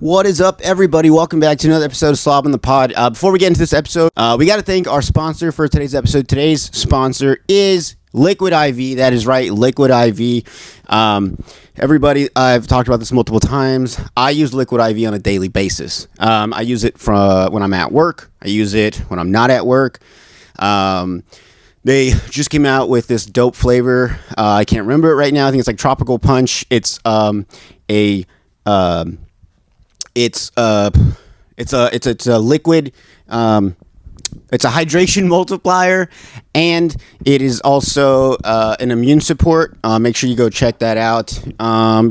What is up, everybody? Welcome back to another episode of Slob on the Pod. Before we get into this episode, we got to thank our sponsor for today's episode. Today's sponsor is Liquid IV. That is right, Liquid IV. Everybody, I've talked about this multiple times. I use Liquid IV on a daily basis. I use it when I'm at work. I use it when I'm not at work. They just came out with this dope flavor. I can't remember it right now. I think it's like Tropical Punch. It's a liquid. It's a hydration multiplier, and it is also an immune support. Make sure you go check that out,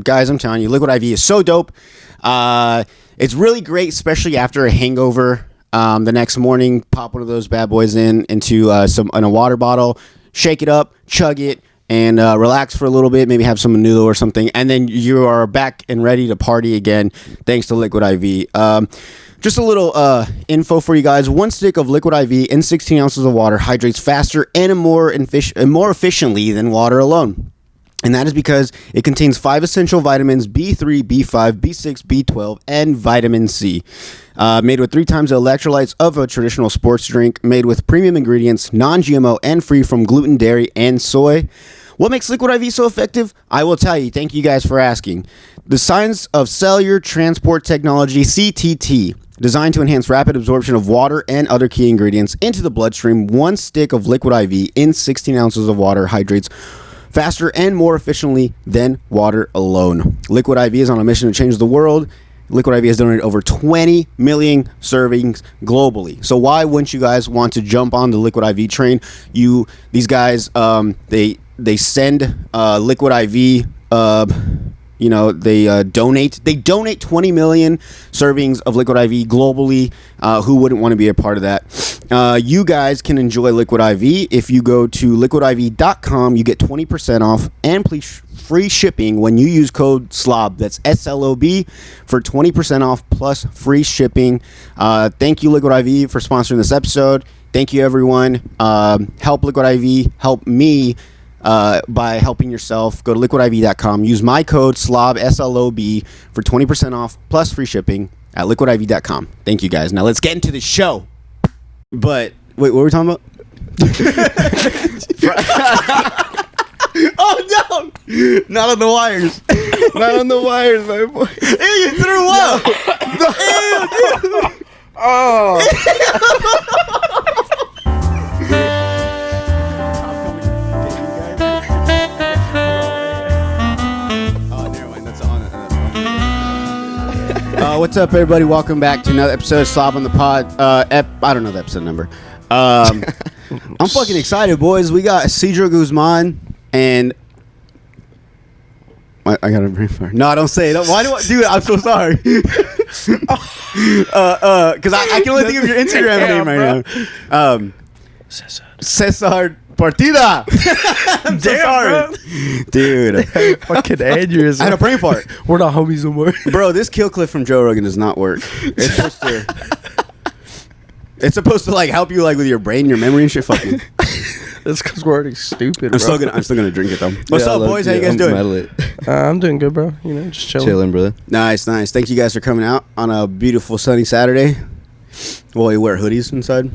guys. I'm telling you, Liquid IV is so dope. It's really great, especially after a hangover. The next morning, pop one of those bad boys into a water bottle, shake it up, chug it, and relax for a little bit. Maybe have some noodle or something, and then you are back and ready to party again. Thanks to Liquid IV. Just a little info for you guys. 1 stick of Liquid IV in 16 ounces of water hydrates faster and more efficiently than water alone. And that is because it contains 5 essential vitamins: B3, B5, B6, B12, and vitamin C. Made with 3 times the electrolytes of a traditional sports drink. Made with premium ingredients, non-GMO, and free from gluten, dairy, and soy. What makes Liquid IV so effective? I will tell you. Thank you guys for asking. The Science of Cellular Transport Technology, CTT, designed to enhance rapid absorption of water and other key ingredients into the bloodstream. 1 stick of Liquid IV in 16 ounces of water hydrates faster and more efficiently than water alone. Liquid IV is on a mission to change the world. Liquid IV has donated over 20 million servings globally. So why wouldn't you guys want to jump on the Liquid IV train? These guys, they send Liquid IV. They donate 20 million servings of Liquid IV globally. Who wouldn't want to be a part of that? You guys can enjoy Liquid IV. If you go to liquidiv.com, you get 20% off and free shipping when you use code SLOB. That's SLOB for 20% off plus free shipping. Thank you, Liquid IV, for sponsoring this episode. Thank you, everyone. Help Liquid IV. Help me. By helping yourself. Go to liquidiv.com. Use my code SLOB, SLOB, for 20% off plus free shipping at liquidiv.com. Thank you, guys. Now let's get into the show. But wait, what were we talking about? Oh no! Not on the wires. Not on the wires, my boy. Ew, you threw up. No. Ew, dude. Oh. What's up, everybody? Welcome back to another episode of Slob on the Pod. I don't know the episode number. I'm fucking excited, boys. We got Isidro Guzman and I got a brain fire. No, don't say it. Why do I do it? I'm so sorry. Because I can only think of your Instagram name right now. Cesar Partida. I'm so sorry. Dude. Fucking aneurysm. I had a brain fart. We're not homies no more. Bro, this kill clip from Joe Rogan does not work. It's supposed to like help you like with your brain, your memory and shit. Fucking. That's because we're already stupid, I'm bro. still gonna drink it though. What's up, boys? How you guys doing? I'm doing good, bro. You know, just chilling, brother. Nice. Thank you guys for coming out on a beautiful sunny Saturday. Well, you wear hoodies inside.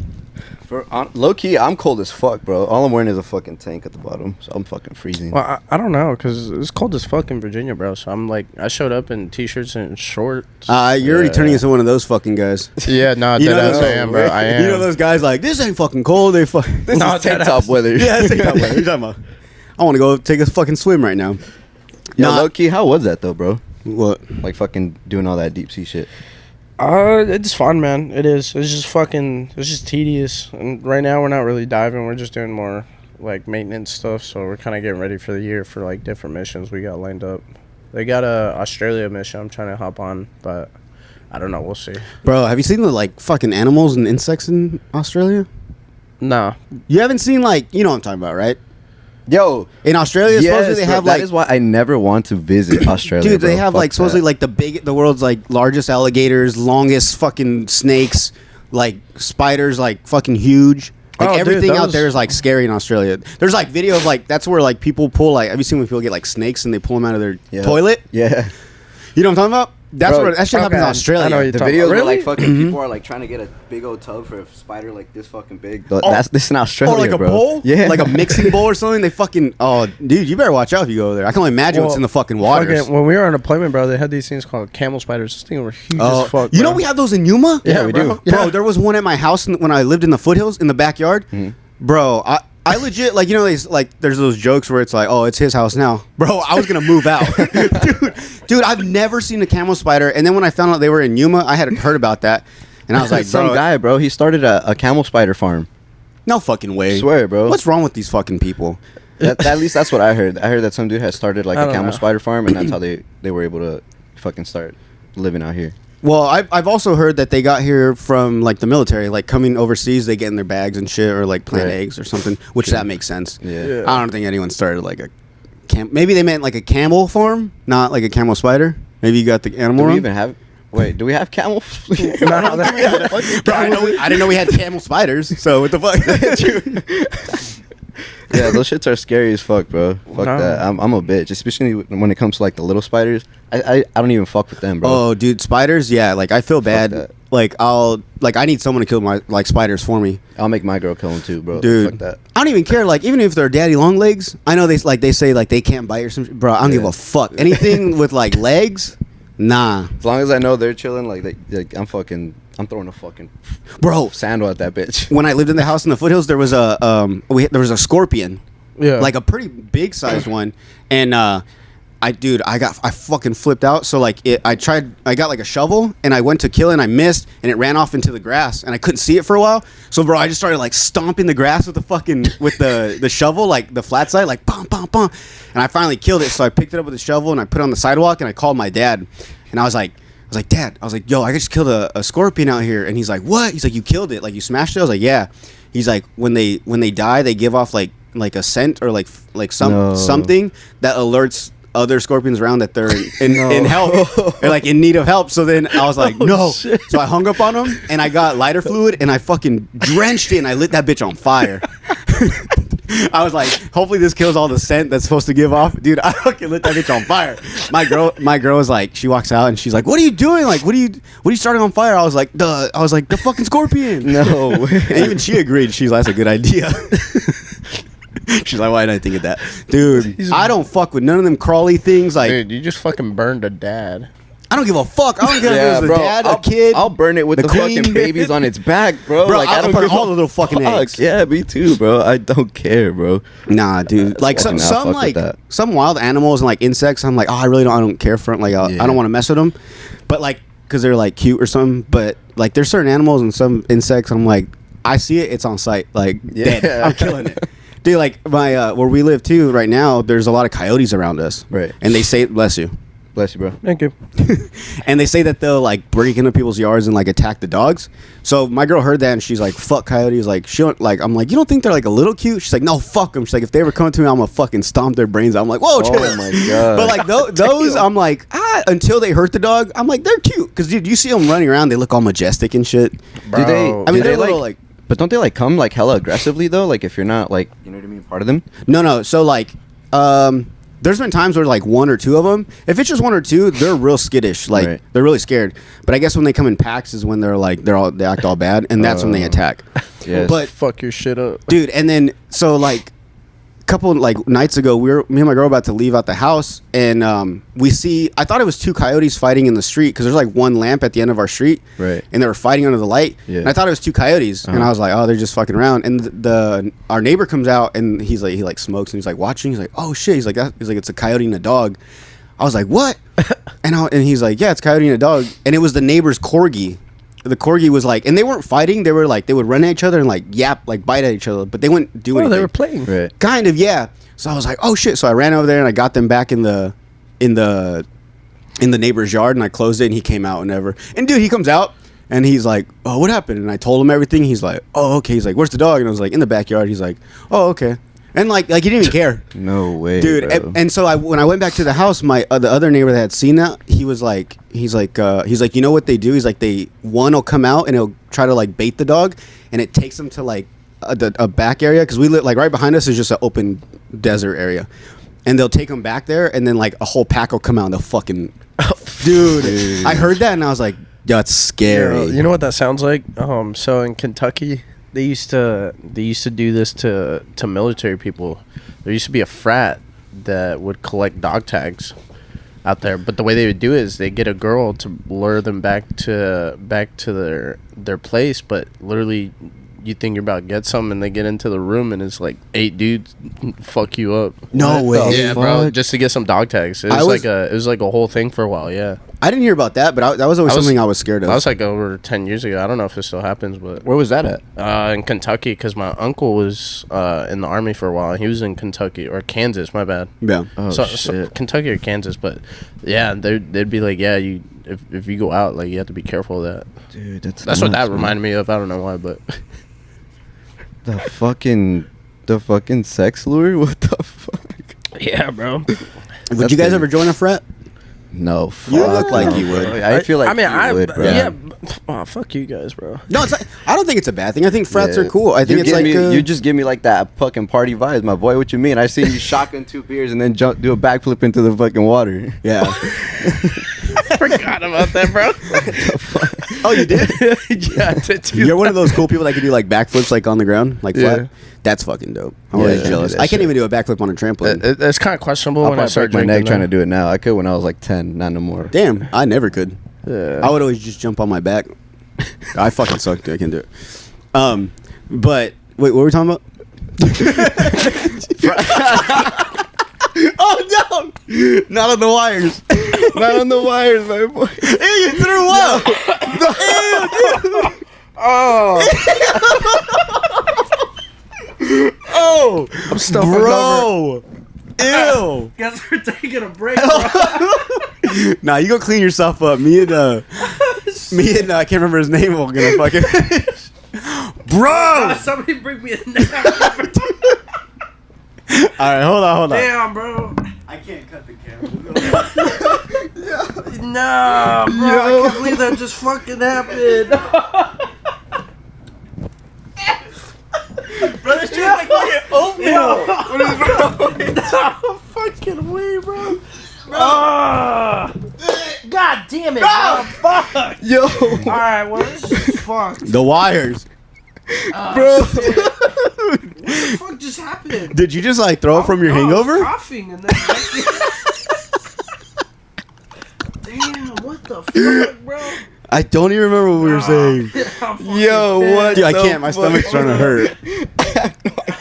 Low key, I'm cold as fuck, bro. All I'm wearing is a fucking tank at the bottom, so I'm fucking freezing. Well, I don't know, because it's cold as fuck in Virginia, bro. So I'm like, I showed up in t-shirts and shorts. You're already turning into one of those fucking guys. Yeah, no, deadass I am, bro. I am. You know those guys like, this ain't fucking cold. This is tank top weather. Yeah, it's tank top weather. What are you talking about? I want to go take a fucking swim right now. Yeah, low key, how was that though, bro? What? Like fucking doing all that deep sea shit. It's fun, man. It is. It's just tedious. And right now we're not really diving. We're just doing more like maintenance stuff. So we're kind of getting ready for the year for like different missions we got lined up. They got a Australia mission I'm trying to hop on, but I don't know. We'll see. Bro, have you seen the like fucking animals and insects in Australia? No. You haven't seen like, you know what I'm talking about, right? Yo, in Australia, supposedly they have like. That is why I never want to visit Australia. Dude, they have like supposedly like the world's like largest alligators, longest fucking snakes, like spiders, like fucking huge. Like everything out there is like scary in Australia. There's like video of like that's where like people pull like. Have you seen when people get like snakes and they pull them out of their toilet? Yeah. You know what I'm talking about? That's Bro, what that shit happens in okay. I know Australia. you- The talking videos about- where like Really? fucking people are like trying to get a big old tub for a spider like this fucking big. That's this in Australia, Or like a bro. bowl, Yeah, like a mixing bowl or something. They fucking dude, you better watch out if you go there. I can only imagine what's in the fucking waters. When we were on deployment, bro, they had these things called camel spiders. This thing were huge as fuck. you know bro. we have those in Yuma. Yeah, we bro. do. Bro, Yeah. there was one at my house when I lived in the foothills in the backyard. Bro, I legit like, you know, there's those jokes where it's like, oh, it's his house now. Bro, I was gonna move out. dude, I've never seen a camel spider. And then when I found out they were in Yuma, I had heard about that, and I was like, some bro, guy, bro, he started a camel spider farm. no fucking way. Swear, bro. What's wrong with these fucking people? At least that's what I heard. I heard that some dude had started like I a don't camel know. spider farm, and that's how they were able to fucking start living out here. Well, I've also heard that they got here from like the military, like coming overseas, they get in their bags and shit, or like plant Right. eggs or something, which that makes sense. Yeah. I don't think anyone started like a maybe they meant like a camel farm, not like a camel spider. Maybe you got the animal Do we wrong. even have? Wait, do we have camel? Bro, I didn't know we had camel spiders. So what the fuck? Yeah, those shits are scary as fuck, bro. Fuck No. that. I'm a bitch, especially when it comes to like the little spiders. I don't even fuck with them, bro. Oh, dude, spiders. Yeah, like I feel bad. that. Like I need someone to kill my like spiders for me. I'll make my girl kill them too, bro. Dude, Fuck that. I don't even care. Like, even if they're daddy long legs, I know they say like they can't bite or something. Bro, I don't give a fuck. Anything with like legs, nah, As long as I know they're chilling, like I'm throwing a fucking bro. sandal at that bitch. When I lived in the house in the foothills, there was a there was a scorpion, Yeah. like a pretty big sized one, and I fucking flipped out. So like I got like a shovel and I went to kill it and I missed and it ran off into the grass and I couldn't see it for a while. So bro, I just started like stomping the grass with the shovel, like the flat side, like bum bum bum, and I finally killed it. So I picked it up with a shovel and I put it on the sidewalk and I called my dad, and I was like, Dad, I was like, yo, I just killed a scorpion out here. And he's like, what? He's like, you killed it? Like, you smashed it? I was like, yeah. He's like, when they die, they give off like a scent or like something that alerts other scorpions around that they're in help. They're like in need of help. So then I was like, no. shit. So I hung up on him and I got lighter fluid and I fucking drenched it and I lit that bitch on fire. I was like, hopefully this kills all the scent that's supposed to give off. Dude, I fucking lit that bitch on fire. My girl was like, she walks out and she's like, what are you doing? Like, what are you starting on fire? I was like, the fucking scorpion. No way. And even she agreed. She's like, that's a good idea. She's like, why didn't I think of that? Dude, I don't fuck with none of them crawly things. Like, Dude, you just fucking burned a dad. I don't give a fuck. I don't care Yeah, if it was bro. a dad, a kid. I'll burn it with the queen. fucking babies on its back, bro. Bro, like I'll I don't put give all a the little fucking fuck. eggs. Yeah, me too, bro. I don't care, bro. Nah, dude. Like fucking some not fuck with like that. some wild animals and like insects. I'm like, oh, I don't care for it. Like, I don't want to mess with them. But like, because they're like cute or something. But like, there's certain animals and some insects. I'm like, I see it. It's on sight. Like, dead. I'm killing it. Dude, like my where we live too right now, there's a lot of coyotes around us. Right. And they say, bless you. Bless you, bro. Thank you. And they say that they'll like break into people's yards and like attack the dogs. So my girl heard that and she's like, fuck coyotes. Like, she don't, like, I'm like, you don't think they're like a little cute? She's like, no, fuck them. She's like, if they ever come to me, I'm gonna fucking stomp their brains out. I'm like, whoa, chill. Oh my god. But like those, I'm like, until they hurt the dog, I'm like, they're cute. Because dude, you see them running around, they look all majestic and shit. Bro. do they? I mean, do they're they little like, But don't they like come like hella aggressively though? Like if you're not like, you know what I mean, part of them. no. So like, there's been times where like one or two of them, if it's just one or two, they're real skittish. Like Right. they're really scared. But I guess when they come in packs is when they're like, they act all bad. And that's when they attack. Yes. But Fuck your shit up. dude, and then so like a couple like nights ago, me and my girl were about to leave out the house, and I thought it was two coyotes fighting in the street because there's like one lamp at the end of our street, Right. And they were fighting under the light, Yeah. and I thought it was two coyotes, and I was like, oh, they're just fucking around, and our neighbor comes out and he like smokes and he's like watching, he's like, oh shit, he's like it's a coyote and a dog. I was like, what? and he's like, yeah, it's a coyote and a dog, and it was the neighbor's corgi. The corgi was like, and they weren't fighting. They were like, they would run at each other and like yap, like bite at each other, but they wouldn't do anything. They were playing. Right. Kind of, yeah. So I was like, oh shit. So I ran over there and I got them back in the neighbor's yard, and I closed it, and he came out and dude, he comes out and he's like, oh, what happened? And I told him everything. He's like, oh, okay. He's like, where's the dog? And I was like, in the backyard. He's like, oh, okay. And like he didn't even care. No way, Dude. bro. And so when I went back to the house, the other neighbor that had seen that, he's like, you know what they do? He's like, one will come out and he'll try to like bait the dog, and it takes them to like a back area, because we live like right behind us is just an open desert area, and they'll take them back there, and then like a whole pack will come out and they'll fucking Dude, I heard that and I was like, yo, it's scary. You know what that sounds like? So in Kentucky, they used to do this to military people. There used to be a frat that would collect dog tags out there, but the way they would do it is they get a girl to lure them back to their place, but literally you think you're about to get some and they get into the room and it's like 8 dudes fuck you up. No way. Yeah, bro, just to get some dog tags. It was like a whole thing for a while. Yeah, I didn't hear about that, but that was always something I was scared of. That was like over 10 years ago. I don't know if it still happens, but Where was that at? in Kentucky, because my uncle was in the army for a while. He was in Kentucky or Kansas. My bad. Yeah. Oh, So Kentucky or Kansas, but yeah, they'd be like, yeah, if you go out, like you have to be careful of that. Dude, that's what that nuts, reminded me of. I don't know why, but The fucking sex lure? What the fuck? yeah, bro. Would you guys ever join a frat? No, You look like you would. I feel like you would, bro. yeah. Oh, fuck you guys, bro. No, it's like, I don't think it's a bad thing. I think frats Yeah. are cool. I think it's like you just give me like that fucking party vibes, my boy. What you mean? I seen you shotgun 2 beers and then do a backflip into the fucking water. yeah. I forgot about that, bro. Oh, you did? Yeah, I did too. You're one of those cool people that can do like backflips like on the ground, like flat. Yeah. That's fucking dope. I'm Yeah, already yeah, jealous. do that I can't shit. even do a backflip on a trampoline. It's kind of questionable I'll when I probably start break my drinking. neck trying to do it now. I could when I was like 10, not no more. Damn, I never could. Yeah. I would always just jump on my back. I fucking suck, dude. I can do it. But wait, what were we talking about? Oh no! Not on the wires. Not on the wires, my boy. Ew, you threw up. Oh, Oh, I'm stuffing bro. Ew. Guess we're taking a break, bro. Nah, you go clean yourself up. Me and I can't remember his name. We're gonna fucking bro. Somebody bring me a nap. All right, hold on. Damn, bro. I can't cut the camera. No, bro. I can't believe that just fucking happened. Bro, this shit like fucking oatmeal. No fucking way, bro. God damn it, bro. Fuck. Yo, Alright, well, this is fucked. The wires. bro. What the fuck just happened? Did you just like throw it from your No, I was hangover? coughing and then damn, what the fuck, bro? I don't even remember what we were saying. Yo, what? Dude, I the can't. My fuck? stomach's starting to hurt.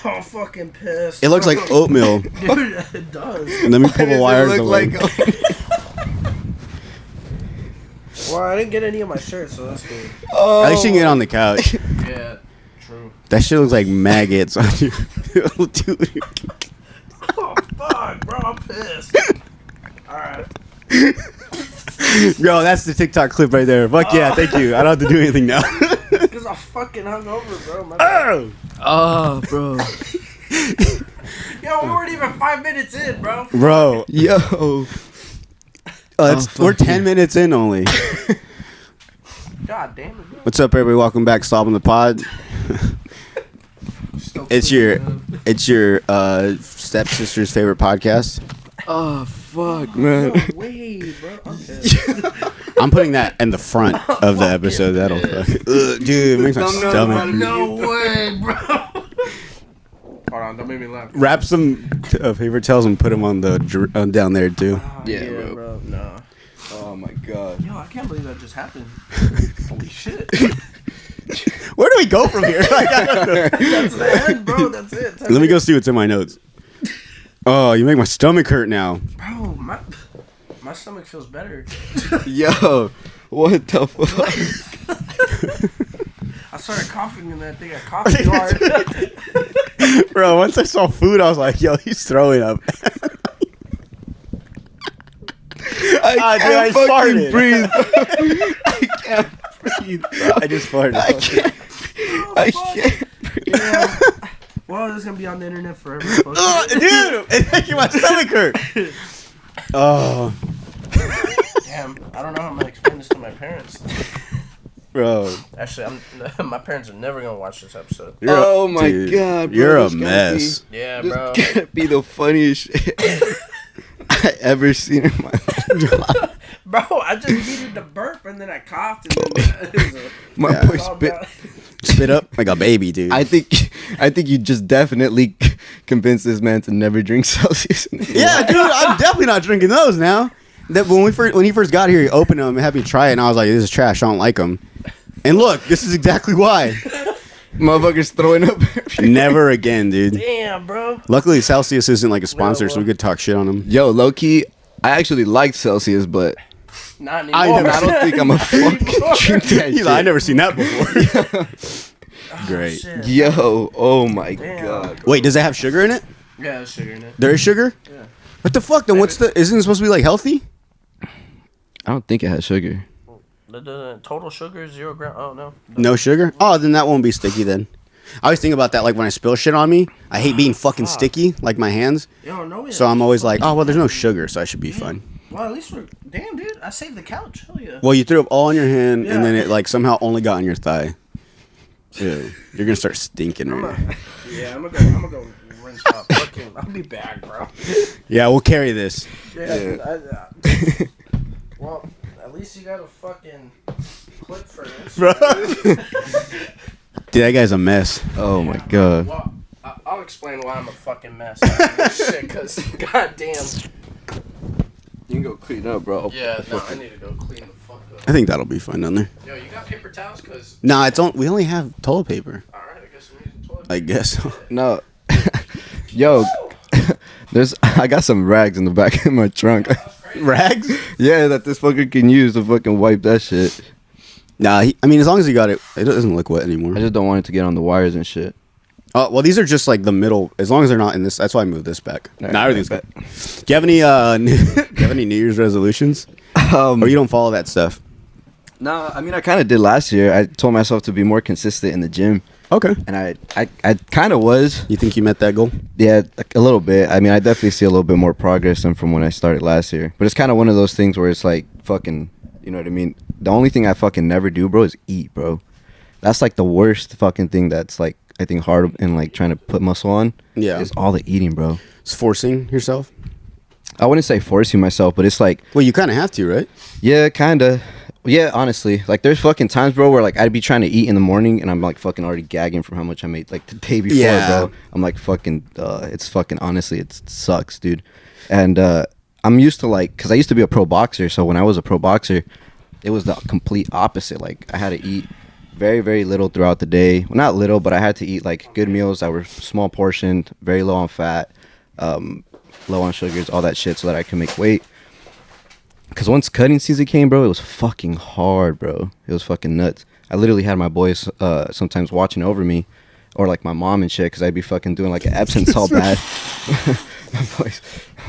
I'm fucking pissed. It looks like oatmeal. Dude, it does. Let me pull the wires Look away. like Well, I didn't get any of my shirts, so that's good. At least you can get on the couch. Yeah, true. That shit looks like maggots on you. Dude. Oh, fuck, bro, I'm pissed. Alright. Bro, that's the TikTok clip right there. Fuck yeah, thank you. I don't have to do anything now. Because I'm fucking hungover, bro. My bad. Oh, bro. Yo, we weren't even 5 minutes in, bro. Bro, Yo. we're 10 minutes in only. God damn it, bro. What's up, everybody? Welcome back, Stopping the Pod. It's your stepsister's favorite podcast. Oh, fuck, man. No way, bro. I'm pissed. I'm putting that in the front of the episode. That'll fuck. Dude, it makes my stomach. No way, bro. Hold on, don't make me laugh. Wrap some favorite tales and put them on the down there too. Yeah, bro. No. Oh, my God. Yo, I can't believe that just happened. Holy shit. Where do we go from here? Like, I don't know. That's the end, bro. That's it. Let me go see what's in my notes. Oh, you make my stomach hurt now. Bro, my stomach feels better. Yo, what the fuck? I started coughing and I think I coughed too hard. Bro, once I saw food, I was like, yo, he's throwing up. I dude, can't fucking farted. breathe. I can't breathe. I just farted. I can't. I can't. Yeah. Well, this is going to be on the internet forever. Dude, it's making my stomach hurt. Oh, Damn, I don't know how I'm going to explain this to my parents. bro. Actually, my parents are never going to watch this episode. Oh my dude, God, bro, you're a this gotta mess. Yeah, This bro. can't be the funniest shit I ever seen in my life. Bro, I just needed to burp and then I coughed and then My boy Spit up like a baby, dude. I think you just definitely convinced this man to never drink Celsius. Yeah, dude, I'm definitely not drinking those now. That when he first got here, he opened them and had me try it, and I was like, "This is trash. I don't like them." And look, this is exactly why. Motherfuckers throwing up. Never again, dude. Damn, bro. Luckily, Celsius isn't like a sponsor, so we could talk shit on them. Yo, low key, I actually liked Celsius, but Not I anymore. don't think I'm a fucking drink that He's shit. like, I never seen that before. Great. Shit. Yo, oh my Damn. god. Wait, does it have sugar in it? Yeah, there's sugar in it. There is sugar? Yeah. What the fuck? Then isn't it supposed to be like healthy? I don't think it has sugar. The total sugar is 0 grams. Oh, no. No sugar? Oh, then that won't be sticky then. I always think about that, like when I spill shit on me. I hate being fucking sticky, like my hands. Yo, no, So I'm always like, oh, well, there's no sugar, so I should be fine. Well, at least we're. Damn, dude. I saved the couch. Hell yeah. Well, you threw it all on your hand, Yeah. and then it like somehow only got on your thigh. Ew. You're gonna start stinking right now. Yeah, I'm gonna go rinse out. Fucking, I'll be back, bro. Yeah, we'll carry this. Yeah. Well, at least you got a fucking clip for this. Bro. Dude, that guy's a mess. Oh my god. Well, I'll explain why I'm a fucking mess. Shit, cause goddamn. You can go clean up, bro. Yeah, no, I need to go clean the fuck up. I think that'll be fine down there. Yo, you got paper towels? Cause Nah, we only have toilet paper. all right, I guess I'm using toilet. I guess so. No. Yo, I got some rags in the back of my trunk. Rags? Yeah, that this fucker can use to fucking wipe that shit. Nah, I mean, as long as you got it, it doesn't look wet anymore. I just don't want it to get on the wires and shit. Well, these are just like the middle. As long as they're not in this, that's why I moved this back. All right, Nah, everything's bet. good. Do you have any? Do you have any New Year's resolutions? Or you don't follow that stuff? No, I mean I kind of did last year. I told myself to be more consistent in the gym, Okay. and I kind of was. You think you met that goal? Yeah, like a little bit. I mean, I definitely see a little bit more progress than from when I started last year. But it's kind of one of those things where it's like fucking, you know what I mean? The only thing I fucking never do, bro, is eat, bro. That's like the worst fucking thing that's like I think hard in like trying to put muscle on. Yeah. Is all the eating, bro. It's forcing yourself. I wouldn't say forcing myself, but it's like, Well, you kind of have to, right? yeah, kind of. Yeah, honestly, like there's fucking times, bro, where like I'd be trying to eat in the morning and I'm like fucking already gagging from how much I made like the day before, Yeah. bro. I'm like fucking, it's fucking, honestly, it sucks, dude. And I'm used to like, cause I used to be a pro boxer, so when I was a pro boxer, it was the complete opposite. Like I had to eat very, very little throughout the day. Well, not little, but I had to eat like good meals that were small portioned, very low on fat, low on sugars, all that shit, so that I could make weight. Because once cutting season came, bro, it was fucking hard, bro. It was fucking nuts. I literally had my boys sometimes watching over me, or like my mom and shit, because I'd be fucking doing like an Epsom salt bath. my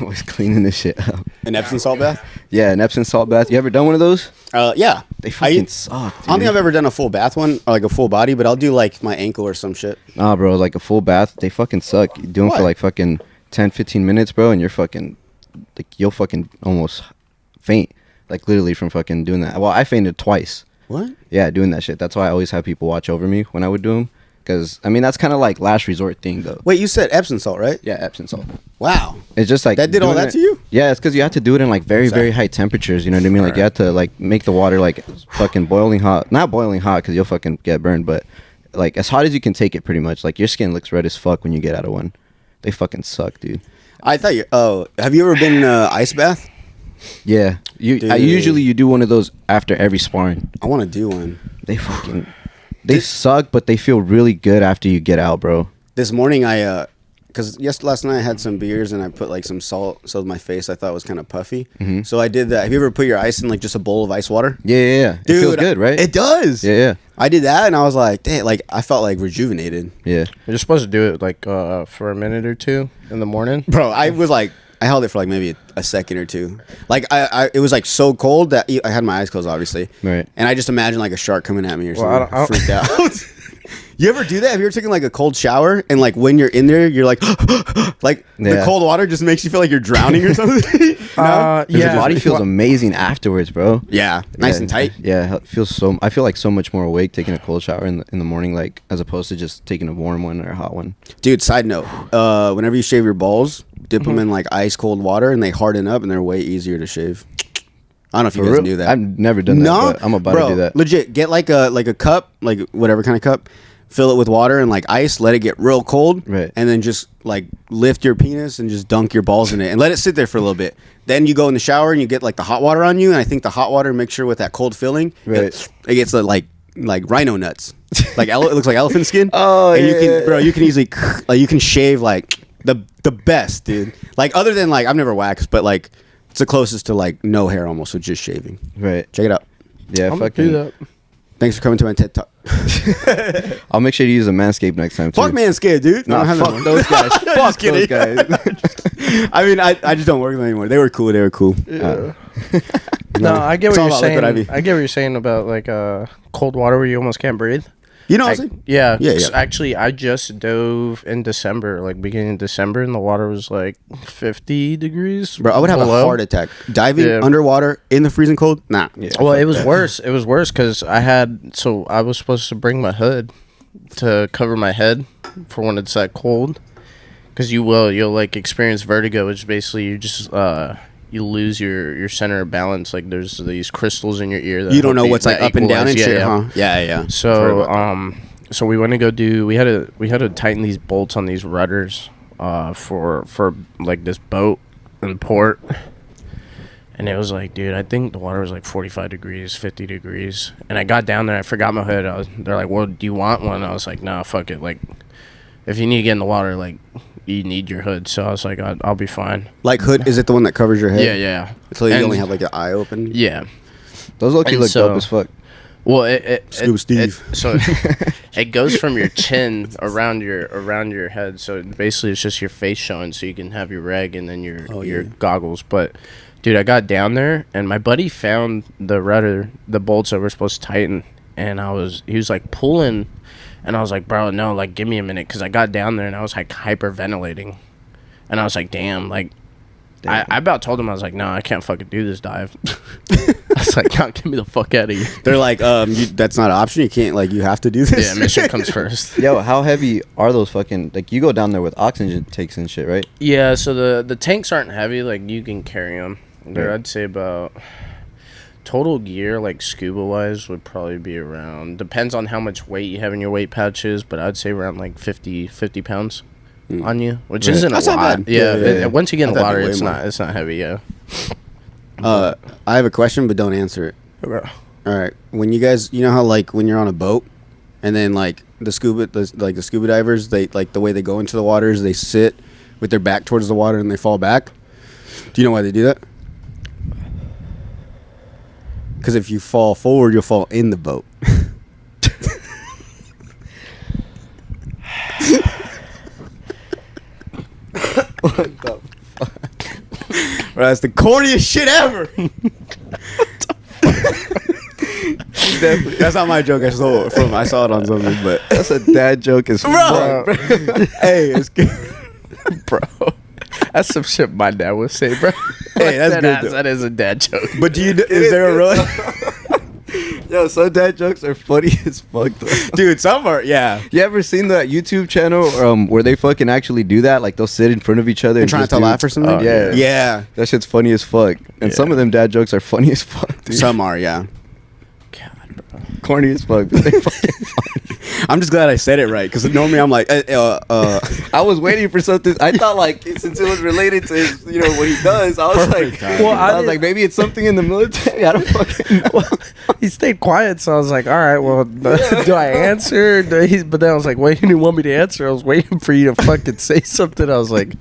boys cleaning this shit up. An Epsom salt bath? Yeah, an Epsom salt bath. You ever done one of those? Yeah. They fucking suck, dude. I don't think I've ever done a full bath one, or like a full body, but I'll do like my ankle or some shit. Nah, bro, like a full bath, they fucking suck. You do them Why? for like fucking 10, 15 minutes, bro, and you're fucking, like, you'll fucking almost faint. Like, literally from fucking doing that. Well, I fainted twice. What? Yeah, doing that shit. That's why I always have people watch over me when I would do them. Because, I mean, that's kind of like last resort thing, though. Wait, you said Epsom salt, right? Yeah, Epsom salt. Wow. It's just like... That did all doing that it- to you? Yeah, it's because you have to do it in like very, Sorry. very high temperatures. You know what I mean? Like, you have to like make the water like fucking boiling hot. Not boiling hot because you'll fucking get burned, but like as hot as you can take it pretty much. Like, your skin looks red as fuck when you get out of one. They fucking suck, dude. I thought you. Oh, have you ever been in an ice bath? Yeah. Dude. Usually you do one of those after every sparring. I want to do one. They fucking... They suck, but they feel really good after you get out, bro. This morning because last night I had some beers and I put like some salt, so my face I thought was kind of puffy. Mhm. So I did that. Have you ever put your ice in like just a bowl of ice water? Yeah. Dude, it feels good, right? It does. Yeah. I did that and I was like, damn, like I felt like rejuvenated. Yeah. You're supposed to do it like for a minute or two in the morning. Bro, I was like, I held it for like maybe a second or two. Like it was like so cold that I had my eyes closed, obviously. Right. And I just imagined like a shark coming at me or Well, something. I don't- Freaked out. You ever do that? Have you ever taken like a cold shower and like when you're in there, you're like, like the Yeah. cold water just makes you feel like you're drowning or something? No? 'Cause Yeah. your body feels amazing afterwards, bro. Yeah, nice Yeah. and tight. Yeah, it feels so. I feel like so much more awake taking a cold shower in the morning, like as opposed to just taking a warm one or a hot one. Dude, side note, whenever you shave your balls, dip them in like ice cold water and they harden up and they're way easier to shave. I don't know if you For guys real? knew that. I've never done that, but I'm about to do that. Legit, get like a cup, like whatever kind of cup, fill it with water and like ice, let it get real cold, Right. and then just like lift your penis and just dunk your balls in it and let it sit there for a little bit. Then you go in the shower and you get like the hot water on you, and I think the hot water mixture with that cold filling, Right. it gets like rhino nuts, like it looks like elephant skin. Oh, and yeah, you can, yeah. bro, you can easily like you can shave like the best, dude. Like other than like I've never waxed, but like it's the closest to like no hair almost with just shaving. Right. Check it out. Yeah, I'm gonna fucking. do that. Thanks for coming to my TED Talk. I'll make sure to use a Manscaped next time too. Fuck Manscaped, dude. Nah, I don't have fuck them. those guys. Fuck Just those kidding. guys. I mean, I just don't work with them anymore. They were cool. Yeah. No, I get It's what all you're about saying. liquid IV. I get what you're saying about like cold water where you almost can't breathe. You know what I'm saying? Yeah. Yeah. Actually, I just dove in December, like beginning of December, and the water was like 50 degrees. Bro, I would have below. a heart attack. Diving Yeah. underwater in the freezing cold? Nah. Yeah. Well, it was worse. It was worse because I was supposed to bring my hood to cover my head for when it's that cold. Because you'll like experience vertigo, which basically you just you lose your center of balance. Like there's these crystals in your ear that You don't know help what's like that up and down and equalize. shit, Yeah. huh? Yeah. So so we went to go do. We had to tighten these bolts on these rudders for like this boat in port. And it was like, dude, I think the water was like 45 degrees, 50 degrees. And I got down there, I forgot my hood. They're like, well, do you want one? I was like, nah, fuck it. Like, if you need to get in the water, like, you need your hood. So I was like, I'll be fine. Like hood, is it the one that covers your head? Yeah. So you And- only have like your eye open? Yeah. Those look And look so- dope as fuck. Well, it Scuba Steve. so it goes from your chin around your head. So basically, it's just your face showing, so you can have your reg and then your goggles. But dude, I got down there and my buddy found the rudder, the bolts that were supposed to tighten, and he was like pulling, and I was like, bro, no, like give me a minute, because I got down there and I was like hyperventilating, and I was like, damn, like. I about told him, I was like, no, I can't fucking do this dive. I was like, no, get me the fuck out of here. They're like, that's not an option. You can't, like, you have to do this. Yeah, mission comes first. Yo, how heavy are those fucking, like, you go down there with oxygen tanks and shit, right? Yeah, so the tanks aren't heavy. Like, you can carry them. They're, Right. I'd say about total gear, like scuba wise, would probably be around, depends on how much weight you have in your weight pouches, but I'd say around like 50 pounds on you, which Right. isn't That's a not lot. bad. Yeah, Yeah. once you get in the I thought water, it'd be way more. it's not heavy. Yeah. I have a question, but don't answer it. All right. When you guys, you know how like when you're on a boat, and then like the scuba divers, they like the way they go into the water is they sit with their back towards the water and they fall back. Do you know why they do that? Because if you fall forward, you'll fall in the boat. What the Bro, that's the corniest shit ever. That's not my joke. I saw it on something, but That's a dad joke as fuck. hey, it's good. Bro, that's some shit my dad would say, bro. Hey, that's good, though. That is a dad joke. But is there a real Yo, some dad jokes are funny as fuck, though. dude? Some are, yeah. You ever seen that YouTube channel where they fucking actually do that? Like, they'll sit in front of each other They're and trying just to do- laugh or something. Oh, yeah. yeah. That shit's funny as fuck. And some of them dad jokes are funny as fuck, dude. Some are, yeah. God, bro. Corny as fuck, but they fucking funny. I'm just glad I said it right because normally I'm like, I was waiting for something. I thought, like, since it was related to his, you know, what he does, I was Perfect like, timing. I was like, maybe it's something in the military. I don't fucking know. He stayed quiet, so I was like, all right, well, do I answer? But then I was like, wait, you didn't want me to answer. I was waiting for you to fucking say something. I was like,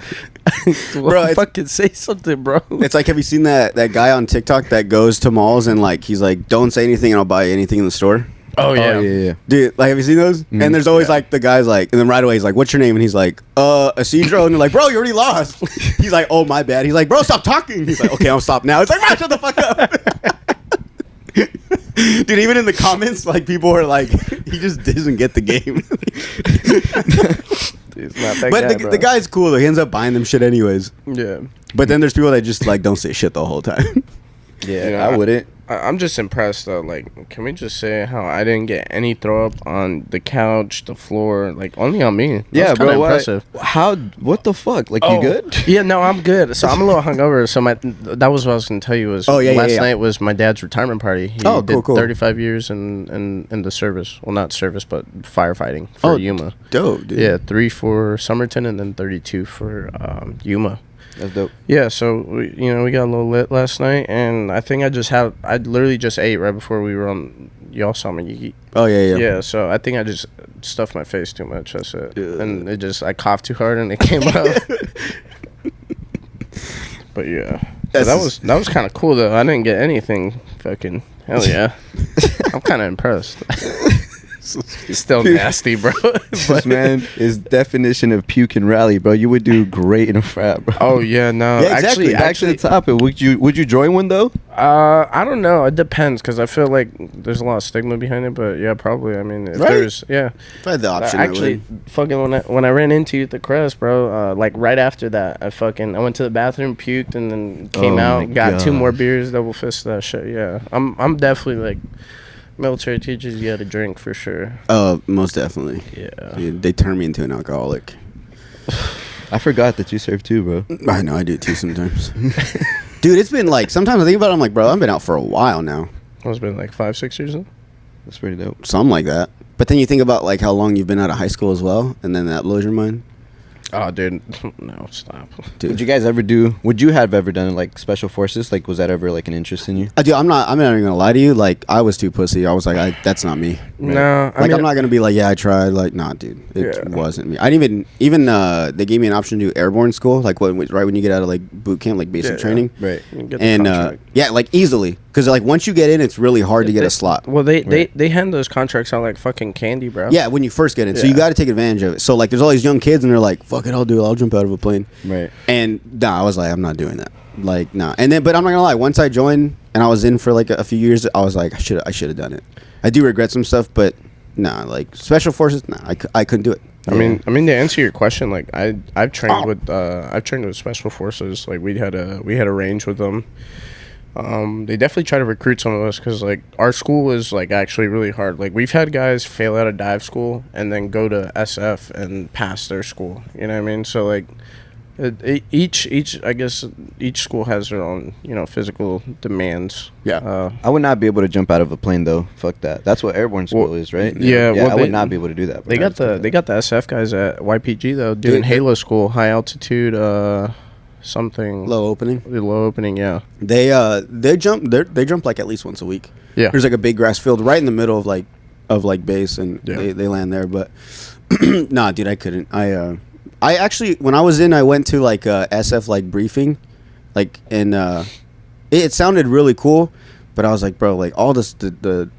Bro, fucking say something, bro. it's like, have you seen that guy on TikTok that goes to malls and like he's like, don't say anything and I'll buy anything in the store? Oh, yeah. Oh, yeah. Dude, like, have you seen those? And there's always like the guy's like, and then right away he's like, "What's your name?" And he's like, Isidro. And they're like, "Bro, you already lost." He's like, "Oh, my bad." He's like, "Bro, stop talking." He's like, "Okay, I'll stop now." It's like, "Bro, shut the fuck up." Dude, even in the comments, like people are like, he just doesn't get the game. Dude, it's not that But guy, the bro. guy's cool though. He ends up buying them shit anyways. Yeah. But then there's people that just like don't say shit the whole time. Yeah, Yeah. I wouldn't. I'm just impressed though. Like, can we just say how I didn't get any throw up on the couch, the floor, like only on me? Yeah, That's kinda bro. impressive. How? What the fuck? Like, you good? Yeah, no, I'm good. So I'm a little hungover. So that was what I was gonna tell you was. Last night was my dad's retirement party. He did cool. 35 years in the service. Well, not service, but firefighting for Yuma. Dope, dude. Yeah, 3 for Somerton and then 32 for Yuma. That's dope. Yeah, so we got a little lit last night, and I think I literally just ate right before we were on. Y'all saw me eat. Oh yeah. Yeah, so I think I just stuffed my face too much. That's it. And I coughed too hard and it came out. But yeah, so that was kind of cool though. I didn't get anything. Fucking hell yeah, I'm kind of impressed. Still nasty, bro. This man is definition of puke and rally, bro. You would do great in a frat, bro. Oh yeah, no. Yeah, exactly. Back to the topic. Would you join one though? I don't know. It depends because I feel like there's a lot of stigma behind it. But yeah, probably. I mean, if there's If I had the option, actually, fucking when I ran into you at the Crest, bro. Like right after that, I went to the bathroom, puked, and then came out, got 2 more beers, double fist that shit. Yeah, I'm definitely like. Military teaches you how to drink for sure. Most definitely. Yeah. Dude, they turn me into an alcoholic. I forgot that you served too, bro. I know, I do too sometimes. Dude, it's been like, sometimes I think about it, I'm like, bro, I've been out for a while now. It's been like 5-6 years now? That's pretty dope. Something like that. But then you think about like how long you've been out of high school as well, and then that blows your mind. Oh, dude. No, stop. Dude. Would you have ever done like special forces? Like, was that ever like an interest in you? Dude, I'm not even gonna lie to you. Like, I was too pussy. I was like, that's not me. No, Like, I'm not gonna be like, yeah, I tried. Like, nah, dude, it wasn't me. I didn't even they gave me an option to do airborne school, like right when you get out of like boot camp, like basic training, Right. And yeah, like easily, because like once you get in, it's really hard to get a slot. Well, they hand those contracts out like fucking candy, bro. Yeah, when you first get in, so you got to take advantage of it. So like, there's all these young kids, and they're like, fuck it, I'll jump out of a plane. Right. And nah, I was like, I'm not doing that. Like, nah. And then, but I'm not gonna lie. Once I joined and I was in for like a few years, I was like, I should have done it. I do regret some stuff, but nah, like special forces, nah, I couldn't do it. I mean, to answer your question, like I've trained with special forces. Like we had a range with them. They definitely try to recruit some of us because like our school was like actually really hard. Like we've had guys fail out of dive school and then go to SF and pass their school. You know what I mean? So like each school has their own physical demands. Yeah. I would not be able to jump out of a plane though. Fuck that. That's what airborne school is, right? Yeah. Well, I would not be able to do that. They got the SF guys at YPG though doing Halo school, high altitude. Something Low opening, yeah. They jump like at least once a week. Yeah, there's like a big grass field right in the middle of like base, and they land there. But nah, dude, I couldn't. I actually, when I was in, I went to like SF like briefing, like, and it sounded really cool, but I was like, bro, like all this the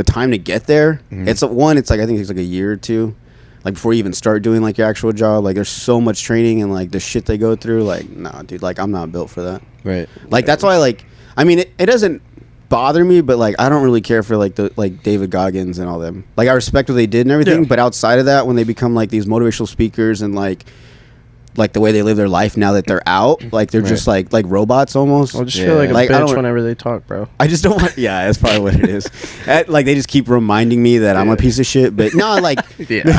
time to get there. It's like I think it's like a year or two. Like before you even start doing like your actual job, like there's so much training and like the shit they go through. Like, nah, dude, like I'm not built for that. Right. Like that's why, like, I mean, it doesn't bother me, but like I don't really care for like the David Goggins and all them. Like I respect what they did and everything, but outside of that, when they become like these motivational speakers and like the way they live their life now that they're out, like they're just like robots almost. I just feel like a bitch whenever they talk, bro. I just don't want. Yeah, that's probably what it is. Like they just keep reminding me that I'm a piece of shit. But no, like I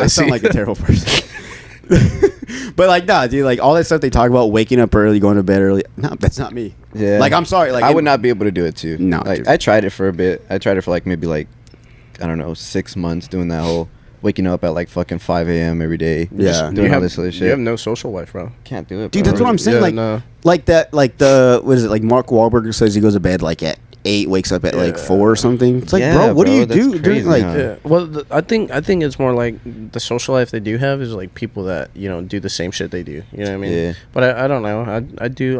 sound like a terrible person. But like, nah, dude, like all that stuff they talk about, waking up early, going to bed early. No, that's not me. Yeah. Like I'm sorry. Like I would not be able to do it too. No, like, I tried it for a bit. I tried it for like maybe like I don't know 6 months doing that whole. Waking up at like fucking 5 a.m. every day. Yeah. Doing all this other shit. You have no social life, bro. Can't do it, dude. bro. That's what I'm saying. Like that. Like what is it? Like Mark Wahlberg says he goes to bed like at 8, wakes up at like 4 or something. It's like, bro, what do you do? Crazy, like, well, I think it's more like the social life they do have is like people that do the same shit they do. You know what I mean? Yeah. But I don't know. I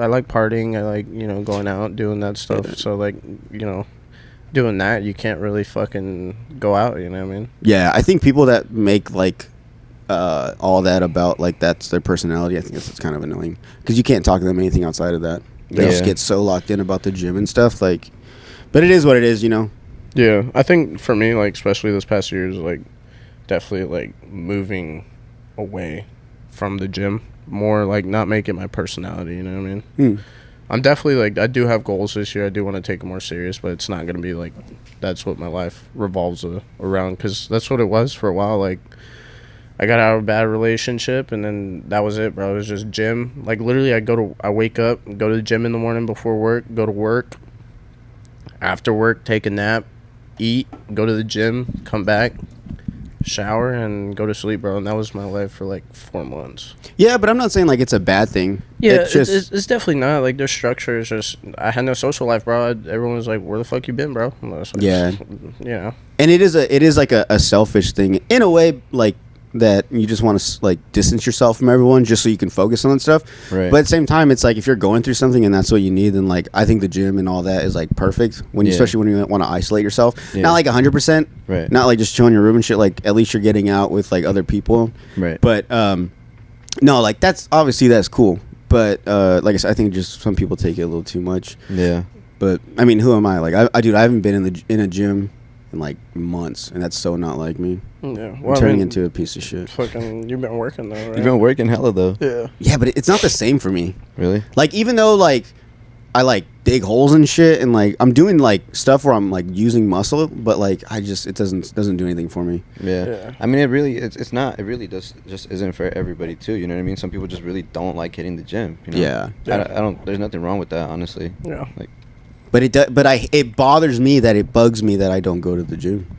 like partying. I like going out doing that stuff. Yeah. So like doing that, you can't really fucking go out, you know what I mean? Yeah, I think people that make like all that about like that's their personality, I think it's kind of annoying because you can't talk to them anything outside of that. They just get so locked in about the gym and stuff, like, but it is what it is, Yeah, I think for me, like especially this past year is like definitely like moving away from the gym more, like not make it my personality, you know what I mean? I'm definitely like, I do have goals this year. I do want to take it more serious, but it's not gonna be like that's what my life revolves around, because that's what it was for a while. Like, I got out of a bad relationship, and then that was it, bro. It was just gym. Like, literally, I wake up, go to the gym in the morning before work, go to work, after work, take a nap, eat, go to the gym, come back, shower, and go to sleep, bro. And that was my life for like 4 months. Yeah, but I'm not saying like it's a bad thing. Yeah, it's just it's definitely not. Like, their structure is just, I had no social life, bro. Everyone was like, where the fuck you been, bro? And I was like, Yeah. Yeah. and it is like a selfish thing in a way, like that you just want to like distance yourself from everyone just so you can focus on stuff. Right. But at the same time, it's like if you're going through something and that's what you need, then like I think the gym and all that is like perfect when you, Yeah. especially when you want to isolate yourself. Yeah. Not like 100%, Right. not like just chilling in your room and shit. Like at least you're getting out with like other people. Right. But no, like that's obviously that's cool. But like I said, I think just some people take it a little too much. Yeah. But I mean, who am I? Like I dude, I haven't been in a gym in like months, and that's so not like me. Yeah. I'm turning into a piece of shit. Fucking, you've been working though, right? You've been working hella though. Yeah. Yeah, but it's not the same for me. Really? Like even though like I like dig holes and shit, and like I'm doing like stuff where I'm like using muscle, but like I just it doesn't do anything for me. Yeah. Yeah. I mean, it's not. It really just isn't for everybody too. You know what I mean? Some people just really don't like hitting the gym. You know? Yeah. I don't. There's nothing wrong with that, honestly. Yeah. Like, But it bothers me that it bugs me that I don't go to the gym.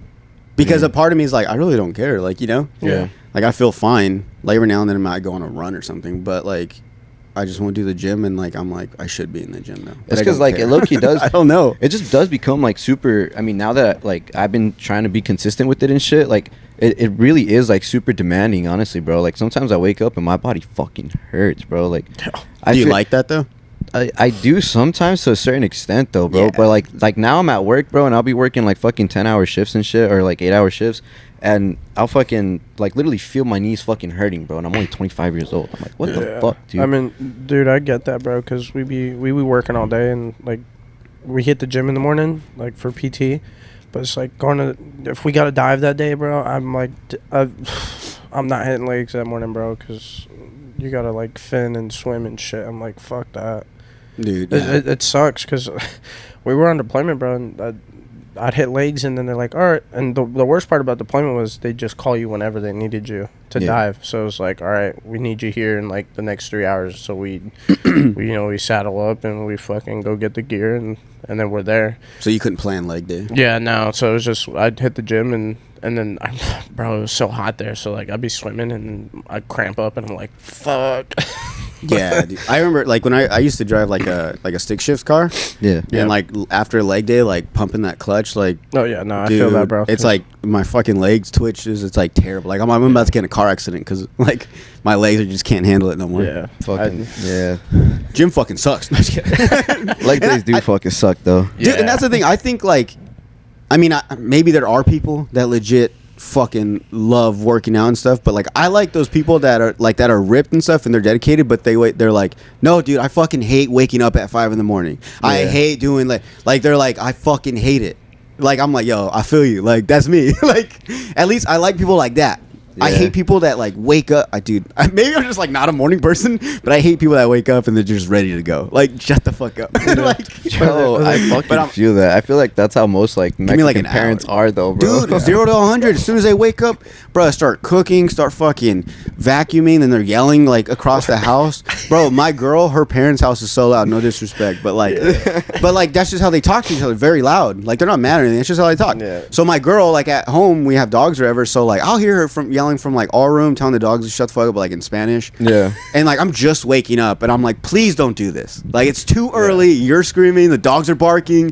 Because a part of me is like, I really don't care. Like, you know? Yeah. Like, I feel fine. Like, every now and then I might go on a run or something. But, like, I just want to do the gym. And, like, I'm like, I should be in the gym now. But it's I because don't like care. it low key does. I don't know. It just does become like super. I mean, now that like I've been trying to be consistent with it and shit, like it really is like super demanding. Honestly, bro. Like sometimes I wake up and my body fucking hurts, bro. Like, Do you like that, though? I do sometimes to a certain extent though, bro. Yeah. But like now I'm at work, bro, and I'll be working like fucking 10-hour shifts and shit, or like 8-hour shifts, and I'll fucking like literally feel my knees fucking hurting, bro. And I'm only 25 years old. I'm like, what the fuck, dude? I mean, dude, I get that, bro, because we be working all day, and like we hit the gym in the morning, like for PT, but it's like going to, if we got to dive that day, bro, I'm like, I'm not hitting legs that morning, bro, because you got to like fin and swim and shit. I'm like, fuck that. Dude, yeah. It sucks because we were on deployment, bro, and I'd hit legs, and then they're like, all right. And the worst part about deployment was they just call you whenever they needed you to dive. So it was like, all right, we need you here in like the next 3 hours. So we saddle up and we fucking go get the gear, and then we're there. So you couldn't plan leg day? Yeah, no. So it was just, I'd hit the gym, and then, bro, it was so hot there. So like I'd be swimming and I'd cramp up, and I'm like, fuck. Yeah, dude. I remember like when I used to drive like a stick shift car. Yeah. And like after leg day, like pumping that clutch, like Oh yeah, no, I dude, feel that, bro. it's like my fucking legs twitches. It's like terrible. Like I'm about to get in a car accident because like my legs just can't handle it no more. yeah, Fucking yeah. Gym fucking sucks. No, I'm just kidding. Leg days do fucking suck though. Dude, and that's the thing. I think like, I mean, maybe there are people that legit fucking love working out and stuff, but like I like those people that are ripped and stuff and they're dedicated, but they're like, no, dude, I fucking hate waking up at 5 a.m. I hate doing like they're like, I fucking hate it. Like I'm like, yo, I feel you. Like that's me. Like at least I like people like that. I Yeah. hate people that like wake up. Maybe I'm just like not a morning person, but I hate people that wake up and they're just ready to go. Like shut the fuck up. Like, Yo, I but I'm- fucking feel that. I feel like that's how most like me, Mexican like, an parents hour. are though, bro. Dude, 0 to 100. As soon as they wake up, bro, start cooking, start fucking vacuuming, and they're yelling like across the house. Bro, my girl, her parents' house is so loud. No disrespect, but like that's just how they talk to each other, very loud. Like they're not mad or anything. It's just how they talk. Yeah. So my girl, like at home, we have dogs or whatever. So like I'll hear her from yelling from like our room, telling the dogs to shut the fuck up, but like in Spanish. Yeah. And like I'm just waking up, and I'm like, please don't do this. Like it's too early. You're screaming. The dogs are barking.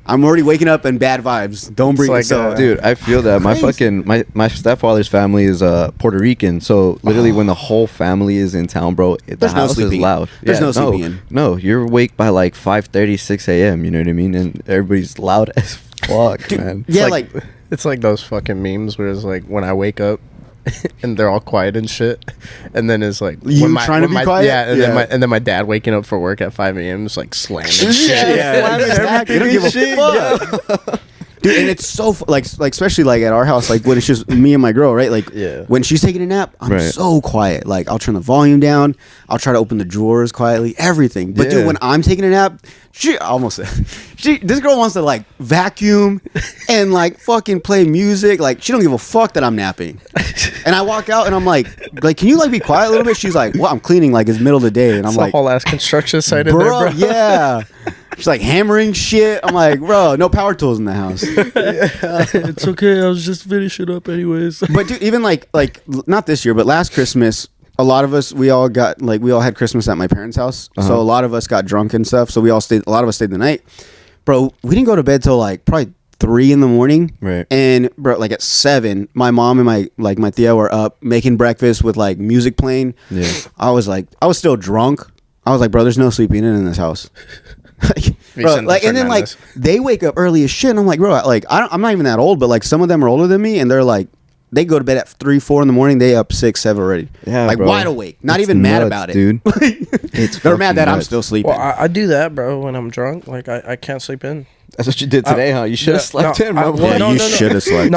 I'm already waking up and bad vibes. Don't bring like, it. So, Dude, I feel that. My Crazy. fucking my stepfather's family is Puerto Rican, so literally when the whole family is in town, bro, the There's no house is sleeping. loud. There's no sleeping in. No, you're awake by like 5:30, 6 a.m. You know what I mean? And everybody's loud as fuck, man. yeah, It's like it's like those fucking memes where it's like when I wake up and they're all quiet and shit, and then it's like You when trying to be quiet? yeah, and Yeah. then my dad waking up for work at 5 a.m. is like slamming shit. Yeah, Slamming exactly. They don't give a shit, fuck. Dude, and it's so like especially like at our house, like when it's just me and my girl, right? Like when she's taking a nap, I'm so quiet. Like I'll turn the volume down. I'll try to open the drawers quietly, everything. But dude, when I'm taking a nap, this girl wants to like vacuum and like fucking play music. Like she don't give a fuck that I'm napping. And I walk out and I'm like, can you like be quiet a little bit? She's like, well, I'm cleaning. Like it's middle of the day, and I'm like, a whole ass construction site in there, bro. Yeah. She's like hammering shit. I'm like, bro, no power tools in the house. It's okay. I was just finishing up anyways. But dude, even like not this year, but last Christmas, a lot of us we all had Christmas at my parents' house. So a lot of us got drunk and stuff. So a lot of us stayed the night. Bro, we didn't go to bed till like probably 3 a.m. Right. And bro, like at 7, my mom and my Thea were up making breakfast with like music playing. Yeah. I was still drunk. I was like, bro, there's no sleeping in this house. Bro, like, and then like they wake up early as shit, and I'm like, bro, like I'm not even that old, but like some of them are older than me, and they're like, they go to bed at 3, 4 in the morning. They up 6, 7 already. Yeah, like bro. Wide awake, not even mad about it, dude. They're mad that I'm still sleeping. Well, I do that, bro. When I'm drunk, like I can't sleep in. That's what you did today, huh? You should have slept in, bro. You should have slept in.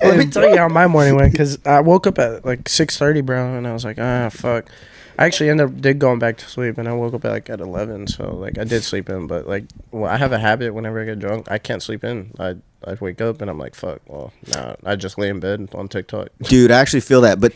Let me tell you how my morning went, because I woke up at like 6:30, bro, and I was like, fuck. I actually did going back to sleep, and I woke up at 11, so like I did sleep in, but like I have a habit whenever I get drunk, I can't sleep in. I wake up and I'm like, fuck, well, nah, I just lay in bed on TikTok. Dude, I actually feel that, but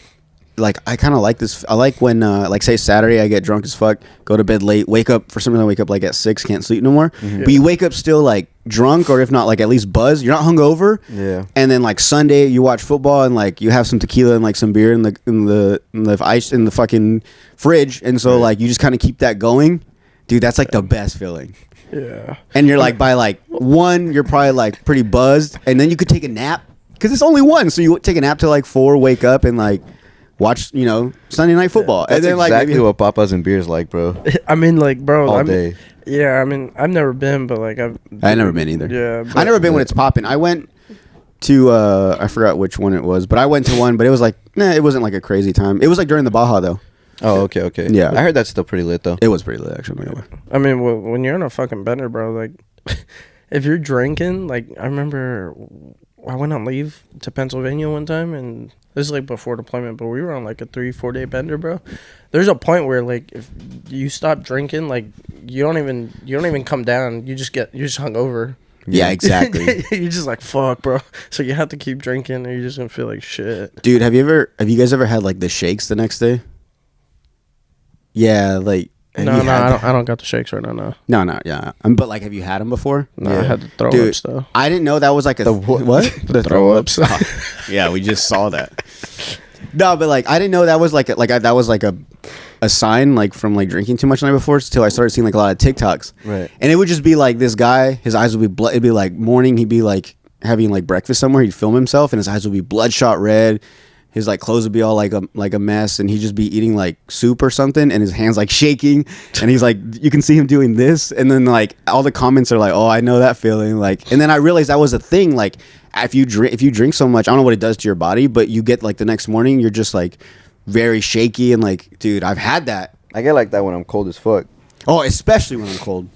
like I kind of like this. I like when like say Saturday I get drunk as fuck, go to bed late, wake up for some reason I wake up like at 6, can't sleep no more. Mm-hmm. But you wake up still like drunk, or if not like at least buzzed. You're not hungover. Yeah. And then like Sunday you watch football and like you have some tequila and like some beer in the ice in the fucking fridge, and so like you just kind of keep that going. Dude, that's like the best feeling. Yeah. And you're like by like 1 you're probably like pretty buzzed, and then you could take a nap because it's only 1, so you take a nap till like 4, wake up and like watch, Sunday night football. That's and then exactly what Papa's and beer's like, bro. I mean, like, bro, all day. Yeah, I mean, I've never been, but like I've never been either. Yeah, I never been when it's popping. I went to I forgot which one it was, but I went to one, but it was like it wasn't like a crazy time. It was like during the Baja though. Oh, okay. Yeah, I heard that's still pretty lit though. It was pretty lit actually. I mean, when you're in a fucking bender, bro, like if you're drinking, like I remember I went on leave to Pennsylvania one time, and this is like before deployment, but we were on like a 3-4 day bender, bro. There's a point where like if you stop drinking, like you don't even come down. You're just hungover. Yeah, exactly. You're just like, fuck, bro. So you have to keep drinking, or you're just gonna feel like shit. Dude, have you guys ever had like the shakes the next day? Yeah, like no, I don't got the shakes right now. No, yeah. But like, have you had them before? No, yeah. I had the throw ups though. I didn't know that was like what? The throw ups. Yeah, we just saw that. No, but like I didn't know that was like that was like a sign like from like drinking too much the night before, until I started seeing like a lot of TikToks. Right. And it would just be like this guy, his eyes would be it'd be like morning, he'd be like having like breakfast somewhere, he'd film himself and his eyes would be bloodshot red. His like clothes would be all like a mess, and he'd just be eating like soup or something, and his hands like shaking, and he's like, you can see him doing this, and then like all the comments are like, oh, I know that feeling, like, and then I realized that was a thing, like if you drink so much, I don't know what it does to your body, but you get like the next morning you're just like very shaky, and like, dude, I've had that. I get like that when I'm cold as fuck. Oh, especially when I'm cold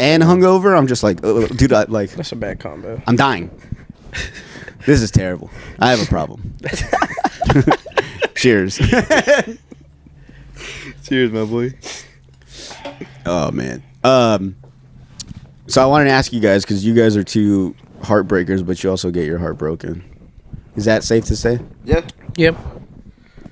and hungover. I'm just like, dude, that's a bad combo. I'm dying. This is terrible. I have a problem. Cheers. Cheers, my boy. Oh, man. So I wanted to ask you guys, because you guys are two heartbreakers, but you also get your heart broken. Is that safe to say? Yeah. Yep.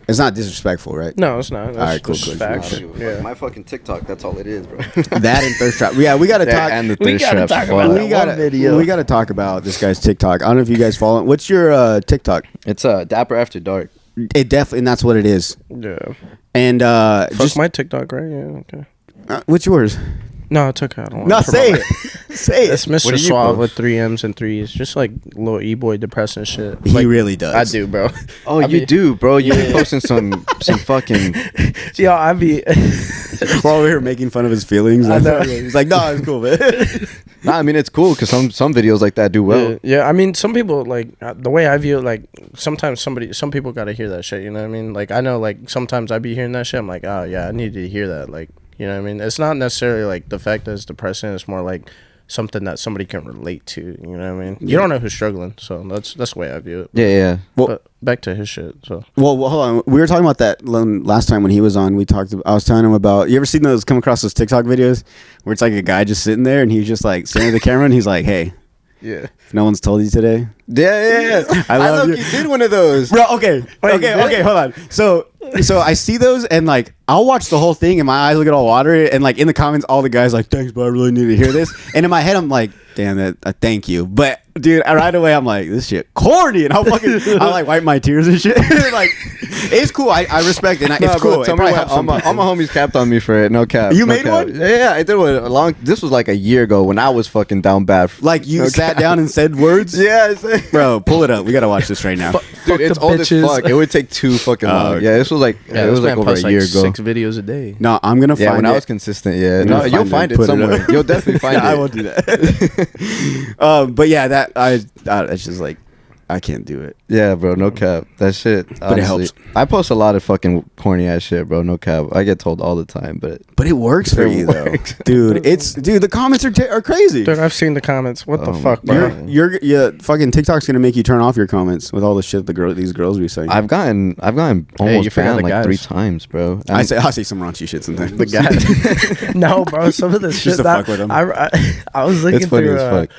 It's not disrespectful, right? No, it's not. That's all right, cool. Facts. Yeah. My fucking TikTok, that's all it is, bro. That and thirst trap. Yeah, we got to talk. And the thirst trap. We got to talk about this guy's TikTok. I don't know if you guys follow. What's your TikTok? It's Dapper After Dark. It definitely, and that's what it is. Yeah. And just my TikTok, right? Yeah. Okay. What's yours? No, it's okay. I don't want to say it. Say it. It's Mr. Suave with 3 M's and 3's. Just like little e-boy depressing shit. He like, really does. I do, bro. Oh, you do, bro. You be posting some fucking... Yo, I be... While we were making fun of his feelings. I know. He's like, no, it's cool, man. Nah, I mean, it's cool because some videos like that do well. Yeah, I mean, some people, like, the way I view it, like, sometimes some people got to hear that shit, you know what I mean? Like, I know, like, sometimes I be hearing that shit. I'm like, oh, yeah, I need to hear that, like... You know what I mean? It's not necessarily like the fact that it's depressing. It's more like something that somebody can relate to. You know what I mean? You don't know who's struggling, so that's the way I view it. Yeah. Well, But back to his shit. So well, hold on. We were talking about that last time when he was on. I was telling him about. You ever seen those? Come across those TikTok videos where it's like a guy just sitting there and he's just like staring at the camera and he's like, "Hey, Yeah. if no one's told you today, Yeah. I love you." You did one of those. Bro, okay, hold on. So I see those and like I'll watch the whole thing and my eyes will get all watery and like in the comments all the guys like, "Thanks, but I really need to hear this." And in my head I'm like, "Damn it, thank you." But dude, right away I'm like, "This shit corny," and I like wipe my tears and shit. Like it's cool. I respect it. And it's cool. Tell me what, all my homies capped on me for it. No cap. You no made cap. one? Yeah, I did one this was like a year ago when I was fucking down bad. Like you No sat cap. down and said words. Yeah, I said, Bro, pull it up. We gotta watch this right now. dude, it's the old as bitches. fuck. It would take too fucking long. okay. Yeah, this was like it was like over a year ago. 6 videos a day. No, I'm gonna Yeah, find when it. I was consistent. Yeah, I'm no, gonna you'll find find it, it put it somewhere. up. You'll definitely find Yeah, it. I will do that. But yeah, that it's just like I can't do it. Yeah, bro, no cap. That shit. But it honestly, helps. I post a lot of fucking corny ass shit, bro. No cap. I get told all the time, but But it works for It you works. though, dude. The comments are crazy. Dude, I've seen the comments. What the Oh fuck, my bro? God. You're fucking TikTok's gonna make you turn off your comments with all the shit these girls be saying. I've gotten you almost forgot banned the like guys. 3 times, bro. I say some raunchy shit sometimes. The guy. No, bro. Some of the shit to that fuck with 'em. I was looking It's funny through. as fuck.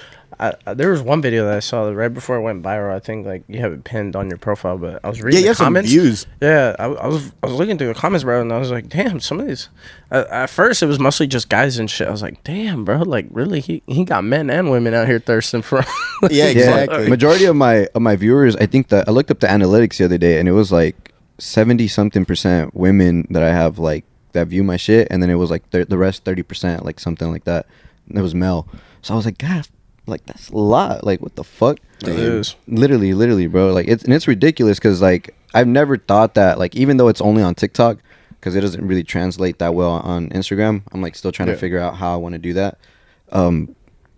There was one video that I saw right before it went viral. I think like you have it pinned on your profile, but I was reading you the have some comments. views. Yeah, I was looking through the comments, bro, and I was like, damn, some of these. At first, it was mostly just guys and shit. I was like, damn, bro, like really, he got men and women out here thirsting for. Yeah, exactly. Yeah, majority of my viewers, I think that I looked up the analytics the other day, and it was like 70-something% women that I have like that view my shit, and then it was like the rest 30%, like something like that. And it was male, so I was like, God, like that's a lot. Like what the fuck? It is. Literally, bro. Like it's ridiculous because like I've never thought that like even though it's only on TikTok because it doesn't really translate that well on Instagram. I'm like still trying to figure out how I want to do that.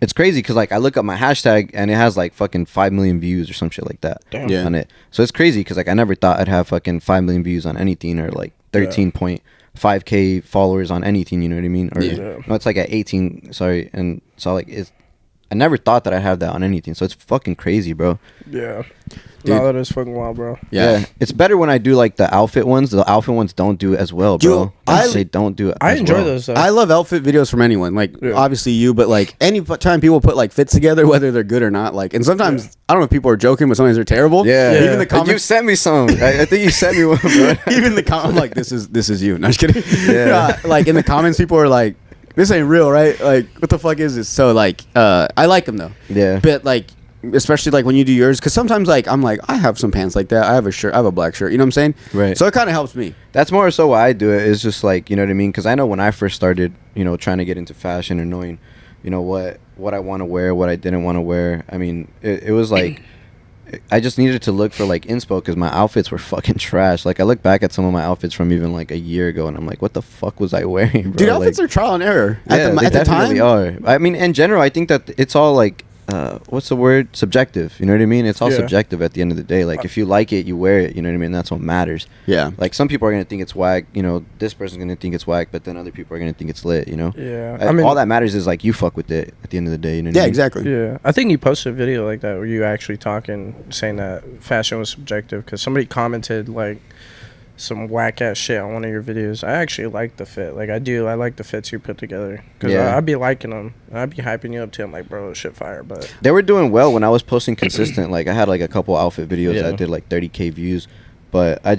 It's crazy because like I look up my hashtag and it has like fucking 5 million views or some shit like that Yeah. on it. So it's crazy because like I never thought I'd have fucking 5 million views on anything or like 13.5K followers on anything. You know what I mean? Or Yeah. no, it's like at 18. Sorry, and so like I never thought that I'd have that on anything. So it's fucking crazy, bro. Yeah. Dude. No, that is fucking wild, bro. Yeah. It's better when I do like the outfit ones. The outfit ones don't do it as well, bro. Dude, I- They don't do it. I as enjoy well. those though. I love outfit videos from anyone. Like Yeah. obviously you, but like any time people put like fits together, whether they're good or not. Like, and sometimes I don't know if people are joking, but sometimes they're terrible. Yeah. Yeah. Even the You comments. sent me some. I think you sent me one, bro. Even the I'm like, this is you. No, just kidding. Yeah. Like in the comments, people are like, this ain't real, right? Like, what the fuck is this? So like, I like them though. Yeah. But like, especially like when you do yours, because sometimes like I'm like, I have some pants like that. I have a shirt. I have a black shirt. You know what I'm saying? Right. So it kind of helps me. That's more so why I do it. Is just like, you know what I mean? Because I know when I first started, you know, trying to get into fashion and knowing, you know, what I want to wear, what I didn't want to wear. I mean, it was like, I just needed to look for like inspo because my outfits were fucking trash. Like I look back at some of my outfits from even like a year ago, and I'm like, what the fuck was I wearing, bro? Dude, outfits like, are trial and error. yeah, At they the definitely time, are. I mean, in general, I think that it's all like, what's the word? Subjective. You know what I mean? It's all Yeah. subjective at the end of the day. Like if you like it, you wear it. You know what I mean? That's what matters. Yeah. Like some people are gonna think it's whack. You know, this person's gonna think it's whack, but then other people are gonna think it's lit. You know? Yeah. I mean, all that matters is like you fuck with it at the end of the day. You know? What I Yeah, mean? exactly. Yeah, I think you posted a video like that where you actually talking, saying that fashion was subjective because somebody commented like some whack ass shit on one of your videos. I actually like the fit. Like I like the fits you put together because Yeah. I'd be liking them. I'd be hyping you up too. I'm like, bro, shit fire. But They were doing well when I was posting consistent. Like I had like a couple outfit videos Yeah. that did like 30K views, but I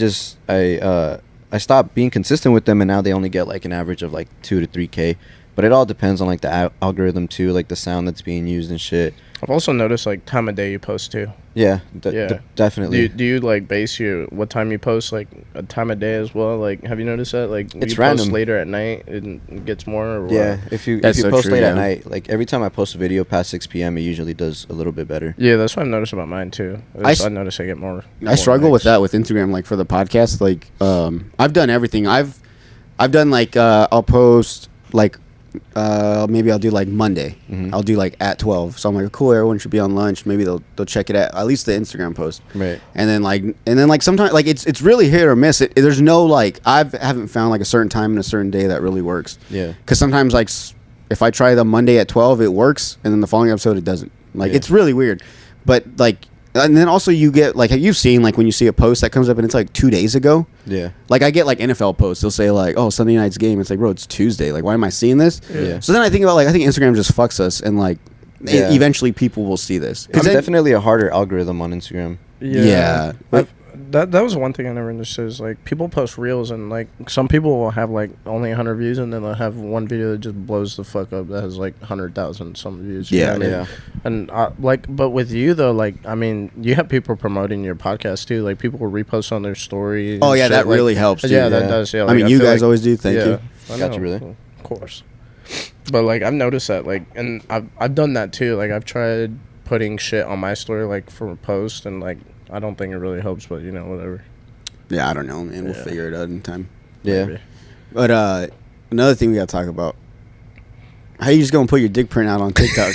stopped being consistent with them, and now they only get like an average of like 2 to 3K. But it all depends on like the algorithm too, like the sound that's being used and shit. I've also noticed like time of day you post too. Yeah, Yeah. definitely. Do you like base what time you post like a time of day as well? Like have you noticed that? Like It's you random. post later at night, it gets more. Or what? Yeah, if you That's so post true, late at yeah. night, like every time I post a video past 6 p.m., it usually does a little bit better. Yeah, that's what I've noticed about mine too. I I notice I get more. I struggle with that with Instagram, like for the podcast. Like, I've done everything. I've done like I'll post like maybe I'll do like Monday. Mhm. I'll do like at 12. So I'm like, cool, everyone should be on lunch. Maybe they'll check it at least the Instagram post. Right. And then like sometimes like it's really hit or miss. There's no like haven't found like a certain time and a certain day that really works. Yeah. Because sometimes like if I try the Monday at 12, it works, and then the following episode it doesn't. Like it's really weird. But like, and then also you get like, have you seen like when you see a post that comes up and it's like 2 days ago? Yeah. Like I get like NFL posts. They'll say like, oh, Sunday night's game. It's like, bro, it's Tuesday. Like, why am I seeing this? Yeah. So then I think about like, I think Instagram just fucks us, and like eventually people will see this. It's definitely a harder algorithm on Instagram. Yeah. That was one thing I never understood is like people post reels and like some people will have like only 100 views and then they'll have one video that just blows the fuck up that has like 100,000 some views. Yeah, you know what I mean? And like, but with you though, like I mean, you have people promoting your podcast too. Like people will repost on their story. Oh yeah, shit. that like, really helps. Too. Yeah, that does. Yeah, like, I mean, you guys always do. Thank you. I Got know, you, really. of course. But like I've noticed that like, and I've done that too. Like I've tried putting shit on my story like for a post, and like I don't think it really helps, but you know whatever. Yeah, I don't know, man. We'll figure it out in time. Yeah. Maybe. But another thing we gotta talk about. How you just gonna put your dick print out on TikTok?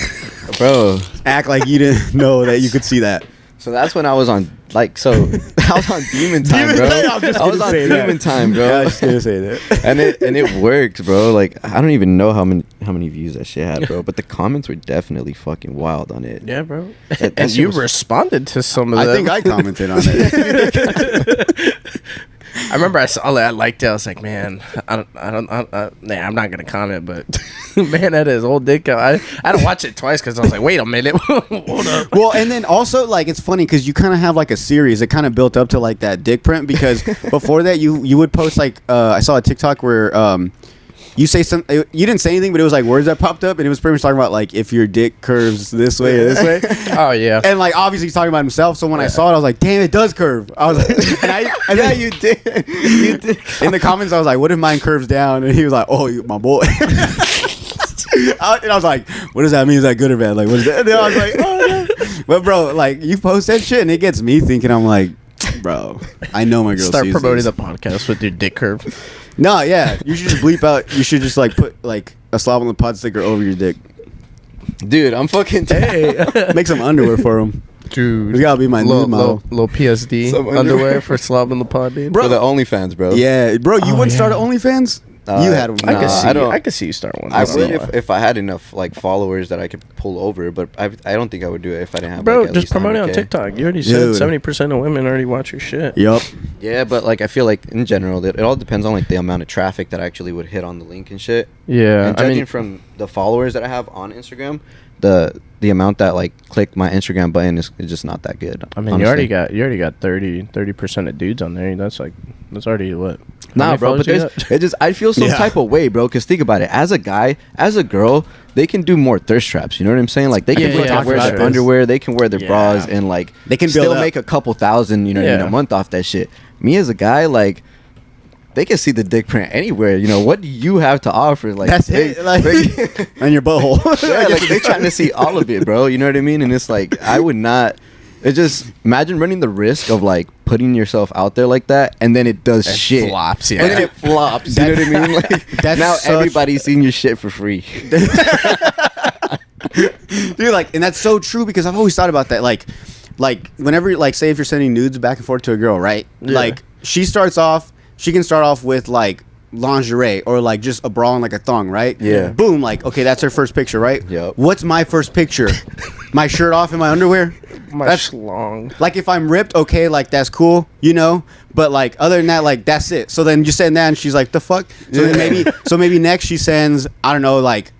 Bro. Act like you didn't know that you could see that. So that's when I was on, like, I was on demon time, bro. I was on demon time, bro. Yeah, I was just gonna say that. and it worked, bro. Like, I don't even know how many views that shit had, bro. But the comments were definitely fucking wild on it. Yeah, bro. That And shit you was- responded to some of them. I think I commented on it. I remember I saw that. I liked it. I was like, man, I'm not gonna comment, but man, that is old dick. I had to watch it twice because I was like, wait a minute, hold up. Well, and then also like it's funny because you kind of have like a series. It kind of built up to like that dick print because before that you would post like I saw a TikTok where you say some you didn't say anything, but it was like words that popped up, and it was pretty much talking about like if your dick curves this way or this way. Oh yeah. And like obviously he's talking about himself. So when I saw it, I was like, damn, it does curve. I was like, and then you did. You did. In the comments, I was like, what if mine curves down? And he was like, oh, my boy. And I was like, what does that mean? Is that good or bad? Like, what is that? And I was like, oh no. But bro, like you post that shit, and it gets me thinking. I'm like, bro, I know my girl. Start sees promoting this. the podcast with your dick curve. No, yeah, you should just bleep out. You should just like put like a slob on the pod sticker over your dick. Dude, I'm fucking Make some underwear for him. Dude, It's gotta be my nude model. Little PSD Some underwear for slob in the pod, dude. for the OnlyFans, bro. Yeah, bro, you Oh, wouldn't start yeah. an OnlyFans? You had one. I could see. I don't- I could see you start one. I don't would know why. if I had enough like followers that I could pull over, but I don't think I would do it if I didn't have. Bro, like, at just least promote it on 100K. TikTok. You already Dude. said 70% of women already watch your shit. Yup. Yeah, but like I feel like in general, it all depends on like the amount of traffic that actually would hit on the link and shit. Yeah, And judging from the followers that I have on Instagram, the amount that like click my Instagram button is just not that good. I mean, honestly. you already got 30% of dudes on there. That's already what? How Nah, many bro, but followers you got? it just I feel some Yeah. type of way, bro. Because think about it, as a guy, as a girl, they can do more thirst traps. You know what I'm saying? Like they can Yeah, yeah, wear for their sure. underwear, they can wear their Yeah. bras, and like They can still build up. make a couple thousand, you know, in Yeah. a month off that shit. Me as a guy, like. They can see the dick print anywhere. You know, what do you have to offer? Like That's they- it. Like, they- on your butthole. yeah, like they're trying to see all of it, bro. You know what I mean? And it's like I would not. It just imagine running the risk of like putting yourself out there like that, and then it does shit. flops, And then it flops. You know what I mean? Like That's now such- everybody's seeing your shit for free. Dude, like, and that's so true because I've always thought about that. Like whenever, like, say if you're sending nudes back and forth to a girl, right? Yeah. Like, she can start off with like lingerie or like just a bra and like a thong, right? Yeah. Boom, like, okay, that's her first picture, right? Yep. What's my first picture? My shirt off and my underwear? My That's- schlong. Like if I'm ripped, okay, like that's cool, you know. But like other than that, like that's it. So then you send that, and she's like, "The fuck." So then maybe next she sends, I don't know, like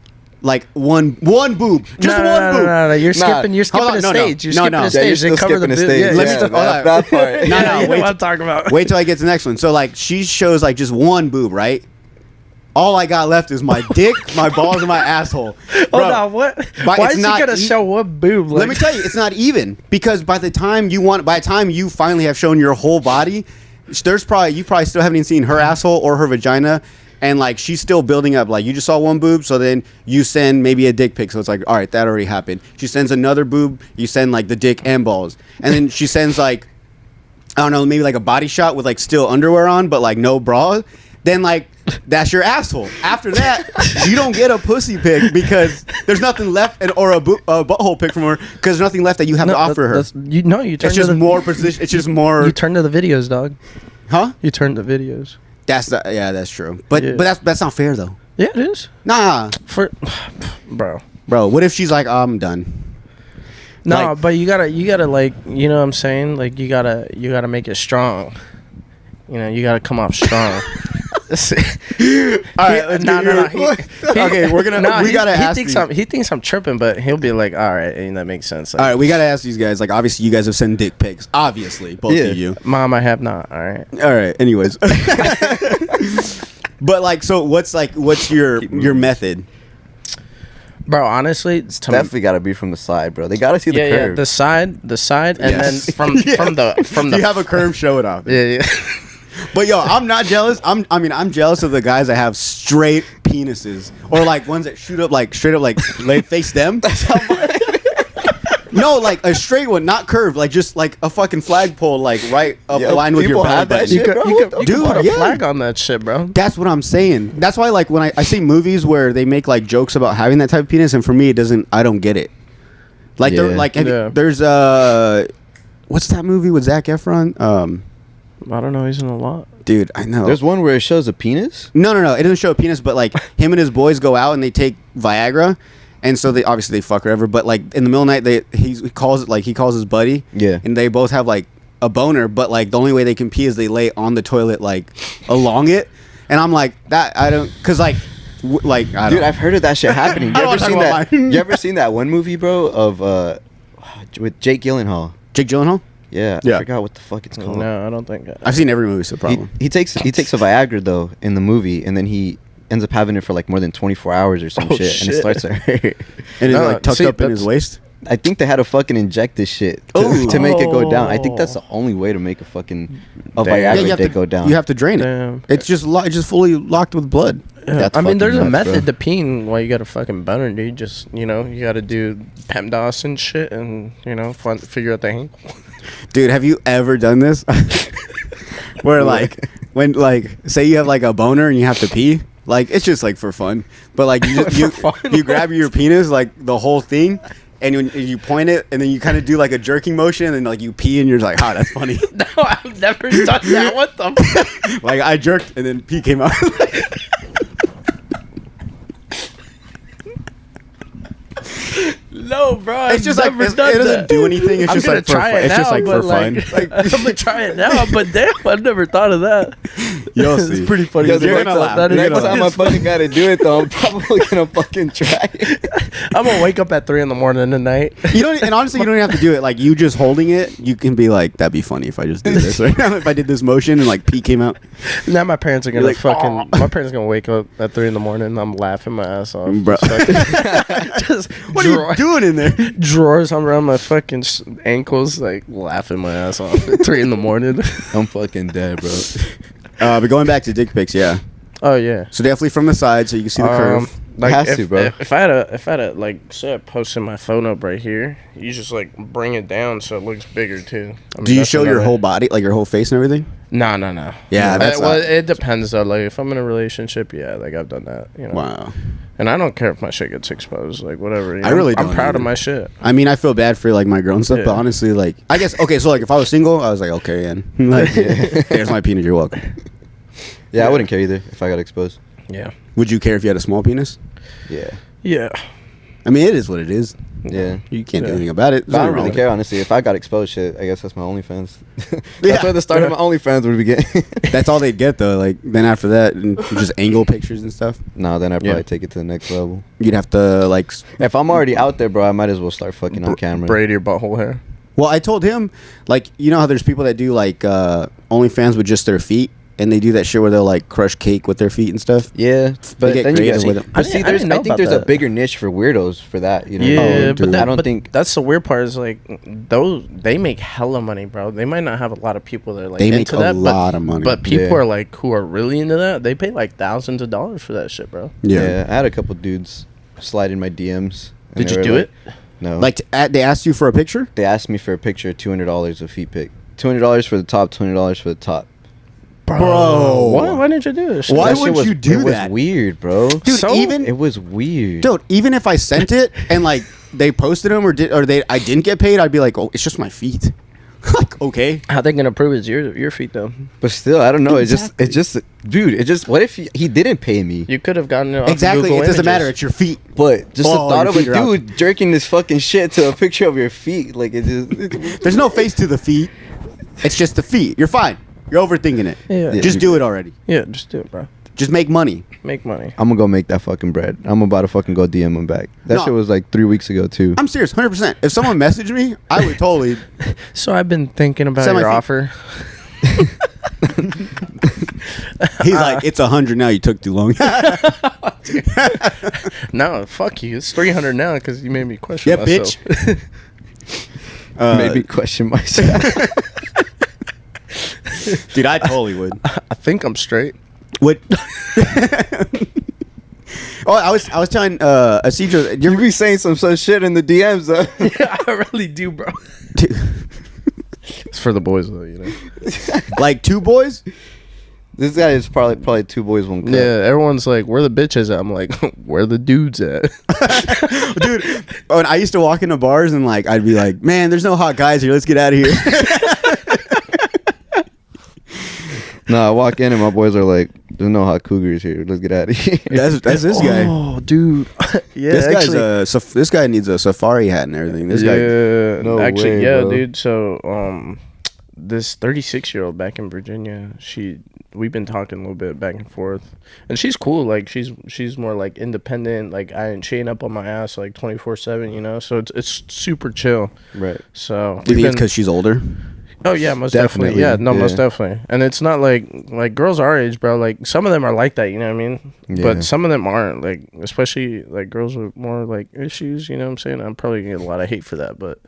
one boob, just one boob. No. You're Nah. skipping. You're skipping Hold on, a no, stage. no. You're No, skipping no. a Yeah, stage. you're They still cover the skipping a boob. stage. Yeah, Let me yeah. hold on. that part. No, Yeah, no, you know wait what I'm talking about. Wait till I get to the next one. So like she shows like just one boob, right? All I got left is my dick, my balls, and my asshole. Hold Bro, on, what? but Why it's is he not gonna e- show what boob? Let me tell you, it's not even because by the time you finally have shown your whole body, you probably still haven't even seen her asshole or her vagina, and like she's still building up. Like you just saw one boob, so then you send maybe a dick pic. So it's like, all right, that already happened. She sends another boob, you send like the dick and balls, and then she sends like, I don't know, maybe like a body shot with like still underwear on, but like no bra. Then like that's your asshole. After that, you don't get a pussy pic because there's nothing left, or a butthole pic from her because there's nothing left that you have to offer her. You turn It's to just the, more position. It's just more. You turn to the videos, dog. Huh? You turn to videos. That's true. But Yeah. but that's not fair though. Yeah, it is. Nah, Bro. what if she's like, oh, I'm done? No, Like- but you gotta like, you know what I'm saying? Like you gotta make it strong. You know, you gotta come off strong. All right, No. Okay, we gotta ask He thinks I'm tripping, but he'll be like, all right, and that makes sense. Like, All right, we gotta ask these guys. Like, obviously, you guys have sent dick pics. Obviously, both of you. Mom, I have not. All right. All right. Anyways, but like, so what's your method? Bro, honestly, it's Definitely got to be from the side, bro. They got to see the curve. the side, and Yes. then from the You have a curve, show it off. yeah. But yo, I'm not jealous. I'm jealous of the guys that have straight penises or like ones that shoot up like straight up like face them. That's how No, like a straight one, not curved, like just like a fucking flagpole, like right up aligned with your people belly have that button. shit, bro. You could Dude, put a yeah. flag on that shit, bro. That's what I'm saying. That's why, like, when I see movies where they make like jokes about having that type of penis, and for me, I don't get it. Like, they're Yeah. like, Yeah. there's what's that movie with Zac Efron? I don't know. He's in a lot. Dude, I know. There's one where it shows a penis. No. It doesn't show a penis, but like him and his boys go out and they take Viagra, and so they obviously fuck or whatever. But like in the middle of the night, he calls his buddy, Yeah. and they both have like a boner, but like the only way they can pee is they lay on the toilet like along it, and I'm like that I don't because like I don't. Dude, I've heard of that shit happening. I don't wanna talk about mine. You ever seen that one movie, bro, of with Jake Gyllenhaal? Jake Gyllenhaal. Yeah, Yeah. I forgot what the fuck it's called. No, I don't think. I've seen every movie, so problem. He takes a Viagra though in the movie, and then he ends up having it for like more than 24 hours or some Oh, shit, and it shit. starts to hurt. And it's No, like tucked see, up in his that's- waist. I think they had to fucking inject this shit to make it go down. I think that's the only way to make a fucking Damn. Viagra you have dick to go down. You have to drain it. Damn. It's just fully locked with blood. Yeah. That's I mean, there's fucking a nuts, method bro. to peeing while you got a fucking boner, dude. Just, you know, you got to do PEMDAS and shit and, you know, figure out the ankle. Dude, have you ever done this? Where like when like say you have like a boner and you have to pee, like it's just like for fun. But like you grab your penis like the whole thing, and you point it, and then you kind of do like a jerking motion, and then like you pee, and you're like, "Ah, that's funny." No, I've never done that. What the fuck? Like I jerked, and then pee came out. No, bro. It's just like it doesn't do anything. It's I'm just gonna like for try fun. it It's just now, like but, for fun. like, I'm gonna try it now, but damn, I never thought of that. You'll It's see. pretty funny. Because You're next gonna laugh. time- You're next gonna time I laugh. fucking gotta do it though, I'm probably gonna fucking try it. I'm gonna wake up at 3 a.m. tonight. You don't, and honestly, you don't even have to do it. Like you just holding it, you can be like, "That'd be funny if I just did this." Right now, if I did this motion and like pee came out. Now my parents are gonna You're like, fucking. My parents are gonna wake up at 3 a.m. and I'm laughing my ass off. Bro. Just What are you doing in there? Drawers around my fucking ankles, like laughing my ass off at 3 a.m. I'm fucking dead, bro. But going back to dick pics, yeah. Oh yeah. So definitely from the side, so you can see the curve. Like Has if, to, bro. If I had a like, say I posted my phone up right here, you just like bring it down so it looks bigger too. I mean, Do you that's show your another- whole body, like your whole face and everything? No. Yeah, that's well, not- it depends though. Like if I'm in a relationship, yeah, like I've done that. You know. Wow. And I don't care if my shit gets exposed. Like whatever. You I know? really I'm don't proud either. of my shit. I mean, I feel bad for like my girl and stuff, but Yeah. honestly, like, I guess okay. So like, if I was single, I was like, okay, and like, here's my penis. You're welcome. Yeah, I wouldn't care either if I got exposed. Yeah. Would you care if you had a small penis? Yeah. Yeah. I mean, it is what it is. Yeah. You can't do Yeah. anything about it. But I don't really care, honestly. If I got exposed, shit, I guess that's my OnlyFans. That's Yeah. where the start of my OnlyFans would begin. That's all they'd get though. Like then after that, and just angle pictures and stuff. No, then I'd probably Yeah. take it to the next level. You'd have to like. If I'm already out there, bro, I might as well start fucking on camera. Braid your butthole hair. Well, I told him, like, you know how there's people that do like OnlyFans with just their feet, and they do that shit where they'll like crush cake with their feet and stuff. Yeah, but get then you creative guys, with it. but see, I didn't know I think about there's a that. bigger niche for weirdos for that. You know? Yeah, Oh, but, dude. I don't but think that's the weird part. Is like those they make hella money, bro. They might not have a lot of people that are like They into make a that, lot but, of money. But people Yeah. are like who are really into that. They pay like thousands of dollars for that shit, bro. Yeah. I had a couple dudes slide in my DMs. and Did they you were do like- it? No. Like they asked you for a picture. they asked me for a picture, $200 of feet pic. $200 for the top, $20 for the top. Bro. Why didn't you do this? Why That shit would was- you do it that? was weird, bro. Dude, even It was weird. dude, even if I sent it and like they posted them or I didn't get paid, I'd be like, oh, it's just my feet. Like, fuck, okay. How they gonna prove it's your feet though? But still, I don't know. Exactly. Dude. It just. What if he didn't pay me? You could have gotten it off Exactly. Google It doesn't Images. matter. It's your feet. But just the Oh, thought your of a feet are out. dude jerking this fucking shit to a picture of your feet, like it just. There's no face to the feet. It's just the feet. You're fine. You're overthinking it. Yeah. Just do it already. Yeah, just do it, bro. Just make money. Make money. I'm gonna go make that fucking bread. I'm about to fucking go DM him back. That No. shit was like 3 weeks ago too. I'm serious, 100%. If someone messaged me, I would totally. So I've been thinking about Send my your feet. offer. He's like, it's 100 now. You took too long. No, fuck you. It's 300 now because you made me question Yeah, myself. bitch. Maybe question myself. Dude, I totally would. I think I'm straight. What? Oh, I was telling Isidro, You be saying some such shit in the DMs though. Yeah, I really do, bro. It's for the boys though, you know. like 2 boys. This guy is probably 2 boys, 1 cup. Yeah, everyone's like, "Where the bitches at?" I'm like, "Where the dudes at?" Dude, when I used to walk into bars and like I'd be like, man, there's no hot guys here. Let's get out of here. No, I walk in and my boys are like, "There's no hot cougars here. Let's get out of here." That's this guy. Oh, dude. Yeah, This guy's actually, this guy needs a safari hat and everything. This guy. yeah, No actually, way, yeah, bro. dude. So, this 36-year-old back in Virginia, we've been talking a little bit back and forth, and she's cool. Like she's more like independent. Like she ain't up on my ass like 24/7. You know, so it's super chill. Right. So Do you think we've it's because she's older? Oh yeah, most definitely. Yeah, no, most definitely. And it's not like girls our age, bro. Like some of them are like that, you know what I mean? Yeah. But some of them aren't. Like especially like girls with more like issues. You know what I'm saying? I'm probably gonna get a lot of hate for that, but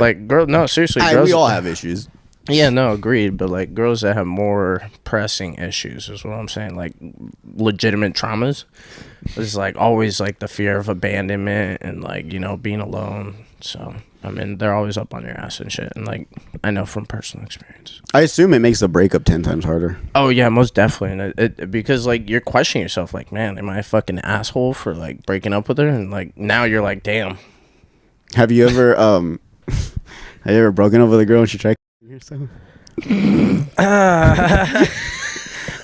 like no, seriously, girls. We all have issues. Yeah, no, agreed. But like girls that have more pressing issues is what I'm saying. Like legitimate traumas. It's like always like the fear of abandonment and like being alone. So. I mean, they're always up on your ass and shit. And, like, I know from personal experience. I assume it makes the breakup 10 times harder. Oh, yeah, most definitely. And it because, like, you're questioning yourself. Like, man, am I a fucking asshole for, like, breaking up with her? And, like, now you're like, damn. Have you ever, broken up with a girl and she tried yourself?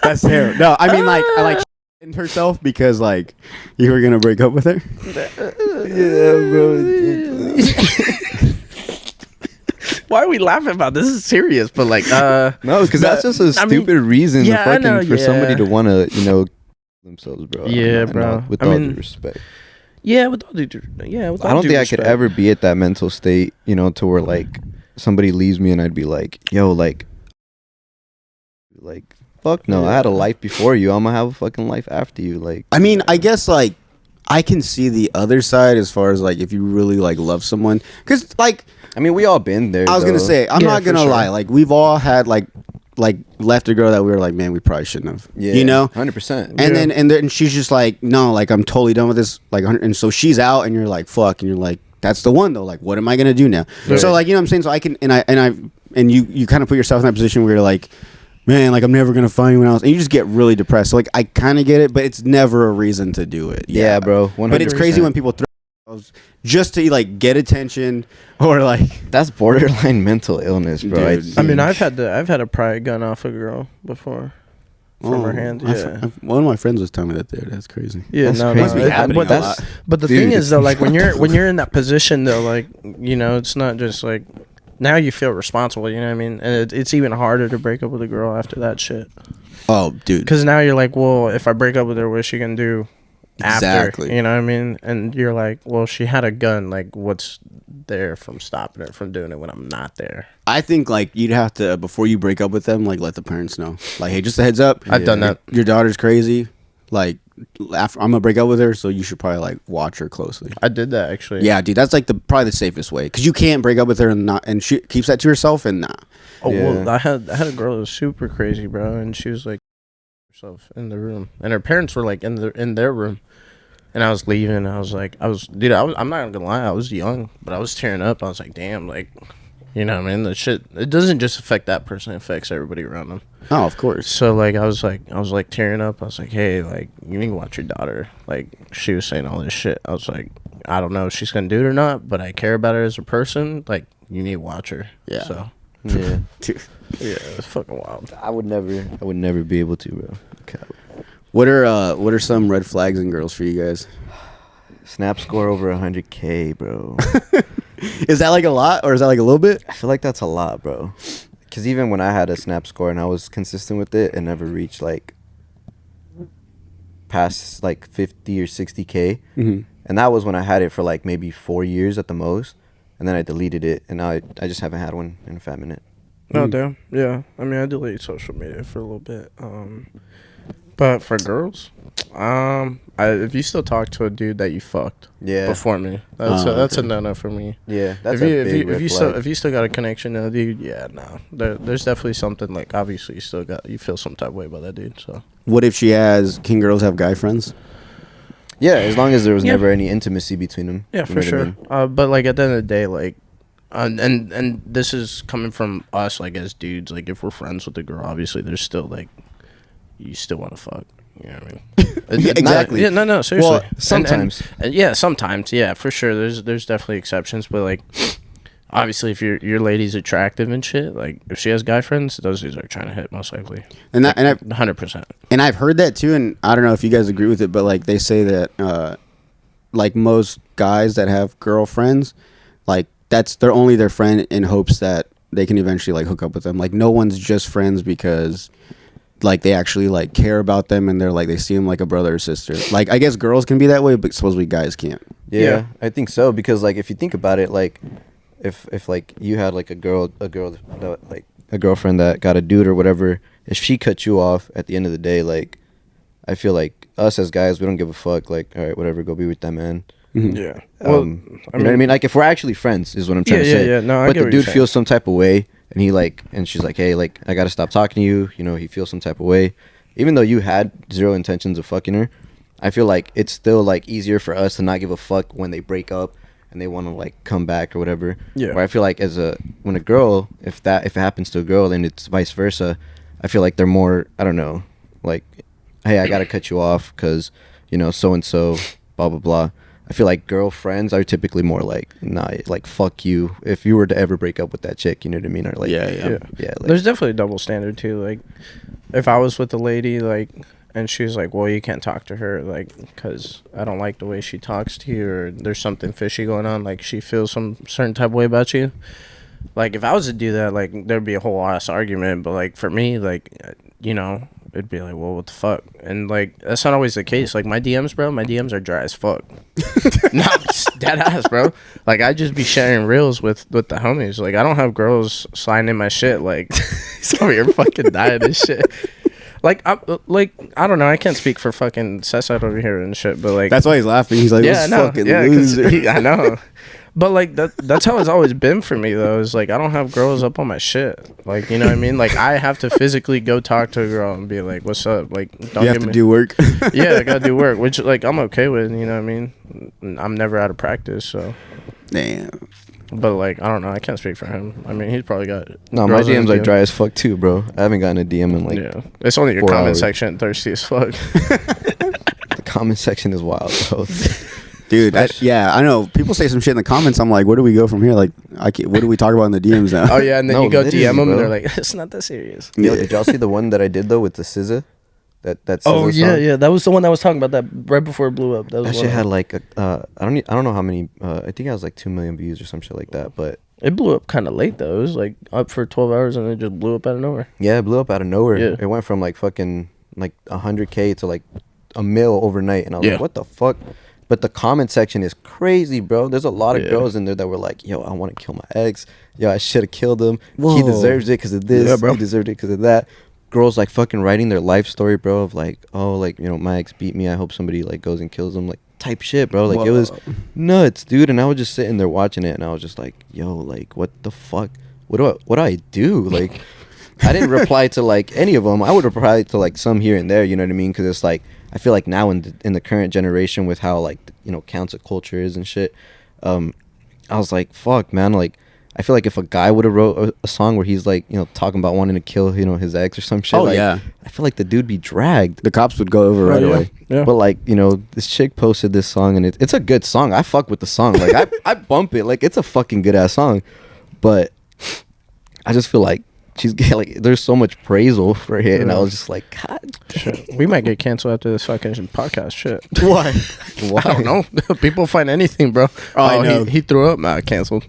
That's terrible. No, I mean, like, I like in herself because, like, you were going to break up with her? Yeah, bro. Why are we laughing about this? This is serious, but like, No, because that's just a stupid reason yeah, I know, for somebody yeah. to want to, themselves, bro. Yeah, I'm bro. with I all mean, due respect. yeah, with all due, yeah, with all I don't due think I respect. could ever be at that mental state, to where like somebody leaves me and I'd be like, yo, like fuck no, I had a life before you. I'm gonna have a fucking life after you. Like, I mean, I guess, like, I can see the other side as far as, like, if you really, like, love someone. Because, like, I mean, we all been there. I was going to though. say, I'm Yeah, not going to for sure. lie. Like, we've all had, like left a girl that we were like, man, we probably shouldn't have. Yeah, You know? 100%. And then and then she's just like, no, like, I'm totally done with this. Like, and so she's out and you're like, fuck. And you're like, that's the one, though. Like, what am I going to do now? Right. So, like, you know what I'm saying? So I can, and you kind of put yourself in that position where you're like, man, like, I'm never going to find anyone else. And you just get really depressed. So, like, I kind of get it, but it's never a reason to do it. Yeah, bro. 100%. But it's crazy when people throw themselves just to, like, get attention or, like, That's borderline mental illness, bro. Dude. I mean, I've had a pry gun off a girl before from her hand. Yeah. One of my friends was telling me that there. That's crazy. Yeah, That's no, crazy. no. Must be happening But a that's lot. but the Dude, thing is though, like when it's- you're in that position though, like it's not just like now you feel responsible. You know what I mean? And it's even harder to break up with a girl after that shit. Oh, dude. Because now you're like, well, if I break up with her, what's she gonna do after? Exactly. You know what I mean? And you're like, well, she had a gun. Like, what's there from stopping her from doing it when I'm not there? I think, like, you'd have to, before you break up with them, like, let the parents know. Like, hey, just a heads up. I've done that. Your daughter's crazy. Like, after I'm going to break up with her, so you should probably, like, watch her closely. I did that actually. Yeah, dude, that's, like, probably the safest way. Because you can't break up with her and she keeps that to herself and nah. Oh well, Yeah. I had a girl that was super crazy, bro, and she was like herself in the room, and her parents were like in their room, and I was leaving. I'm not gonna lie, I was young, but I was tearing up. I was like, damn, like, you know what I mean? The shit, it doesn't just affect that person; it affects everybody around them. Oh, of course. So like, I was like tearing up. I was like, hey, like, you need to watch your daughter. Like, she was saying all this shit. I was like, I don't know if she's gonna do it or not, but I care about her as a person. Like, you need to watch her. Yeah. So Yeah. Dude. Yeah, it's fucking wild. I would never be able to, bro. Okay. What are some red flags in girls for you guys? Snap score over 100K, bro. Is that like a lot, or is that like a little bit? I feel like that's a lot, bro. Because even when I had a snap score and I was consistent with it, it never reached like past like 50 or 60K. Mm-hmm. And that was when I had it for like maybe 4 years at the most. And then I deleted it, and now I just haven't had one in a fat minute. Oh, damn. Yeah. I mean, I deleted social media for a little bit. But for girls, if you still talk to a dude that you fucked before me, that's a no-no for me. Yeah, that's if you still got a connection to a dude, yeah, no. There's definitely something, like, obviously you feel some type of way about that dude, so. What if can girls have guy friends? Yeah, as long as there was never any intimacy between them. Yeah, for sure. But like at the end of the day, like, and this is coming from us, like, as dudes. Like, if we're friends with the girl, obviously there's still like, you still want to fuck. You know what I mean? Yeah, exactly. No, seriously. Well, sometimes. And yeah, sometimes, yeah, for sure. There's definitely exceptions, but like, obviously, if your lady's attractive and shit, like, if she has guy friends, those dudes are trying to hit, most likely. And that, like, and 100%. And I've heard that too, and I don't know if you guys agree with it, but like they say that like most guys that have girlfriends, like they're only their friend in hopes that they can eventually like hook up with them. Like no one's just friends because like they actually like care about them and they're like they see them like a brother or sister. Like I guess girls can be that way, but supposedly guys can't. Yeah, I think so, because like if you think about it, like if like you had like a girlfriend that got a dude or whatever, if she cut you off at the end of the day, like I feel like us as guys, we don't give a fuck. Like, all right, whatever, go be with that man. Mm-hmm. Yeah. Well, you know what I mean? Like if we're actually friends is what I'm trying to say. Yeah, no, I but get the what you're dude saying. feels some type of way, and he like, and she's like, hey, like I gotta stop talking to you. You know, he feels some type of way, even though you had zero intentions of fucking her. I feel like it's still like easier for us to not give a fuck when they break up and they want to like come back or whatever. Yeah. Where I feel like when a girl, if it happens to a girl and it's vice versa, I feel like they're more, I don't know, like, hey, I gotta cut you off because, you know, so and so, blah blah blah. I feel like girlfriends are typically more like, nah, like fuck you if you were to ever break up with that chick, you know what I mean? Or like, yeah. Like, There's definitely a double standard too. Like, if I was with a lady, like, and she's like, well, you can't talk to her, like, because I don't like the way she talks to you, or there's something fishy going on, like, she feels some certain type of way about you. Like, if I was to do that, like, there'd be a whole ass argument, but, like, for me, like, you know, it'd be like, well, what the fuck? And, like, that's not always the case. Like, my DMs, bro, are dry as fuck. Not dead ass, bro. Like, I just be sharing reels with the homies. Like, I don't have girls sliding in my shit, like, he's over here fucking dying and shit. Like, I don't know. I can't speak for fucking Cesar over here and shit, but like, That's why he's laughing. He's like, yeah, this no, fucking yeah, loser. I know. But like that's how it's always been for me though. Is like I don't have girls up on my shit. Like, you know what I mean? Like I have to physically go talk to a girl and be like, "What's up?" Like, don't You have to do work. Yeah, I gotta do work, which like I'm okay with. You know what I mean? I'm never out of practice, so. Damn. But like I don't know. I can't speak for him. I mean, he's probably got. no, my girls in his DMs are DM. dry as fuck too, bro. I haven't gotten a DM in like Yeah, it's only your 4 comment hours. section thirsty as fuck. The comment section is wild, bro. Dude, yeah, I know. People say some shit in the comments. I'm like, where do we go from here? Like, what do we talk about in the DMs now? Oh yeah, and then No, you go literally, DM them, bro. and they're like, "It's not that serious." Yo, did y'all see the one that I did though with the SZA? That SZA Oh song? yeah, that was the one that was talking about that right before it blew up. That was That one shit of had them. like I don't know how many. I think it was like 2 million views or some shit like that. But It blew up kind of late though. It was like up for 12 hours and it just blew up out of nowhere. yeah, it blew up out of nowhere. Yeah. It went from like fucking like 100K to like a mil overnight, and I was Yeah. like, what the fuck? But the comment section is crazy, bro. There's a lot of Yeah. girls in there that were like, yo, I want to kill my ex. Yo, I should have killed him. He Whoa. deserves it because of this. Yeah, bro. He deserved it because of that. Girls like fucking writing their life story, bro, of like, oh, like, you know, my ex beat me. I hope somebody like goes and kills him. Like, type shit, bro. Like, it was Whoa. nuts, dude. And I was just sitting there watching it, and I was just like, yo, like, what the fuck? What do I do? Like, I didn't reply to like any of them. I would reply to like some here and there, you know what I mean? Because it's like, I feel like now in the current generation with how like, you know, cancel culture is and shit, I was like, fuck, man. Like, I feel like if a guy would have wrote a song where he's like, you know, talking about wanting to kill, you know, his ex or some shit. Oh, like, yeah. I feel like the dude be dragged. The cops would go over right away. Yeah. But like, you know, this chick posted this song, and it's a good song. I fuck with the song. Like I bump it. Like, it's a fucking good ass song. But I just feel like she's getting, like, there's so much praisal for it, and I was just like, God, Shit. We might get canceled after this fucking podcast. Shit. Why? why? I don't know. People find anything, bro. I know. He threw up. Nah, canceled.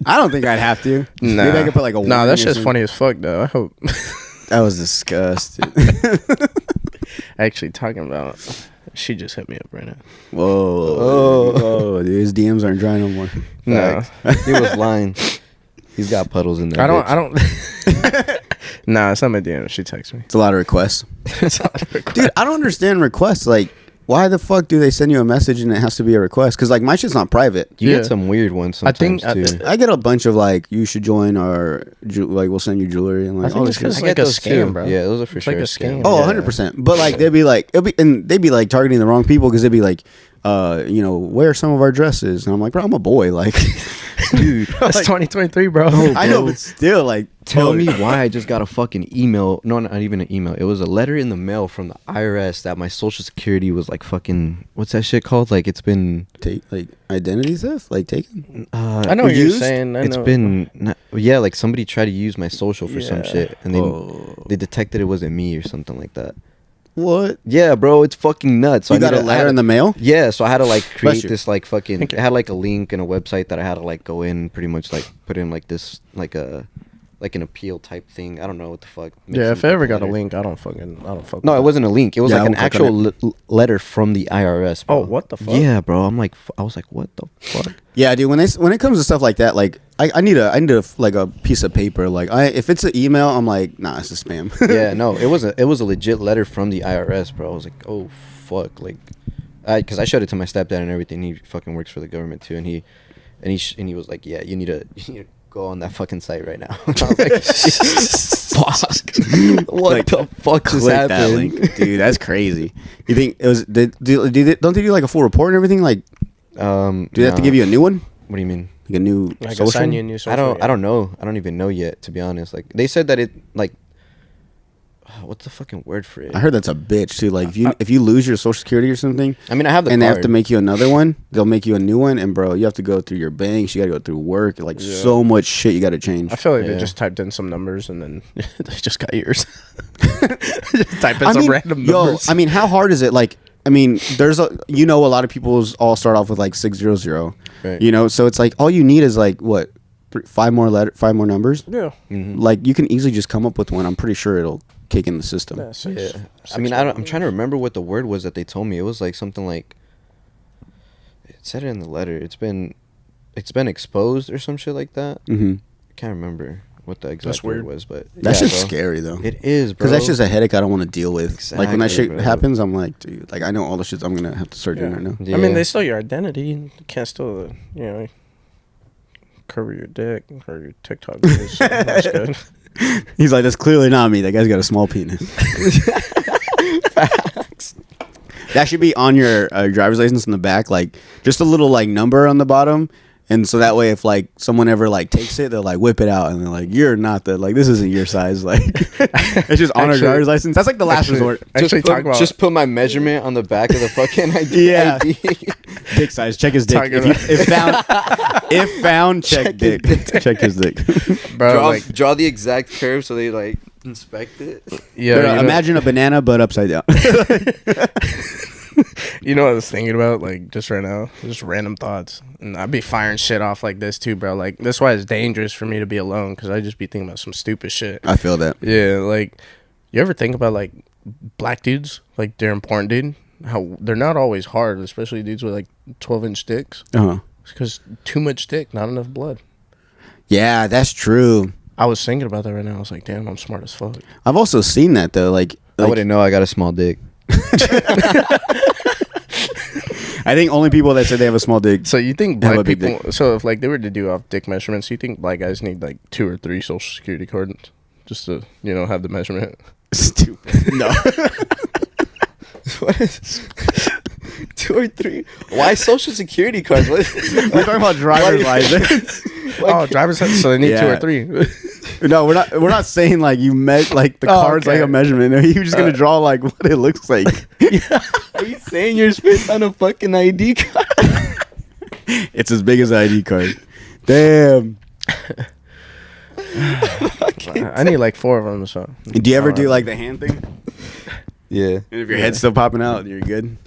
I don't think I'd have to. Nah. Maybe I could put like a Nah, warning that or shit's something. funny as fuck, though. I hope. That was disgusting. Actually, talking about, she just hit me up right now. Whoa, dude, his DMs aren't dry no more. No. He was lying. He's got puddles in there. I don't. Nah, it's not my DM. She texts me. It's a lot of requests, It's not a request. dude. I don't understand requests. Like, why the fuck do they send you a message and it has to be a request? Because like my shit's not private. You Yeah. get some weird ones I sometimes think- too. I get a bunch of like, you should join our, like, we'll send you jewelry and I like think all it's this 'cause shit. it's like a those scam, too. bro. Yeah, those are for It's sure like a scam. Oh, Yeah. 100%. But like they'd be like, they'd be like targeting the wrong people because they'd be like, wear some of our dresses, and I'm like, bro, I'm a boy, like, Dude, That's 2023, bro. I know, but still, like, tell me why I just got a fucking email. No, not even an email. It was a letter in the mail from the IRS that my social security was like fucking, what's that shit called? Like it's been, take like identity theft, like taken. I know what you're used? saying. it's been, yeah, like somebody tried to use my social for some Yeah. shit, and they detected it wasn't me or something like that. What? Yeah, bro, it's fucking nuts. So You got a letter in the mail? Yeah, so I had to like Bless create you. this like fucking. Thank It you. had like a link and a website that I had to like go in, pretty much like put in like this like an appeal type thing. I don't know what the fuck. Make Yeah, some if I ever fucking got a letter. link, I don't fuck. No, with it wasn't a link. It was Yeah, like I an won't click on actual letter from the IRS. Bro. Oh, what the fuck? Yeah, bro. I'm like, I was like, what the fuck? Yeah, dude. When it comes to stuff like that, like I need a like a piece of paper. Like if it's an email, I'm like, nah, it's a spam. Yeah, no, it was a legit letter from the IRS, bro. I was like, oh fuck, like, because I showed it to my stepdad and everything. He fucking works for the government too, and he was like, yeah, you need to go on that fucking site right now. I was like, fuck, what Like, the fuck just Click that happened? link, dude. That's crazy. You think it was? Don't they do like a full report and everything? Like, do they have to give you a new one? What do you mean? Like a new Like social? assign you a new social. I don't know. I don't even know yet, to be honest. Like they said that it like, what's the fucking word for it? I heard that's a bitch too. Like if you lose your social security or something, I mean, I have the and they have card. to make you another one, they'll make you a new one, and bro, you have to go through your banks, you got to go through work, like so much shit you got to change. I feel like Yeah. they just typed in some numbers and then they just got yours. Just type in some random numbers. I mean, how hard is it? Like, I mean, there's a lot of people's all start off with like 600, Right. you know, so it's like all you need is like what, five more numbers. Yeah. Mhm. Like you can easily just come up with one. I'm pretty sure it'll kick in the system. Yeah, Yeah. I mean, I'm trying to remember what the word was that they told me. It was like something like, it said it in the letter. It's been exposed or some shit like that. Mm-hmm. I can't remember what the exact That's word weird. was, but That's yeah, just bro. scary though. It is, bro. Because that's just a headache I don't want to deal with. Like when that Exactly, shit bro. happens, I'm like, dude, like I know all the shit I'm gonna have to start doing Yeah. right now. Yeah. I mean, they steal your identity. You can't steal cover your dick or your TikTok videos. So that's good. He's like, that's clearly not me. That guy's got a small penis. Facts. That should be on your driver's license in the back, like just a little like number on the bottom, and so that way if like someone ever like takes it, they'll like whip it out and they're like, you're not the like this isn't your size. Like it's just on our Actually- driver's license. That's like the last resort. Actually, talk about Just put my measurement on the back of the fucking ID. Yeah. ID. Dick size. Check his dick. Talking If found, check dick. Check his dick. bro. draw, Like, draw the exact curve so they like inspect it. yeah, Bro, imagine a banana but upside down. You know what I was thinking about, like, just right now? Just random thoughts. And I'd be firing shit off like this, too, bro. Like, that's why it's dangerous for me to be alone, because I just be thinking about some stupid shit. I feel that. Yeah, like, you ever think about, like, black dudes? Like, they're important, dude? How they're not always hard, especially dudes with, like, 12-inch dicks. Uh-huh. It's because too much dick, not enough blood. Yeah, that's true. I was thinking about that right now. I was like, damn, I'm smart as fuck. I've also seen that though. Like I wouldn't know I got a small dick. I think only people that say they have a small dick. So you think Have black a big people? So if like they were to do off dick measurements, you think black guys need like 2 or 3 social security cards just to have the measurement? Stupid. No. What is 2 or 3? Why social security cards? What? We're talking about driver's license. Oh, driver's license. So they need 2 Yeah. or 3. No, we're not saying like you like the card's okay. like a measurement. No, you're just gonna draw like what it looks like. Are you saying you're spit on a fucking ID card? It's as big as an ID card. Damn. I need like 4 of them. So. Do you ever do like the hand thing? Yeah. And if your head's still popping out, you're good.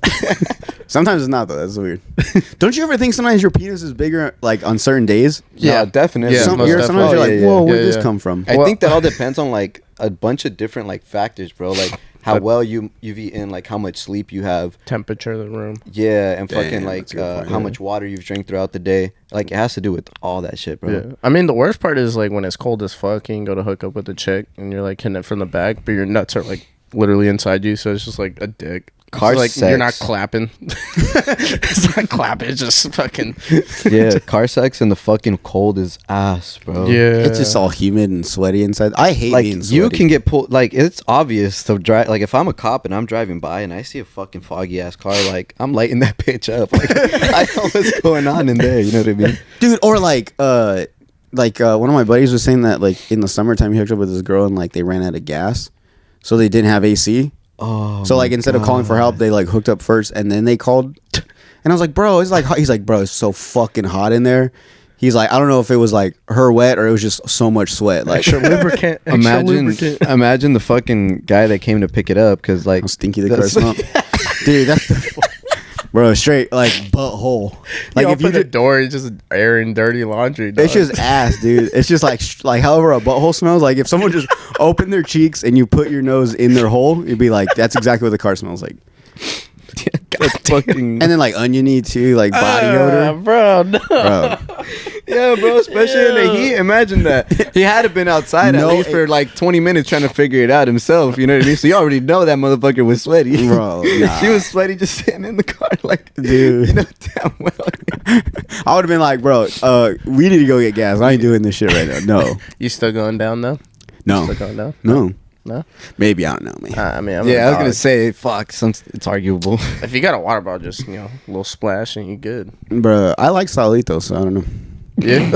Sometimes it's not though. That's weird. Don't you ever think sometimes your penis is bigger like on certain days? Yeah, definitely. Yeah, Sometimes you're like, whoa, where'd this come from? I think that all depends on like a bunch of different like factors, bro. Like how well you've eaten, like how much sleep you have, temperature of the room. yeah, and fucking Damn, like that's a good point, how yeah. much water you've drank throughout the day. Like it has to do with all that shit, bro. Yeah. I mean, the worst part is like when it's cold as fuck and you go to hook up with a chick and you're like hitting it from the back, but your nuts are like literally inside you, so it's just like a dick. Car It's like sex. you're not clapping. It's not clapping. It's just fucking. Yeah, car sex in the fucking cold is ass, bro. Yeah, It's just all humid and sweaty inside. I hate Like being sweaty. you can get pulled. Like it's obvious to drive. Like if I'm a cop and I'm driving by and I see a fucking foggy ass car, like I'm lighting that bitch up. Like I know what's going on in there. You know what I mean? Dude, or like one of my buddies was saying that like in the summertime he hooked up with this girl and like they ran out of gas, so they didn't have AC. Oh, So like instead of calling for help, they like hooked up first and then they called. And I was like, bro, it's like he's like, bro, it's so fucking hot in there. He's like, I don't know if it was like her wet or it was just so much sweat. Like extra lubricant. extra imagine, lubricant. imagine the fucking guy that came to pick it up because like how stinky the car that's- smelled. Dude, that's the bro, straight like butthole. Like You if you open the did, door, it's just airing dirty laundry. Dog. it's just ass, dude. It's just like however a butthole smells. Like if someone just opened their cheeks and you put your nose in their hole, you'd be like, that's exactly what the car smells like. that's fucking And then like oniony too, like body odor. bro. No. Bro, yeah, bro. Especially in the heat. Imagine that he had to been outside No, at least for like 20 minutes trying to figure it out himself. You know what I mean? So you already know that motherfucker was sweaty, Bro, nah. She was sweaty just sitting in the car, like Dude. You know damn well. I would have been like, bro, we need to go get gas. I ain't doing this shit right now. No, You still going down though? no, Still going down? no. No. Maybe I don't know, man. I mean, I'm Yeah, a I was gonna dog. say, fuck, it's arguable. If you got a water bottle, just a little splash and you good. Bro, I like Salito, so I don't know. Yeah.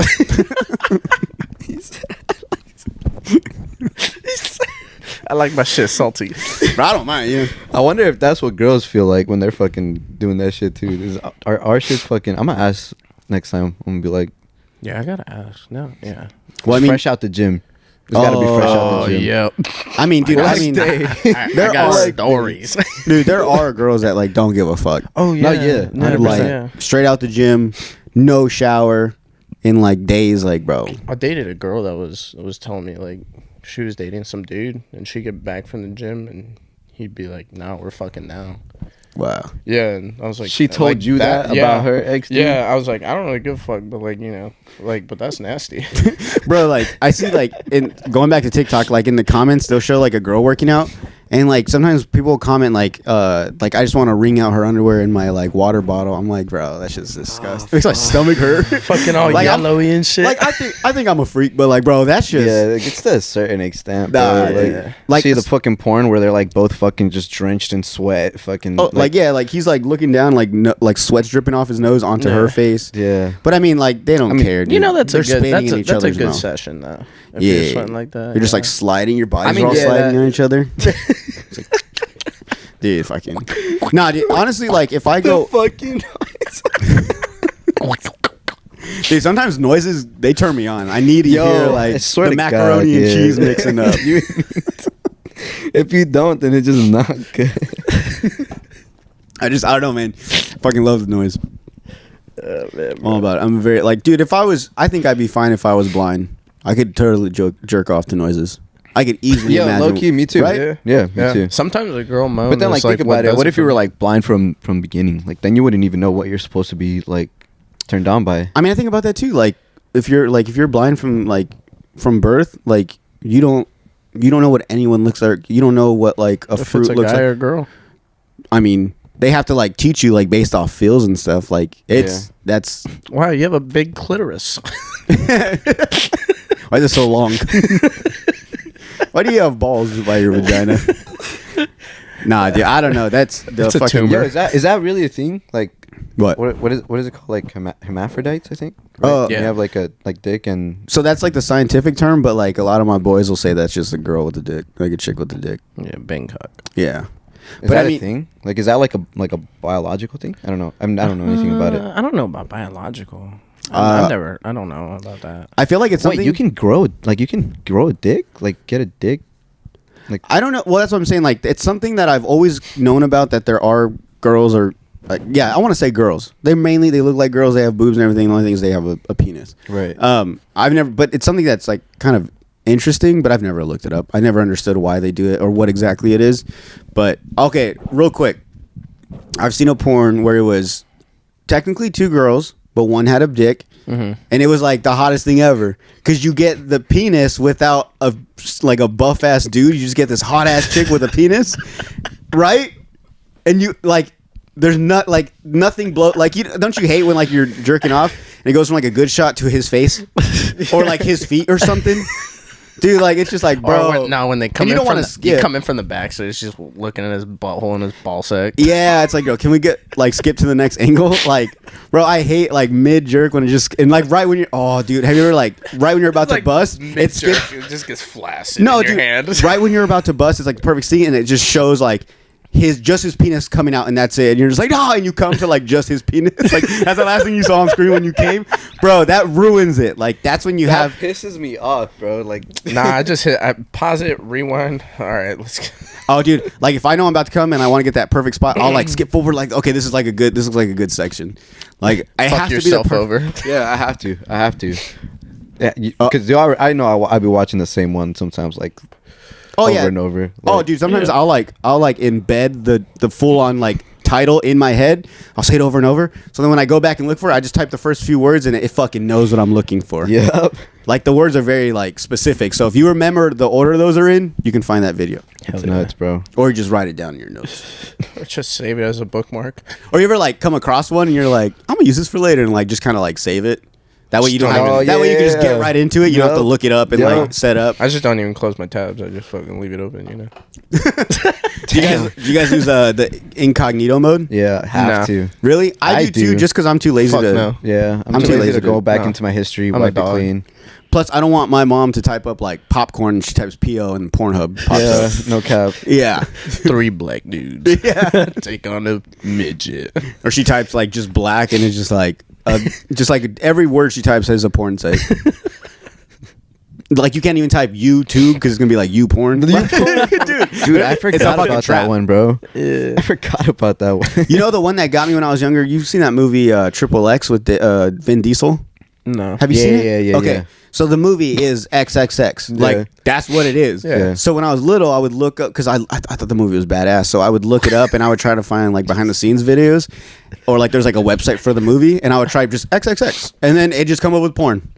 I like my shit salty. Bro, I don't mind you. I wonder if that's what girls feel like when they're fucking doing that shit too. Our shit's fucking. I'm gonna ask next time. I'm gonna be like, Yeah, I gotta ask. No, yeah. Well, I mean, fresh out the gym. It's gotta be fresh out the gym. yep. I mean, dude, I mean, I there got are stories. dude, there are girls that like don't give a fuck. Oh No, yeah, 100%. Like yeah. straight out the gym, no shower, in like days. Like, bro, I dated a girl that was telling me like she was dating some dude and she'd get back from the gym and he'd be like, "No, we're fucking now." wow. Yeah, and I was like, She told like you that yeah. about her ex? Dude? Yeah, I was like, I don't really give a fuck, but like, but that's nasty. Bro, like I see like in going back to TikTok, like in the comments they'll show like a girl working out, and like sometimes people comment like I just want to wring out her underwear in my like water bottle. I'm like, bro, that's just disgusting. Makes my stomach hurt. Fucking all Like, I'm- yellowy and shit. Like I think I'm a freak, but like, bro, that's just Yeah, like, it's to a certain extent. Nah, Bro. Like, yeah. Like- see the fucking porn where they're like both fucking just drenched in sweat. Fucking. oh, like yeah, like he's like looking down, like like sweat's dripping off his nose onto Yeah. her face. Yeah. But I mean, like they don't I mean, care. Dude. you know that's They're a good spitting in each that's a other's good mouth. session though. If Yeah, you're sweating like that, You're just yeah. like sliding your bodies. I mean, are all yeah, sliding that- on each other. It's like, dude, fucking. Nah, dude, honestly, like if I go, fucking. dude, sometimes noises they turn me on. I need to Yo, hear I like swear the to God, macaroni and yeah. cheese mixing up. If you don't, then it's just not good. I don't know, man. Fucking love the noise. man, All about it. I'm very like, dude. I think I'd be fine if I was blind. I could totally jerk off to noises. I could easily Yeah, imagine. low key, me too. Right? Yeah, me too. Sometimes a girl moans. But then, like, think about it. What if you were like blind from beginning? Like, then you wouldn't even know what you're supposed to be like turned on by. I mean, I think about that too. Like, if you're blind from birth, like you don't know what anyone looks like. You don't know what like a if fruit it's a looks guy like. or a girl? I mean, they have to like teach you like based off feels and stuff. Like that's Wow, you have a big clitoris. why is it so long? Why do you have balls by your vagina? Nah, dude, I don't know. That's the It's a fucking tumor. Yo, is that really a thing? Like, what? what is it called? Like hermaphrodites, I think. Oh. You Yeah. have like a dick and. So that's like the scientific term, but like a lot of my boys will say that's just a girl with a dick, like a chick with a dick. Yeah, Bangkok. Yeah. Is But that I mean- a thing? Like, is that like a biological thing? I don't know. I don't know anything about it. I don't know about biological. I don't know about that. I feel like it's something Wait, you can grow a dick, like get a dick. Like I don't know. Well, that's what I'm saying. Like, it's something that I've always known about, that there are girls or, I want to say girls. They look like girls. They have boobs and everything. The only thing is they have a penis. Right. But it's something that's like kind of interesting, but I've never looked it up. I never understood why they do it or what exactly it is. But okay, real quick. I've seen a porn where it was technically two girls, but one had a dick. Mm-hmm. And it was like the hottest thing ever, because you get the penis without a buff ass dude. You just get this hot ass chick with a penis, right? And you like, there's not like nothing like you don't you hate when like you're jerking off and it goes from like a good shot to his face or like his feet or something. Dude, like, it's just like, bro. When they come in, you come in from the back, so it's just looking at his butthole and his ball sack. Yeah, it's like, yo, can we skip to the next angle? Like, bro, I hate like mid jerk when it just, and like right when you're, oh, dude, have you ever like right when you're about to bust, it just gets flaccid no, in your dude, hand. Right when you're about to bust, it's like the perfect scene, and it just shows like his penis coming out, and that's it. And you're just like, no, and you come to like just his penis. Like, that's the last thing you saw on screen when you came, bro. That ruins it. Like, that's when that pisses me off, bro. Like, I pause it, rewind. All right, let's go. Oh, dude, like if I know I'm about to come and I want to get that perfect spot, I'll like skip forward. Like, okay, this looks like a good section. Like, I Fuck have to yourself be over. yeah, I have to. Yeah, because I know I'll be watching the same one sometimes, like. Over and over. Like, oh, dude, sometimes I'll embed the full on like title in my head. I'll say it over and over. So then when I go back and look for it, I just type the first few words and it fucking knows what I'm looking for. Yep. Like, the words are very like specific. So if you remember the order those are in, you can find that video. That's nuts, bro. Or you just write it down in your notes. Or just save it as a bookmark. Or you ever like come across one and you're like, I'm gonna use this for later, and like just kind of like save it. That way you don't have that way you can just get right into it. You don't have to look it up and like set up. I just don't even close my tabs. I just fucking leave it open, you know. Do you guys use the incognito mode? Yeah, have to. Really? I do too, just because I'm too lazy to. No. Yeah, I'm too lazy to go back into my history, wipe it clean. Plus, I don't want my mom to type up like popcorn and she types PO and Pornhub pops up. No cap. Yeah. 3 black dudes. Yeah. Take on a midget. Or she types like just black and it's just like every word she types has a porn site. Like, you can't even type YouTube because it's gonna be like you porn. Dude, I forgot about that one, bro. Yeah. I forgot about that one. You know the one that got me when I was younger? You've seen that movie Triple X with Vin Diesel? No. Have you seen it? Yeah. Okay. So the movie is XXX. Like, that's what it is. Yeah. So when I was little, I would look up, because I thought the movie was badass. So I would look it up and I would try to find like behind the scenes videos, or like there's like a website for the movie, and I would try just XXX, and then it just come up with porn.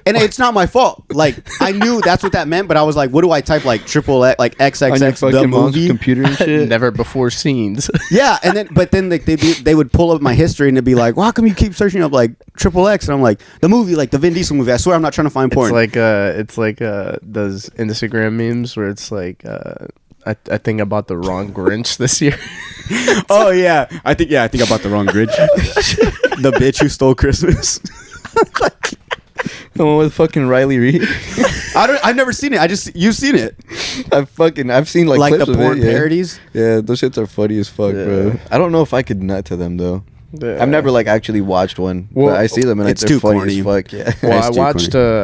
And it's not my fault. Like, I knew that's what that meant, but I was like, what do I type, like triple X, like XXX the movie computer and shit? Never before scenes. Yeah, and then like they would pull up my history and they'd be like, well, how come you keep searching up like triple X? And I'm like, the movie, like the Vin Diesel movie. I swear I'm not trying to find porn. It's like those Instagram memes where it's like I think I bought the wrong Grinch this year. Oh yeah, I think I bought the wrong Grinch. The bitch who stole Christmas. The one with fucking Riley Reid. I've never seen it. You've seen it. I've seen like clips the porn of it, parodies. Yeah, those shits are funny as fuck, bro. I don't know if I could nut to them though. I've never like actually watched one, but I see them and it's they're too funny corny. as fuck. Yeah. Well,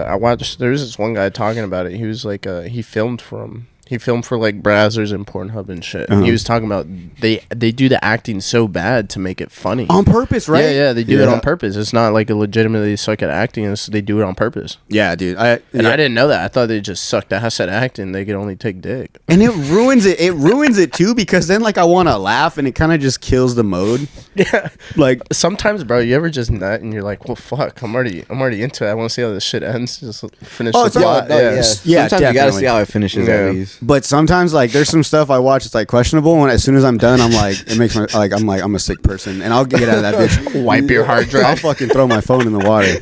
I watched. There's this one guy talking about it. He was like, he filmed for like browsers and Pornhub and shit. And he was talking about they do the acting so bad to make it funny on purpose, right? Yeah, they do it on purpose. It's not like a legitimately suck at acting. They do it on purpose. Yeah, dude. I didn't know that. I thought they just sucked ass at acting. They could only take dick. And it ruins it. It ruins it too, because then like I want to laugh and it kind of just kills the mode. Yeah, like sometimes, bro. You ever just nut and you're like, well, fuck. I'm already into it. I want to see how this shit ends. Just finish the plot. Yeah. Sometimes you gotta see how it finishes at least. But sometimes like there's some stuff I watch it's like questionable, and as soon as I'm done, I'm like, it makes my like I'm a sick person, and I'll get out of that bitch. Wipe your hard drive. I'll fucking throw my phone in the water,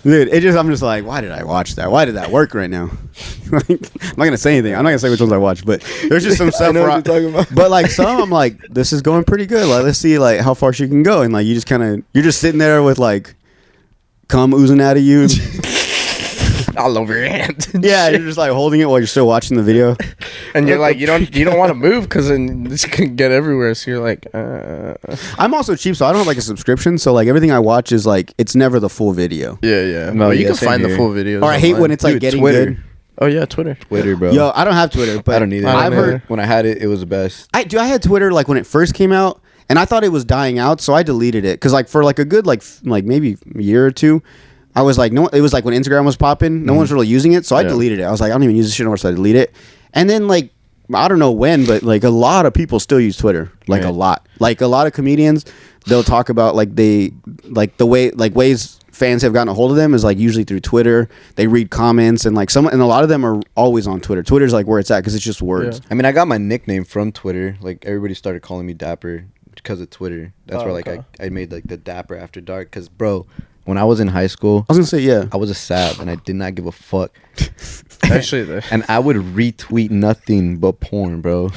dude. I'm just like, why did I watch that? Why did that work right now? Like, I'm not gonna say anything. I'm not gonna say which ones I watched, but there's just some stuff. I know what you're talking about. But like some, I'm like, this is going pretty good. Like, let's see like how far she can go, and like you're just sitting there with like cum oozing out of you. All over your hand. Yeah, you're just like holding it while you're still watching the video. And you're like, you don't want to move because then this can get everywhere. So you're like, I'm also cheap, so I don't have like a subscription. So like everything I watch is like it's never the full video. yeah. No, Well, you yeah, can same find the here. full videos. Or I hate online. when it's like Dude, getting Twitter. good. Oh yeah, Twitter. Twitter, bro. Yo, I don't have Twitter, but I don't either. I've heard when I had it, it was the best. I had Twitter like when it first came out, and I thought it was dying out, so I deleted it because like for like a good like maybe a year or two, I was like no, it was like when Instagram was popping, no one's really using it, so I deleted it. I was like I don't even use this shit anymore, so I delete it. And then like I don't know when, but like a lot of people still use Twitter, like a lot of comedians, they'll talk about like they like the way like ways fans have gotten a hold of them is like usually through Twitter. They read comments and like and a lot of them are always on Twitter. Twitter's like where it's at because it's just words. Yeah. I mean, I got my nickname from Twitter. Like everybody started calling me Dapper because of Twitter. That's where like I made like the Dapper After Dark. Because bro, when I was in high school, I was gonna say yeah. I was a sap and I did not give a fuck. Actually, And I would retweet nothing but porn, bro.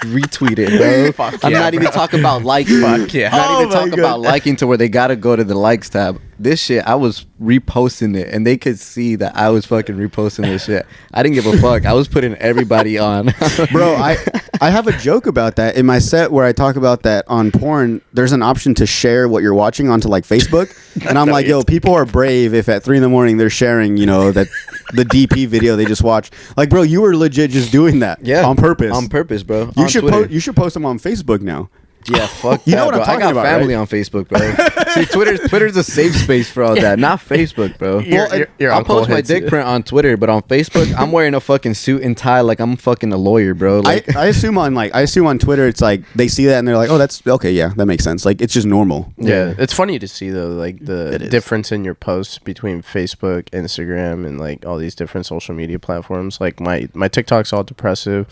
Retweet it, bro. Fuck I'm yeah, not even bro. talking about liking. Fuck yeah. Not Oh even my talking God. about liking to where they gotta go to the likes tab. This shit, I was reposting it, and they could see that I was fucking reposting this shit. I didn't give a fuck. I was putting everybody on. Bro, I have a joke about that in my set where I talk about that on porn. There's an option to share what you're watching onto like Facebook, and I'm like, yo, people are brave if at 3 a.m. they're sharing, you know, that the DP video they just watched. Like, bro, you were legit just doing that, on purpose. On purpose, bro. You On should Twitter. you should post them on Facebook now. Yeah, fuck You that, know what I'm bro. talking I got about, family right? on Facebook, bro. See, Twitter's a safe space for all that, not Facebook, bro. Your I'll uncle post my hits dick you. print on Twitter, but on Facebook, I'm wearing a fucking suit and tie like I'm fucking a lawyer, bro. Like, I assume on Twitter it's like they see that and they're like, oh, that's okay, yeah, that makes sense. Like it's just normal. Yeah, it's funny to see though, like the It is. difference in your posts between Facebook, Instagram, and like all these different social media platforms. Like my TikTok's all depressive,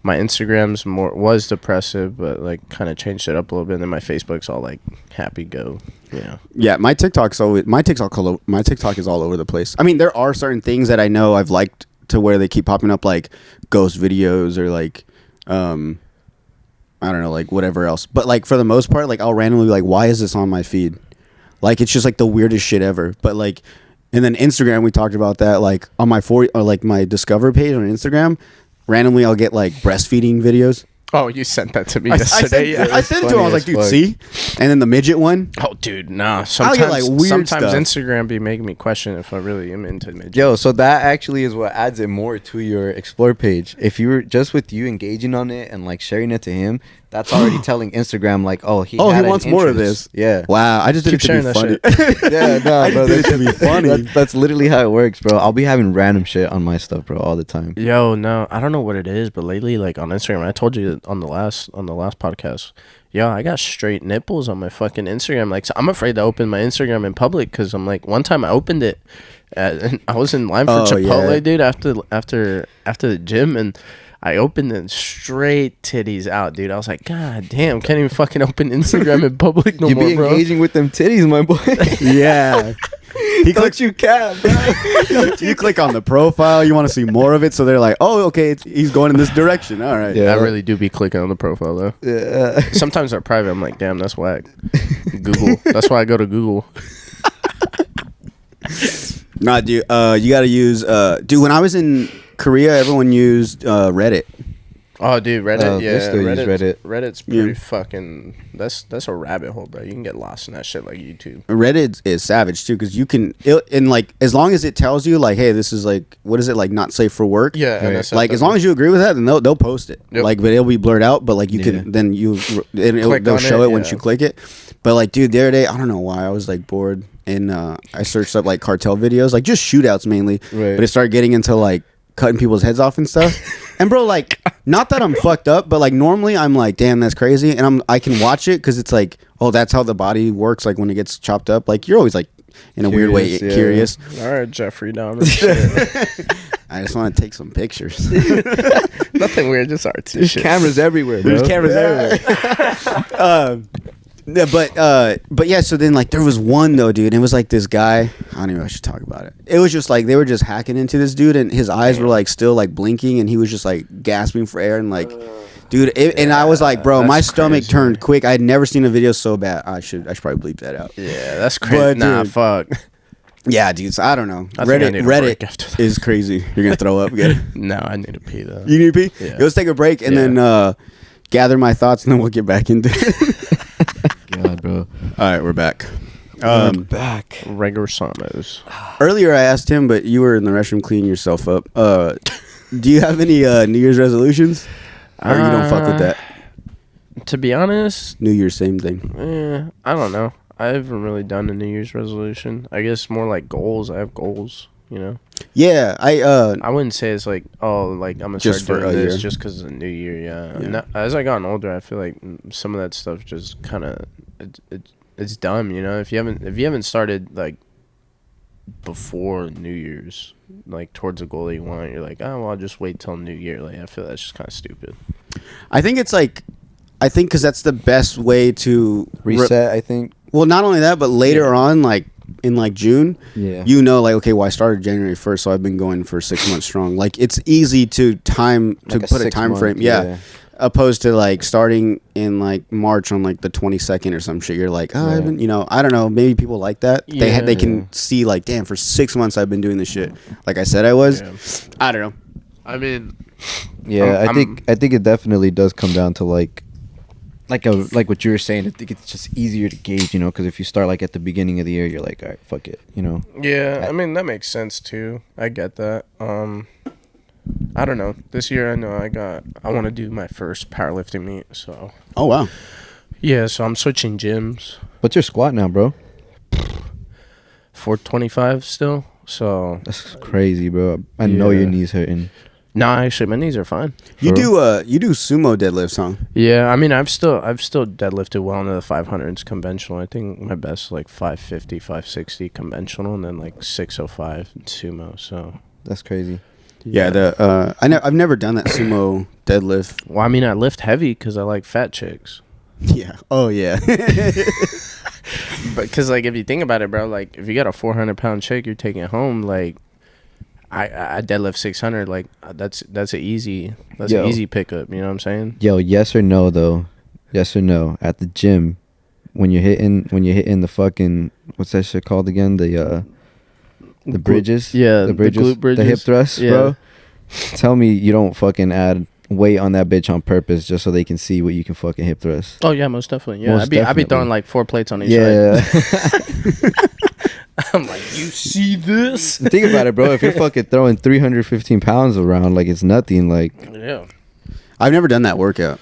my Instagram's was depressive, but like kind of changed it up a little bit. And then my Facebook's all like happy go. Yeah, Yeah, my TikTok is all over the place. I mean, there are certain things that I know I've liked to where they keep popping up, like ghost videos or like, I don't know, like whatever else. But like for the most part, like I'll randomly be like, why is this on my feed? Like it's just like the weirdest shit ever. But like, and then Instagram, we talked about that. Like on my my Discover page on Instagram, randomly I'll get like breastfeeding videos. Oh, you sent that to me I yesterday. I sent it to him. I was like, funny dude, as see? And then the midget one. Oh, dude, nah. I'll Sometimes, get, like, weird stuff. Instagram be making me question if I really am into midget. yo, so that actually is what adds it more to your explore page. If you were just with you engaging on it and like sharing it to him, that's already telling Instagram like, oh, he had an wants more of interest. this. Yeah. Wow, I just did Keep it to sharing be that funny. Yeah, no, I bro. did it to be funny. That's literally how it works, bro. I'll be having random shit on my stuff, bro, all the time. Yo, no, I don't know what it is, but lately, like on Instagram, I told you on the last podcast. Yo, I got straight nipples on my fucking Instagram. Like, so I'm afraid to open my Instagram in public because I'm like, one time I opened it, and I was in line for Chipotle, yeah. dude, after the gym, and I opened it straight titties out, dude. I was like, God damn, can't even fucking open Instagram in public no You more, be bro. engaging with them titties, my boy. Yeah. He clicks, you cap, bro. you click on the profile, you want to see more of it, so they're like, oh, okay, he's going in this direction. All right. Yeah. I really do be clicking on the profile though. Yeah. Sometimes they're private. I'm like, damn, that's whack. Google. That's why I go to Google. Nah, dude, you got to use, dude, when I was in Korea, everyone used Reddit. Oh, dude, Reddit. They Yeah, still use Reddit. Reddit's pretty Yeah. fucking. That's a rabbit hole, bro. You can get lost in that shit like YouTube. Reddit is savage too because you can and like as long as it tells you like, hey, this is like, what is it, like not safe for work? Yeah, and Right. that's Like as long as you agree with that, then they'll post it. Yep. Like, but it'll be blurred out. But like you Yeah. can then Click they'll on show it, it once yeah. you click it. But like, dude, the other day I don't know why I was like bored and I searched up like cartel videos, like just shootouts mainly. Right. But it started getting into like cutting people's heads off and stuff. And bro, like, not that I'm fucked up, but like normally I'm like, damn, that's crazy, and I can watch it because it's like, oh, that's how the body works. Like when it gets chopped up, like you're always like in a weird way Curious, yeah. curious. All right, Jeffrey Dahmer. Shit. I just want to take some pictures. Nothing weird, just artistic. Cameras everywhere, bro. There's cameras everywhere. Yeah, but yeah. So then, like, there was one though, dude. And it was like this guy. I don't even know if I should talk about it. It was just like they were just hacking into this dude, and his eyes were like still like blinking, and he was just like gasping for air, and like, dude. And I was like, bro, that's my stomach crazy. turned quick. I had never seen a video so bad. I should probably bleep that out. Yeah, that's crazy. But, Nah, dude. fuck. Yeah, dude. So I don't know. I think I need a break after Reddit that. is crazy. You're gonna throw up again. No, I need to pee though. You need to pee? Yeah. Let's take a break and then gather my thoughts, and then we'll get back into it. God, bro. All right, we're back. Back. Regular Samos. Earlier, I asked him, but you were in the restroom cleaning yourself up. Do you have any New Year's resolutions? Or you don't fuck with that? To be honest, New Year's, same thing. I don't know. I haven't really done a New Year's resolution. I guess more like goals. I have goals, you know. Yeah, I wouldn't say it's like, oh, like I'm gonna Just start for doing a this year. just because it's a new year. Yeah. Yeah. No, as I gotten older, I feel like some of that stuff just kind of it's dumb. You know, if you haven't started like before New Year's, like towards a goal that you want, you're like, oh well, I'll just wait till New Year. Like I feel that's just kind of stupid. I think it's like, because that's the best way to Reset, I think. Well, not only that, but later on, like in like June, Yeah. you know, like, okay, well, I started January 1st, so I've been going for 6 months strong. Like, it's easy to Like put a 6 time month, frame, yeah. Opposed to like starting in like March on like the 22nd or some shit. You're like, oh, I Right. haven't, you know, I don't know. Maybe people like that. They Yeah. can see like, damn, for 6 months I've been doing this shit. Like I said, I was. Yeah. I don't know. I mean, Yeah, I'm- I think it definitely does come down to like what you were saying. I think it's just easier to gauge, you know, because if you start like at the beginning of the year, you're like, all right, fuck it, you know. yeah, I mean that makes sense too. I get that. I don't know. This year I know I want to do my first powerlifting meet, so Oh wow. yeah, so I'm switching gyms. What's your squat now, bro? 425 still. So That's crazy, bro. I know Yeah. your knees hurting. nah, actually my knees are fine. You For- do sumo deadlifts, huh? Yeah, I mean I've still deadlifted well into the 500s conventional. I think my best like 550, 560 conventional, and then like 605 sumo. So That's crazy. Yeah. I've never done that sumo deadlift. well, I mean I lift heavy because I like fat chicks. Yeah. Oh yeah. But because like if you think about it, bro, like if you got a 400-pound chick you're taking it home, like I deadlift 600, like that's an easy Yo. pickup. You know what I'm saying? Yo, yes or no though? Yes or no? At the gym, when you're hitting the fucking, what's that shit called again? The bridges. Yeah, the bridges. glute bridges. The hip thrusts, Yeah. bro. Tell me you don't fucking add weight on that bitch on purpose just so they can see what you can fucking hip thrust. Oh yeah, most definitely. Yeah, Most I'd be definitely. throwing like 4 plates on each Yeah. side. I'm like, you see this? Think about it, bro. If you're fucking throwing 315 pounds around like it's nothing, like Yeah. I've never done that workout.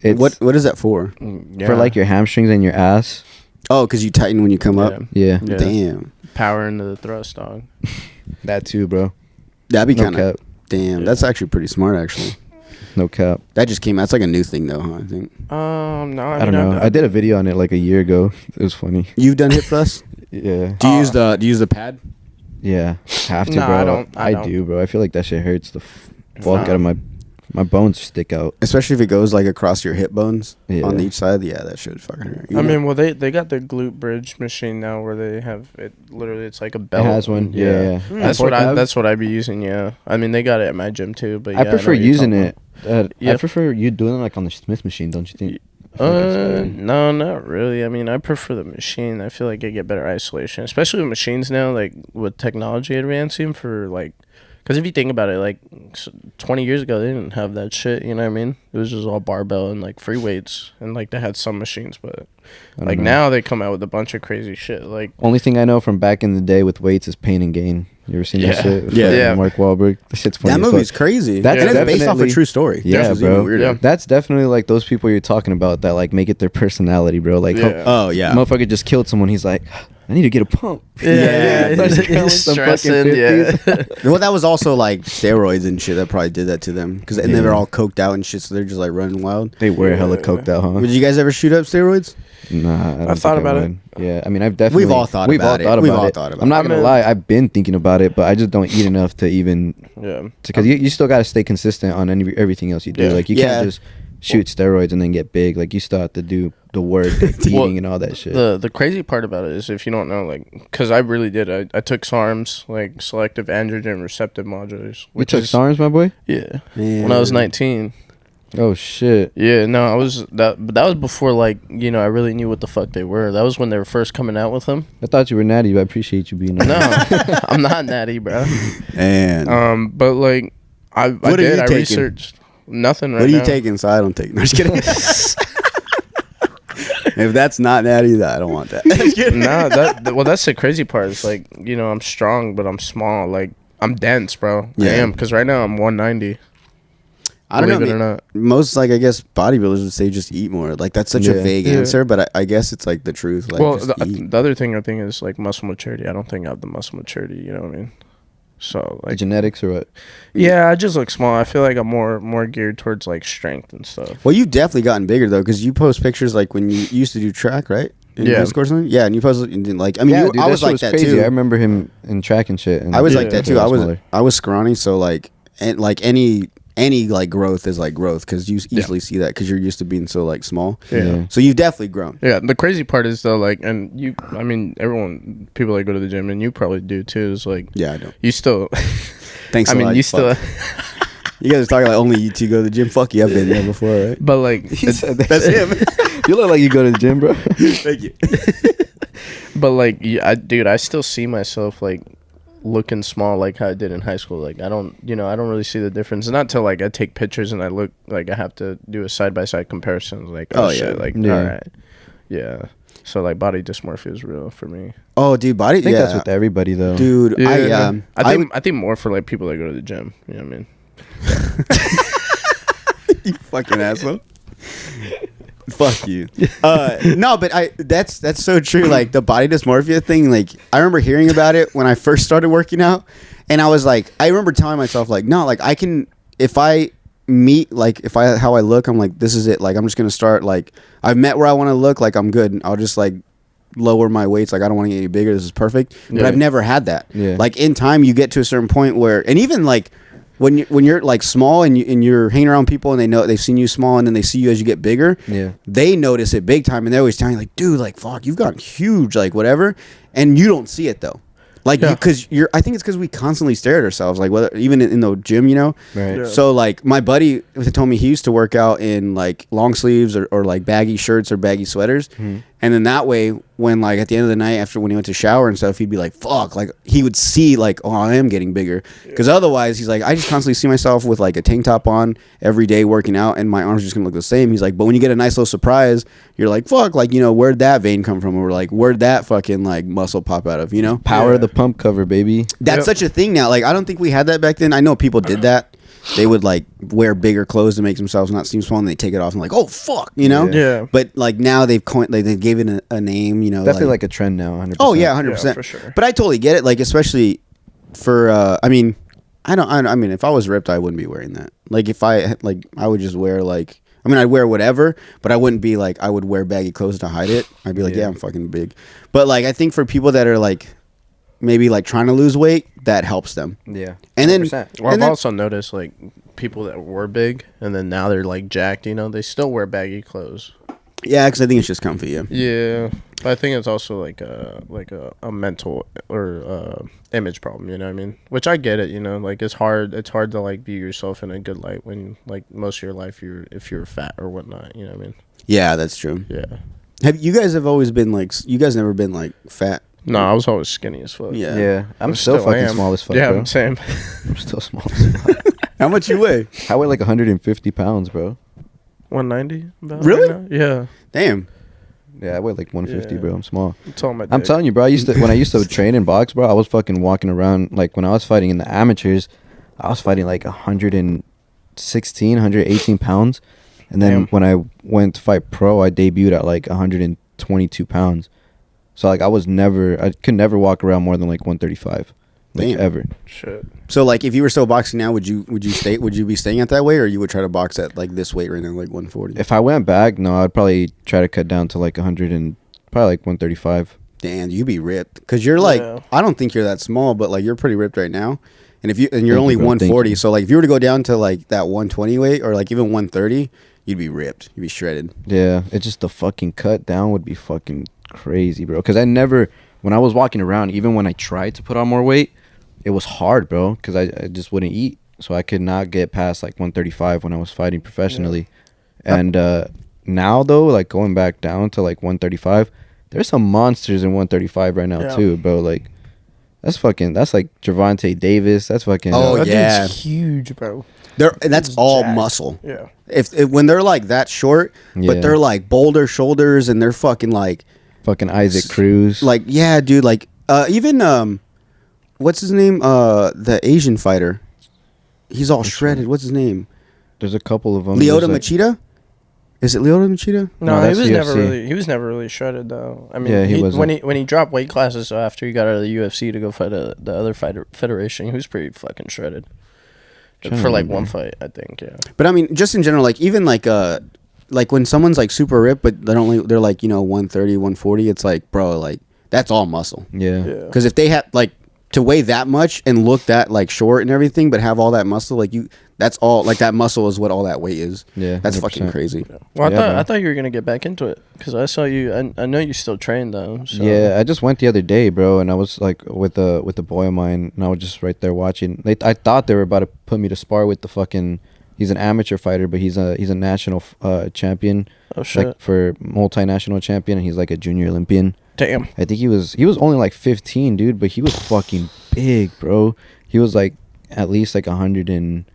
it's What is that for? for like your hamstrings and your ass. Oh, because you tighten when you come up. Yeah, Yeah. Damn, Power into the thrust, dog. that too, bro. that'd be No kind of. cap. Damn, Yeah. that's actually pretty smart. Actually, No cap. that just came. That's like a new thing, though, huh? I think No, I don't know. I did a video on it like a year ago. It was funny. you've done hip thrusts. Yeah. Do you use the pad? Yeah. Have to, Nah, bro. I don't. I do, bro. I feel like that shit hurts the fuck out of my bones stick out. Especially if it goes like across your hip bones Yeah. on each side. Yeah, that should fucking hurt. I mean, well, they got the glute bridge machine now where they have it. Literally, it's like a belt. It has one. Yeah. That's what I'd be using. Yeah. I mean, they got it at my gym too. But yeah, I prefer know what you're using talking it. I Yep. prefer you doing it like on the Smith machine, don't you think? I feel like it's better. No, not really. I mean, I prefer the machine. I feel like I get better isolation, especially with machines now, like with technology advancing for like, because if you think about it, like 20 years ago, they didn't have that shit. You know what I mean? It was just all barbell and like free weights, and like they had some machines, but I don't like know. now they come out with a bunch of crazy shit. Like Only thing I know from back in the day with weights is Pain and Gain. You ever seen that Yeah. shit? With Yeah. fucking Yeah. Mark Wahlberg. That shit's funny. that as movie's fuck. crazy. That's and it's based off a definitely- true story. Yeah, Which is even bro. weirder. Yeah. That's definitely like those people you're talking about that like make it their personality, bro. Like, Yeah. Oh yeah. motherfucker just killed someone. He's like, I need to get a pump. Yeah, Starts he's killing some fucking stressing. Yeah. 50s. Well, that was also like steroids and shit that probably did that to them because and they were Yeah. all coked out and shit, so they're just like running wild. They were hella coked out, huh? Did you guys ever shoot up steroids? Nah, I don't think thought about it. would. Yeah, I mean, I've definitely. We've all thought about it. We've all thought about I'm not it. gonna lie, I've been thinking about it, but I just don't eat enough to even. Yeah. Because you still got to stay consistent on everything else you do. Yeah. Like you Yeah. can't just shoot steroids and then get big. Like you still have to do the work, like eating Well, and all that shit. The crazy part about it is if you don't know, like, because I really did. I took SARMs, like selective androgen receptive modulators. You took SARMs, my boy. Yeah. When I was 19. Oh shit. Yeah, no, I was that. But that was before, like, you know, I really knew what the fuck they were. That was when they were first coming out with them. I thought you were natty, but I appreciate you being natty. No, I'm not natty, bro. And But like, I What are did. you I taking? researched nothing right what are you now. taking? So I don't take. No, just kidding. If that's not natty, I don't want that. Just kidding. Nah, well, that's the crazy part. It's like, you know, I'm strong, but I'm small. Like, I'm dense, bro. Yeah. I am, because right now I'm 190. I don't know. Believe it or not. Most, like, I guess bodybuilders would say just eat more. Like, that's such a vague answer, but I guess it's like the truth. Like, Well, just eat. the other thing I think is like muscle maturity. I don't think I have the muscle maturity. You know what I mean? So The like, genetics or what? yeah, I just look small. I feel like I'm more geared towards like strength and stuff. Well, you've definitely gotten bigger though, because you post pictures like when you used to do track, right? In Yeah. high school or something? Yeah, and you posted and like I mean, Dude, I was shit like that crazy. too. I remember him in track and shit. And I was Yeah. like that too. I was scrawny, so like and like any like growth is like growth because you easily see that because you're used to being so like small. Yeah. So you've definitely grown. Yeah, the crazy part is though, like, and you, I mean, people that go to the gym, and you probably do too, is like, Yeah, I know. you still, Thanks. I a mean, lot. you still, You guys are talking like only you two go to the gym. Fuck you, I've been there before, right? but like, That's him. You look like you go to the gym, bro. Thank you. but like, yeah, dude, I still see myself like looking small like how I did in high school. Like, I don't really see the difference. Not till like I take pictures and I look like I have to do a side by side comparison. Like, oh, shit, yeah. like, Yeah. all right, yeah. So like, body dysmorphia is real for me. Oh, dude, body. I think yeah, that's with everybody though. dude. Yeah, I I think more for like people that go to the gym. You know what I mean? you fucking asshole. Fuck you. No, but that's so true. Like the body dysmorphia thing. Like I remember hearing about it when I first started working out, and I was like, I remember telling myself like, no, like I can if I meet like if I how I look, I'm like this is it. Like I'm just gonna start like I've met where I want to look. Like I'm good. I'll just like lower my weights. Like I don't want to get any bigger. This is perfect. But Yeah. I've never had that. Yeah. Like in time, you get to a certain point where, and even like. When you're like small and you're hanging around people and they've seen you small and then they see you as you get bigger, Yeah. they notice it big time and they're always telling you like, dude, like fuck, you've gotten huge, like whatever, and you don't see it though, like Yeah. because I think it's because we constantly stare at ourselves, like whether even in the gym, you know. Right. Yeah. So like my buddy told me he used to work out in like long sleeves or like baggy shirts or baggy sweaters, and then that way when like at the end of the night after when he went to shower and stuff, he'd be like, fuck, like he would see like, oh, I am getting bigger, because otherwise he's like, I just constantly see myself with like a tank top on every day working out and my arms are just gonna look the same. He's like, but when you get a nice little surprise, you're like, fuck, like, you know, where'd that vein come from, or like where'd that fucking like muscle pop out of, you know? Power Yeah. of the pump cover, baby. That's Yep. such a thing now. Like I don't think we had that back then. I know people did that. They would like wear bigger clothes to make themselves not seem small, and they take it off and like, oh fuck, you know. Yeah. But like now they've coined, like, they gave it a name, you know. Definitely like a trend now. 100%. oh yeah, 100%. Yeah, for sure. But I totally get it. Like especially for I mean, I mean, if I was ripped, I wouldn't be wearing that. Like if I would just wear like. I mean, I'd wear whatever, but I wouldn't be like I would wear baggy clothes to hide it. I'd be like, yeah, I'm fucking big. But like I think for people that are like maybe like trying to lose weight, that helps them. Yeah. And then 100%. Well, I've and then- also noticed like people that were big and then now they're like jacked. You know, they still wear baggy clothes. yeah, because I think it's just comfy. Yeah. Yeah, but I think it's also like a mental or image problem. You know what I mean? Which I get it. You know, like it's hard to like view yourself in a good light when like most of your life if you're fat or whatnot. You know what I mean? Yeah, that's true. Yeah. Have you guys always been like? You guys never been like fat? No, I was always skinny as fuck. Yeah. Yeah. I'm I still fucking am. small as fuck, Yeah, bro. same. I'm still small as fuck. How much you weigh? I weigh like 150 pounds, bro. 190. About Really? right now? Yeah. Damn. Yeah, I weigh like 150, Yeah. bro. I'm small. It's all my. I'm telling you, bro. When I used to train in box, bro, I was fucking walking around like when I was fighting in the amateurs, I was fighting like 116, 118 pounds, and then Damn. when I went to fight pro, I debuted at like 122 pounds. So like I could never walk around more than like 135, like Damn. ever. Shit. So like, if you were still boxing now, would you be staying at that weight, or you would try to box at like this weight right now, like 140? If I went back, no, I'd probably try to cut down to like 100 and probably like 135. Damn, you'd be ripped because you're like, Yeah. I don't think you're that small, but like you're pretty ripped right now. And you're Thank only you, bro. Thank 140, you. so like if you were to go down to like that 120 weight or like even 130, you'd be ripped. You'd be shredded. Yeah, it's just the fucking cut down would be fucking crazy, bro. Because when I was walking around, even when I tried to put on more weight, it was hard, bro. Because I just wouldn't eat. so I could not get past like 135 when I was fighting professionally. And now though, like going back down to like 135, there's some monsters in 135 right now too, bro. Like that's like Gervonta Davis. That's fucking. Oh, That yeah. dude's huge, bro. That's He's all jacked. muscle. Yeah. If when they're like that short, Yeah. but they're like boulder shoulders and they're fucking like Isaac Cruz. like yeah, dude. Like even what's his name? The Asian fighter. He's all shredded. What's his name? There's a couple of them. Leota Machida. Is it Leota Machida? No, No, he that's was never UFC. he was never really shredded though. I mean, Yeah, he he wasn't. when he dropped weight classes after he got out of the UFC to go fight the other fighter federation, he was pretty fucking shredded. Trying to For like remember. one fight, I think. Yeah. But I mean, just in general, like even like when someone's like super ripped, but they're like 130, 140. It's like, bro, like that's all muscle. Yeah. Yeah. Because if they have like to weigh that much and look that like short and everything, but have all that muscle, like that's all like that muscle is what all that weight is. Yeah, That's fucking 100%. crazy. Well, Yeah, I thought you were gonna get back into it because I saw you. I know you still train though. So. Yeah, I just went the other day, bro, and I was like with a boy of mine, and I was just right there watching. I thought they were about to put me to spar with the fucking. He's an amateur fighter, but he's a national champion. Oh shit! Like for multinational champion, and he's like a junior Olympian. Damn. I think he was only like 15, dude, but he was fucking big, bro. He was like at least like 150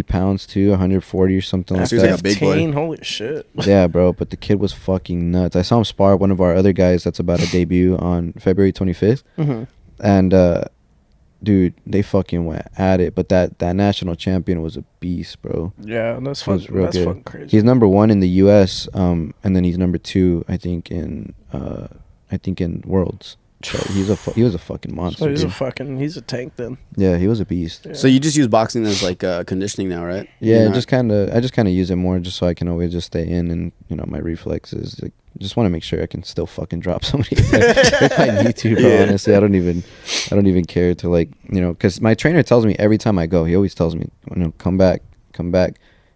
pounds too, 140 or something like So he's like that. a big boy. 15? Holy shit! Yeah, bro, but the kid was fucking nuts. I saw him spar one of our other guys that's about to debut on February 25th. Mm-hmm. And dude, they fucking went at it. But that national champion was a beast, bro. Yeah, that's He fun. was real That's good. fucking crazy. He's number 1 in the US, and then he's number 2, I think in Worlds. So he was a fucking monster. So dude. he's a tank then. Yeah, he was a beast. Yeah. So you just use boxing as like conditioning now, right? Yeah, You're not- I just kind of use it more just so I can always just stay in, and my reflexes. Like, just want to make sure I can still fucking drop somebody if I need to. Bro, Yeah. honestly, I don't even care to like because my trainer tells me every time I go, he always tells me, come back.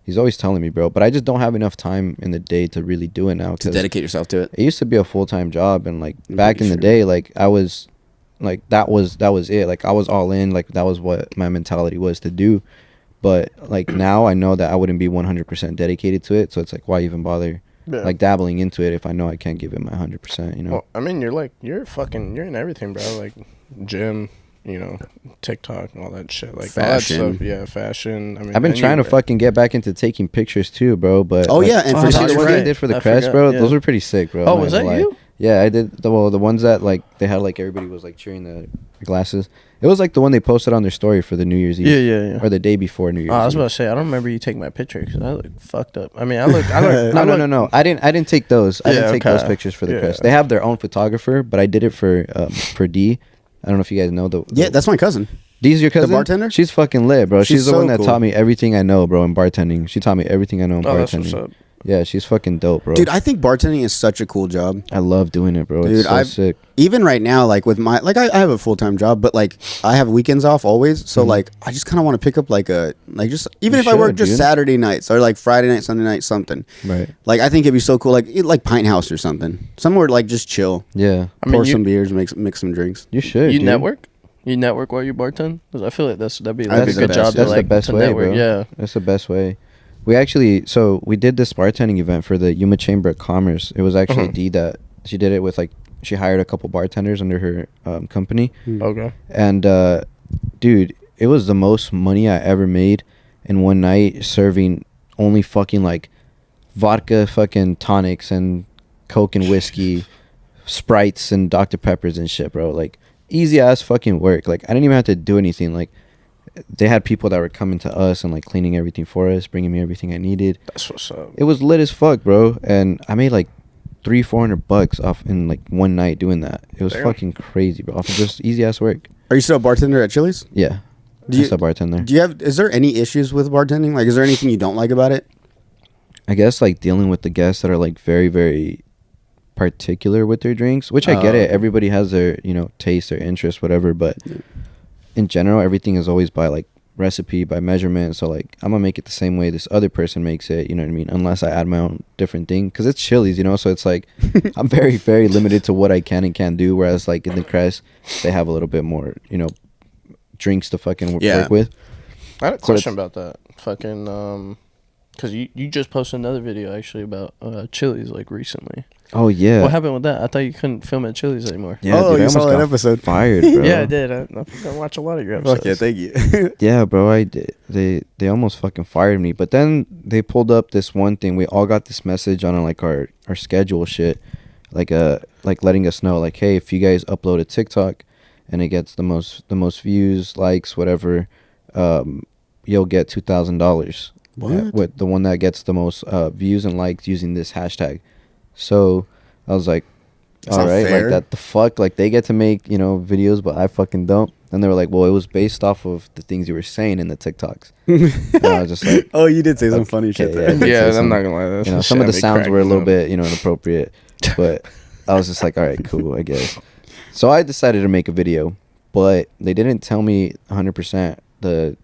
He's always telling me, bro, but I just don't have enough time in the day to really do it now. to dedicate yourself to it. It used to be a full-time job, and like I'm back pretty in the sure. day, like I was like that was it. Like I was all in, like that was what my mentality was to do. But like now I know that I wouldn't be 100% dedicated to it, so it's like why even bother Yeah. like dabbling into it if I know I can't give it my 100%, Well, I mean, you're in everything, bro. Like gym, TikTok and all that shit. Like all that Fashion. stuff. Yeah, fashion. I mean, I've been and trying to you- fucking get back into taking pictures too, bro, but Oh, yeah, and oh, for see, the ones photography. I did for the I crest, forgot, bro, yeah. those were pretty sick, bro. Oh, I'm not was gonna that lie. you? Yeah, I did the ones that like they had like everybody was like cheering the glasses. It was like the one they posted on their story for the New Year's Eve. Yeah. Or the day before New Year's I was Eve. about to say I don't remember you taking my picture because I look fucked up. I mean, I look. No. I didn't take those. I Yeah, didn't take okay. those pictures for the Yeah. crest. They have their own photographer, but I did it for D. I don't know if you guys know Yeah, that's my cousin. D's your cousin? bartender? She's fucking lit, bro. She's the so one that cool. taught me everything I know, bro, in bartending. She taught me everything I know in Oh, that's bartending. what's up. Yeah, she's fucking dope, bro. Dude, I think bartending is such a cool job. I love doing it, bro. Dude, It's so I've- sick. Even right now, like with my I have a full-time job, but like I have weekends off always. So like I just kind of want to pick up like just even You if I work should, just dude. Saturday nights or like Friday night, Sunday night, something. Right. Like I think it'd be so cool, like Pint House or something, somewhere like just chill, Yeah. I mean, pour you, some beers, mix some drinks. You should. you dude. network. You network while you bartend? 'Cause I feel like that'd be That'd like be a the good best, job yeah. to That's like the best to way, network. bro. Yeah. That's the best way. We did this bartending event for the Yuma Chamber of Commerce. It was actually Uh-huh. D that she did it with, like, she hired a couple bartenders under her company. Okay. And, dude, it was the most money I ever made in one night serving only fucking, like, vodka fucking tonics and Coke and whiskey, Sprites and Dr. Peppers and shit, bro. Like, easy ass fucking work. Like, I didn't even have to do anything. Like, they had people that were coming to us and like cleaning everything for us, bringing me everything I needed. That's what's up. It was lit as fuck, bro. And I made like $300-400 off in like one night doing that. It was Damn. fucking crazy, bro. Off of just easy ass work. Are you still a bartender at Chili's? Yeah. Do you- Just a bartender. Is there any issues with bartending? Like, is there anything you don't like about it? I guess like dealing with the guests that are like very, very particular with their drinks, which I get it. okay. Everybody has their, taste, their interest, whatever. But in general, everything is always by like recipe, by measurement. So like I'm gonna make it the same way this other person makes it. You know what I mean? Unless I add my own different thing, because it's Chili's, So it's like I'm very, very limited to what I can and can't do. Whereas like in the Crest, they have a little bit more, drinks to fucking Yeah. work with. I had a question about that. Fucking, because you just posted another video actually about Chili's like recently. Oh yeah. What happened with that? I thought you couldn't film at Chili's anymore. Yeah, Oh, dude, I you saw almost that got episode? Fired, bro. Yeah, I did. I watch a lot of your episodes. Fuck yeah, thank you. Yeah, bro. I did. They almost fucking fired me. But then they pulled up this one thing. We all got this message on like our schedule shit, like letting us know like, hey, if you guys upload a TikTok and it gets the most views, likes, whatever, you'll get $2,000. What? With the one that gets the most views and likes using this hashtag. So I was like, That's all not right, fair. like that the fuck, like they get to make, you know, videos, but I fucking don't. And they were like, well, it was based off of the things you were saying in the TikToks. And I was just like, oh, you did say some funny shit yeah, there. I did Yeah, say I'm not some- gonna lie. That's you know, the some shit of the I be sounds were a cracking little up. bit, you know, inappropriate, but I was just like, all right, cool, I guess. So I decided to make a video, but they didn't tell me 100% the,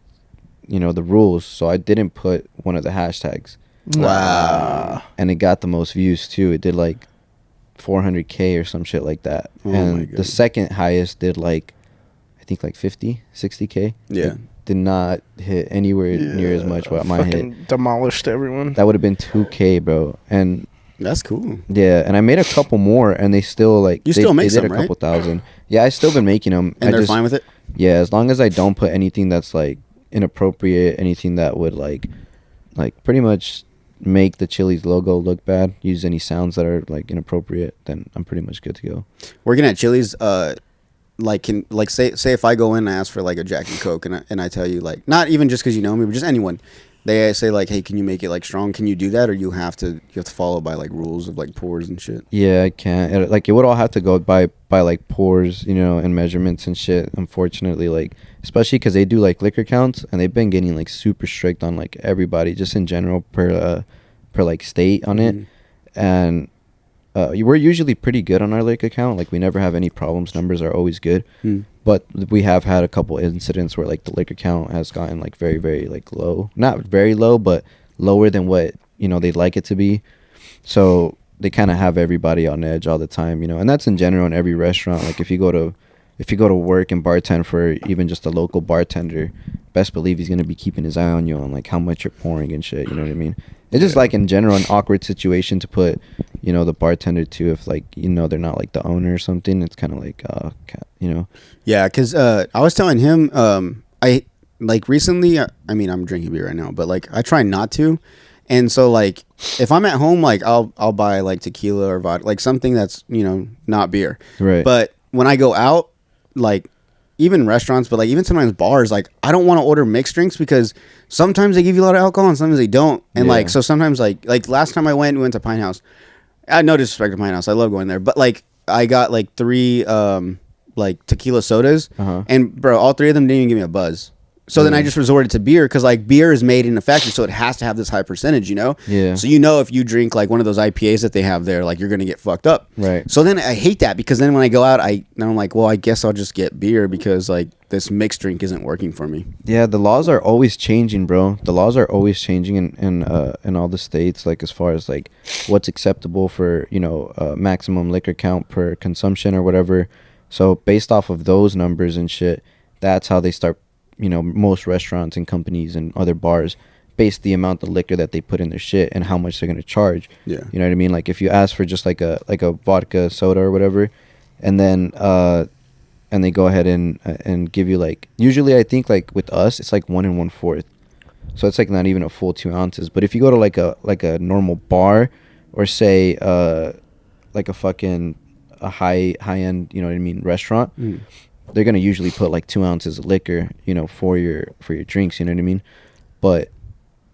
you know, the rules. So I didn't put one of the hashtags. Wow. And it got the most views too. It did like 400K or some shit like that. Oh my And the God. second highest did like, I think like 50, 60K. Yeah. It did not hit anywhere near as much what mine hit. Fucking demolished everyone. That would have been 2K, bro. And That's cool. yeah, and I made a couple more, and they still like You they, still make they did some, a right? couple thousand. Yeah, I still been making them. And they're fine with it? Yeah, as long as I don't put anything that's like inappropriate, anything that would like pretty much make the Chili's logo look bad, use any sounds that are like inappropriate, then I'm pretty much good to go. Working at Chili's, say if I go in and ask for like a Jack and Coke and I tell you like, not even just because you know me, but just anyone, they say like, hey, can you make it like strong? Can you do that, or you have to follow by like rules of like pours and shit? Yeah, I can't. Like it would all have to go by like pours, you know, and measurements and shit. Unfortunately, like especially because they do like liquor counts, and they've been getting like super strict on like everybody, just in general per like state on it, and we're usually pretty good on our liquor count. Like we never have any problems. Numbers are always good. But we have had a couple incidents where like the liquor count has gotten like very, very like low. Not very low, but lower than what, you know, they'd like it to be. So they kind of have everybody on edge all the time, you know. And that's in general in every restaurant. Like if you go to work and bartend for even just a local bartender, best believe he's going to be keeping his eye on you on like how much you're pouring and shit, you know what I mean? It's just like in general an awkward situation to put, you know, the bartender to if like, you know, they're not like the owner or something. It's kind of like, you know. Yeah, because I was telling him, I like recently, I mean, I'm drinking beer right now, but like I try not to. And so like if I'm at home, like I'll buy like tequila or vodka, like something that's, you know, not beer. Right. But when I go out, like even restaurants, but like even sometimes bars, like I don't want to order mixed drinks because sometimes they give you a lot of alcohol and sometimes they don't. And like, so sometimes like last time we went to Pine House. I had no disrespect to Pine House. I love going there. But like I got like 3 like tequila sodas, and bro, all 3 of them didn't even give me a buzz. So then I just resorted to beer because like beer is made in a factory, so it has to have this high percentage, you know. Yeah. So you know if you drink like one of those IPAs that they have there, like you're gonna get fucked up. Right. So then I hate that because then when I go out, I'm like, well, I guess I'll just get beer because like this mixed drink isn't working for me. Yeah, the laws are always changing, bro. The laws are always changing in all the states, like as far as like what's acceptable for, you know, maximum liquor count per consumption or whatever. So based off of those numbers and shit, that's how they start, you know, most restaurants and companies and other bars base the amount of liquor that they put in their shit and how much they're going to charge. Yeah. You know what I mean? Like if you ask for just like a vodka soda or whatever, and then and they go ahead and give you like, usually I think like with us it's like 1 1/4, so it's like not even a full 2 ounces. But if you go to like a normal bar or say like a fucking a high end, you know what I mean, restaurant, they're gonna usually put like 2 ounces of liquor, you know, for your drinks, you know what I mean. But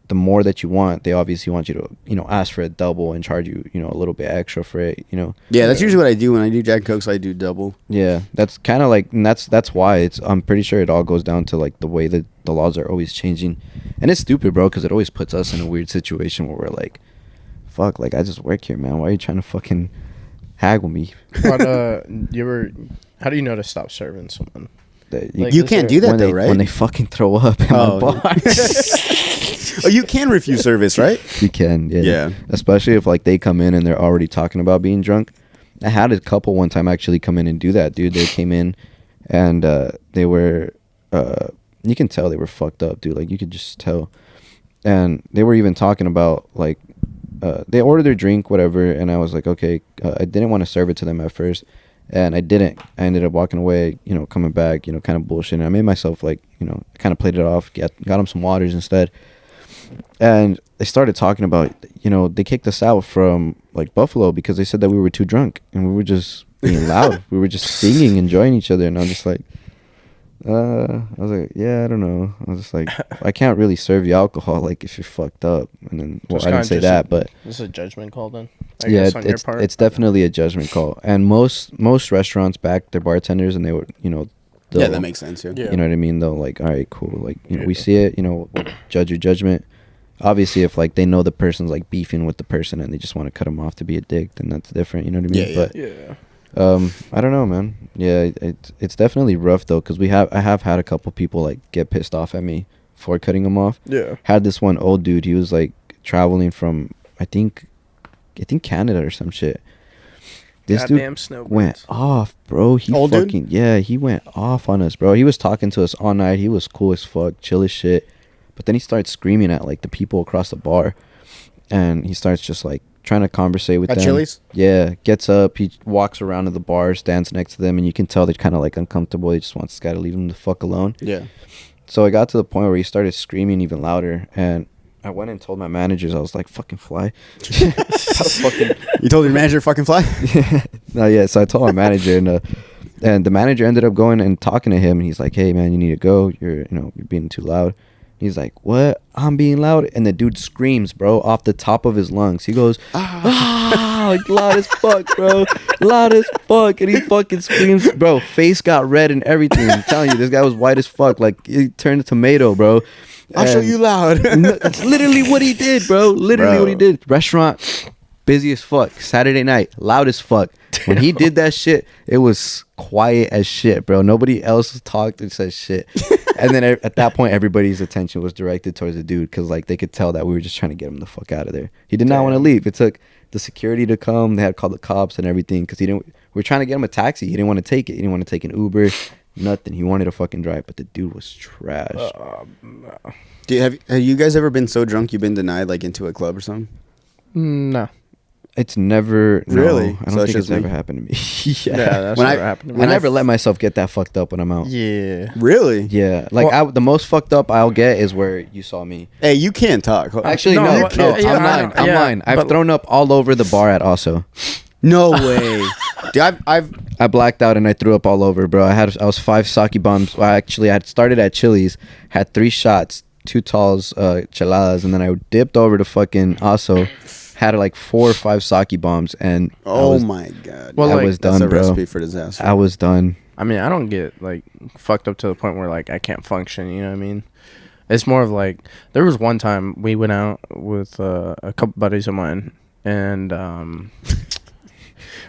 the more that you want, they obviously want you to, you know, ask for a double and charge you, you know, a little bit extra for it, you know. Yeah, that's usually what I do when I do Jack and Cokes. I do double. Yeah, that's kind of like, and that's why it's, I'm pretty sure it all goes down to like the way that the laws are always changing. And it's stupid, bro, because it always puts us in a weird situation where we're like, fuck, like I just work here, man, why are you trying to fucking haggle me? But how do you know to stop serving someone? Like, You can't do that when though, they, right? when they fucking throw up in Oh. the bar. Oh, you can refuse service, right? You can, yeah. Yeah. Especially if like they come in and they're already talking about being drunk. I had a couple one time actually come in and do that, dude. They came in and they were you can tell they were fucked up, dude. Like, you could just tell. And they were even talking about, like, they ordered their drink, whatever, and I was like, okay. I didn't want to serve it to them at first, and I didn't. I ended up walking away, you know, coming back, you know, kind of bullshitting. I made myself, like, you know, kind of played it off, got them some waters instead. And they started talking about, you know, they kicked us out from, like, Buffalo because they said that we were too drunk, and we were just being loud. We were just singing, enjoying each other, and I'm just like, I was like, yeah, I don't know. I was just like, I can't really serve you alcohol, like, if you're fucked up. And then, well, I didn't say that, but this is a judgment call then. Yeah, it's definitely a judgment call. And most restaurants back their bartenders, and they would, you know, yeah, that makes sense. Yeah. You know what I mean? They'll like, all right, cool. Like, you know, we see it. You know, we'll judge your judgment. Obviously, if like they know the person's like beefing with the person and they just want to cut him off to be a dick, then that's different. You know what I mean? But I don't know, man. Yeah, it's definitely rough though, because I have had a couple people like get pissed off at me for cutting them off. Yeah. Had this one old dude. He was like traveling from I think Canada or some shit. This Goddamn dude went off, bro. He old fucking dude? Yeah, he went off on us, bro. He was talking to us all night. He was cool as fuck, chill as shit. But then he starts screaming at like the people across the bar, and he starts just like trying to conversate with them. At Chili's? Yeah, gets up, he walks around to the bar, stands next to them, and you can tell they're kind of like uncomfortable. He just wants this guy to leave him the fuck alone. Yeah. So I got to the point where he started screaming even louder, and I went and told my managers. I was like, fucking fly. You told your manager fucking fly? No, yeah, so I told my manager, and the manager ended up going and talking to him, and he's like, hey man, you need to go, you're being too loud. He's like, what? I'm being loud? And the dude screams, bro, off the top of his lungs. He goes, like, loud as fuck, bro. Loud as fuck. And he fucking screams, bro. Face got red and everything. I'm telling you, this guy was white as fuck. Like, he turned a tomato, bro. I'll show you loud. That's literally what he did, bro. Literally what he did. Restaurant, busy as fuck. Saturday night, loud as fuck. When he did that shit, it was quiet as shit, bro. Nobody else talked and said shit. And then at that point, everybody's attention was directed towards the dude because, like, they could tell that we were just trying to get him the fuck out of there. He did not want to leave. It took the security to come. They had called the cops and everything because we were trying to get him a taxi. He didn't want to take it. He didn't want to take an Uber, nothing. He wanted to fucking drive, but the dude was trash. No. Have you guys ever been so drunk you've been denied, like, into a club or something? No. It's never really. I don't think it's ever happened to me. That's never happened to me. I never let myself get that fucked up when I'm out. Yeah. Really? Yeah. Like, the most fucked up I'll get is where you saw me. Hey, you can't talk. Actually, no. I'm lying. I've thrown up all over the bar at Also. No way. Dude, I blacked out and I threw up all over, bro. I was 5 sake bombs. Well, actually, I had started at Chili's, had 3 shots, 2 talls, cheladas, and then I dipped over to fucking Also. Had like 4 or 5 sake bombs, and my god, well, I was done, that's a bro. Recipe for disaster. I was done. I mean, I don't get like fucked up to the point where like I can't function. You know what I mean? It's more of like there was one time we went out with a couple buddies of mine, and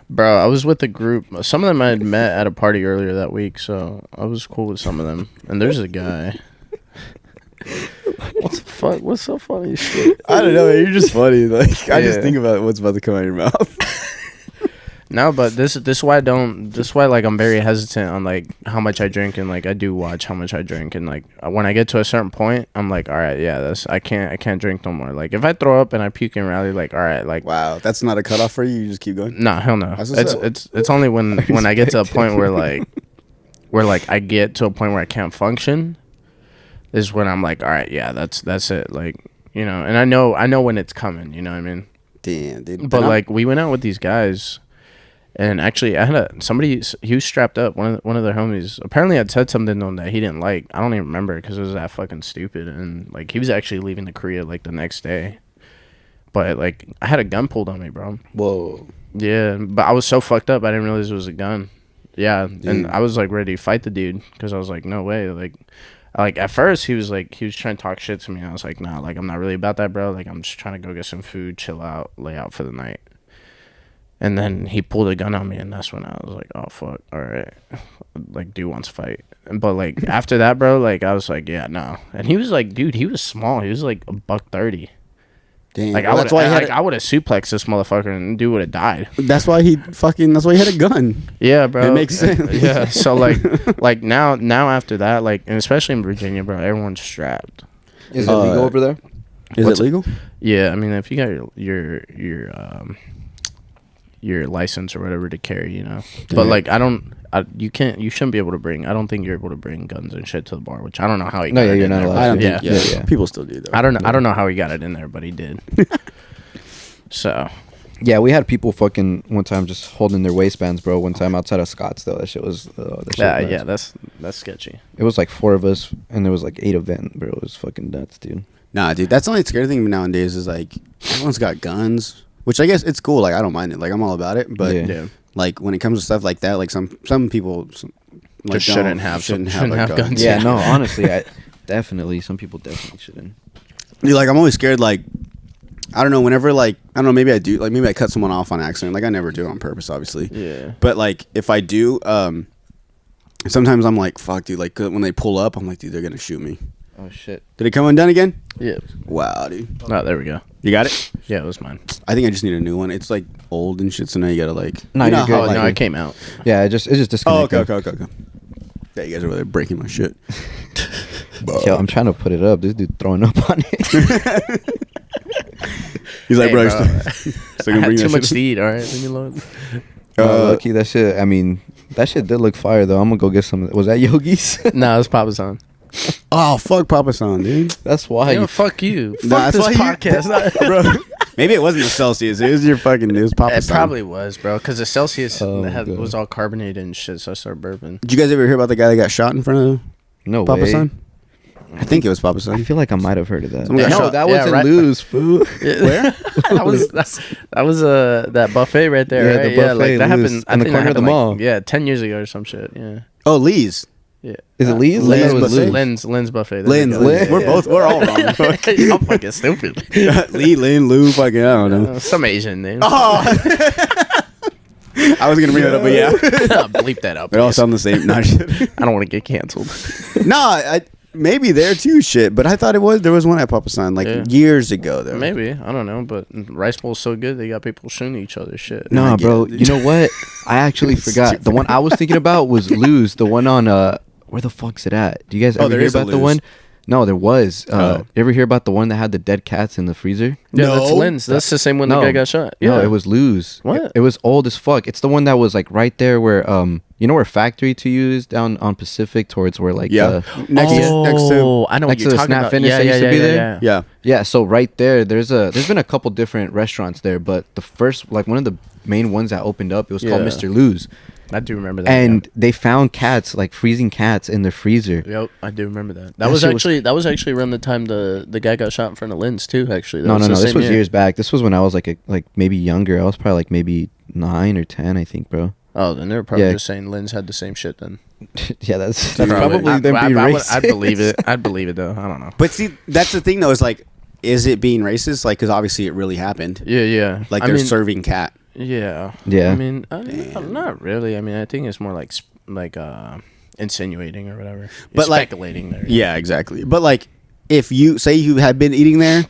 bro, I was with a group. Some of them I had met at a party earlier that week, so I was cool with some of them. And there's a guy. What the fuck? What's so funny shit? I don't know. You're just funny. Like, I just think about what's about to come out of your mouth. No, but this is why like I'm very hesitant on like how much I drink, and like I do watch how much I drink, and like when I get to a certain point, I'm like, all right, yeah, I can't drink no more. Like if I throw up and I puke and rally, like all right, like wow, that's not a cutoff for you. You just keep going. Nah, hell no. It's only when I get to a point where I get to a point where I can't function. Is when I'm like, all right, yeah, that's it, like, you know, and I know when it's coming, you know what I mean? Damn, dude. But like, we went out with these guys, and actually, I had somebody. He was strapped up. One of their homies. Apparently, I'd said something to him that he didn't like. I don't even remember because it was that fucking stupid. And like, he was actually leaving to Korea like the next day. But like, I had a gun pulled on me, bro. Whoa. Yeah, but I was so fucked up, I didn't realize it was a gun. Yeah, Dude. And I was like ready to fight the dude because I was like, no way, like at first he was trying to talk shit to me. I was like, nah, like I'm not really about that, bro. Like I'm just trying to go get some food, chill out, lay out for the night. And then he pulled a gun on me, and that's when I was like, oh fuck, all right, like dude wants to fight. But like after that, bro, like I was like, yeah, no. And he was like, dude, he was small. He was like $130. Damn. Like Well, that's why he had I would have suplexed this motherfucker and dude would have died. That's why he had a gun. Yeah, bro. It makes sense. Yeah. So like now after that, like, and especially in Virginia, bro, everyone's strapped. Is it legal over there? Is it legal? Yeah, I mean, if you got your license or whatever to carry, you know. But like, you shouldn't be able to bring. I don't think you're able to bring guns and shit to the bar, which I don't know how he. No, got yeah, it you're in not there, allowed. but I don't yeah. think. Yeah. People still do though. I don't know how he got it in there, but he did. So. Yeah, we had people fucking one time just holding their waistbands, bro. One time outside of Scottsdale, that shit was. Yeah, that's sketchy. It was like 4 of us, and there was like 8 of them, bro. It was fucking nuts, dude. Nah, dude, that's the only scary thing nowadays is like everyone's got guns, which I guess it's cool. Like I don't mind it. Like I'm all about it. But Yeah. like when it comes to stuff like that, like some people like, Just shouldn't have guns. Yeah, no, honestly, some people definitely shouldn't. Dude, like I'm always scared. Like I don't know. Whenever like I don't know, maybe I do. Like maybe I cut someone off on accident. Like I never do it on purpose, obviously. Yeah. But like if I do, sometimes I'm like, fuck, dude. Like when they pull up, I'm like, dude, they're gonna shoot me. Oh shit! Did it come undone again? Yeah. Wow, dude. Oh, there we go. You got it? Yeah, it was mine. I think I just need a new one. It's like old and shit, so now you gotta like. No, you know you're good. how, Oh, like, no, it came out. Yeah, it just Oh, disconnected. okay. Yeah, you guys are really breaking my shit. Yo, I'm trying to put it up. This dude throwing up on it. He's like, Hey, bro, bro. still I gonna had bring too that much shit. to eat. All right, leave me alone. Lucky that shit. I mean, that shit did look fire though. I'm gonna go get some. Was that Yogi's? No, it's Papa's on. Oh, fuck Papa San, dude. That's why. Yo, fuck you. Nah, Fuck this that's why podcast. Bro, maybe it wasn't the Celsius. It was your fucking. It was Papa It San. probably was, bro, because the Celsius God. was all carbonated and shit, so I started burping. Did you guys ever hear about the guy that got shot in front of No Papa way. San? I think it was Papa I San. feel like I might have heard of that. Someone got No, shot. that Yeah, wasn't right. Lou's food. Where? that was that buffet right there. Yeah, right? the Yeah, like buffet, that Lou's, happened in the corner of the mall. Yeah, 10 years ago or some shit. Yeah. Oh, Lee's. Yeah. Is it Lee's? Lynn's I thought it was buffet? Lou's. Lynn's buffet. There Lynn's. we go. Lynn's. We're all wrong. I'm fucking stupid. Lee, Lynn, Lou, fucking, I don't know. Some Asian name. Oh! I was gonna bring that up, but yeah. Bleep that up. They all please. sound the same. No, I don't want to get canceled. maybe there too, shit. But I thought there was one at Papa San like Yeah. years ago, though. Maybe. I don't know. But Rice Bowl's so good, they got people shooting each other. Shit. No, I Nah, get bro. it, dude. You know what? I actually forgot. The one I was thinking about was Lou's. The one on where the fuck's it at? Do you guys ever there hear is a about the Lou's. one? No, there was. Oh. You ever hear about the one that had the dead cats in the freezer? Yeah, that's No. Lynn's. That's the same one the No. guy got shot. Yeah. No, it was Lou's. What? It was old as fuck. It's the one that was like right there where you know where Factory 2 is down on Pacific towards where like Yeah. Next to I know what next you're to the talking Snap about. Finish that used to be there? yeah. Yeah, so right there, there's been a couple different restaurants there, but the first, like one of the main ones that opened up, it was called Yeah. Mr. Lou's, I do remember that. and they found cats, like freezing cats, in the freezer. Yep, I do remember that. That That was shit was- actually around the time the guy got shot in front of Lynn's too. Actually, that No, was the this same was year. years back. This was when I was like maybe younger. I was probably like maybe 9 or 10, I think, bro. Oh, then they were probably Yeah. just saying Lynn's had the same shit then. Yeah, that's Probably. probably them being racist. I'd believe it. I'd believe it though. I don't know. But see, that's the thing though. Is like, is it being racist? Like, because obviously it really happened. Yeah. Like I they're mean, serving cat. Yeah. Yeah. I mean, not really. I mean, I think it's more like insinuating or whatever. But, like- Speculating there. Yeah, exactly. But like, if you say you had been eating there,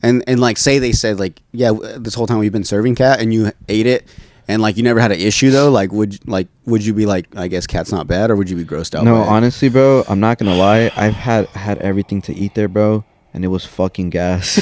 and like say they said like, yeah, this whole time we've been serving cat, and you ate it, and like you never had an issue though, like would you be like, I guess cat's not bad, or would you be grossed out? No, by it? honestly, bro, I'm not gonna lie. I've had everything to eat there, bro, and it was fucking gas.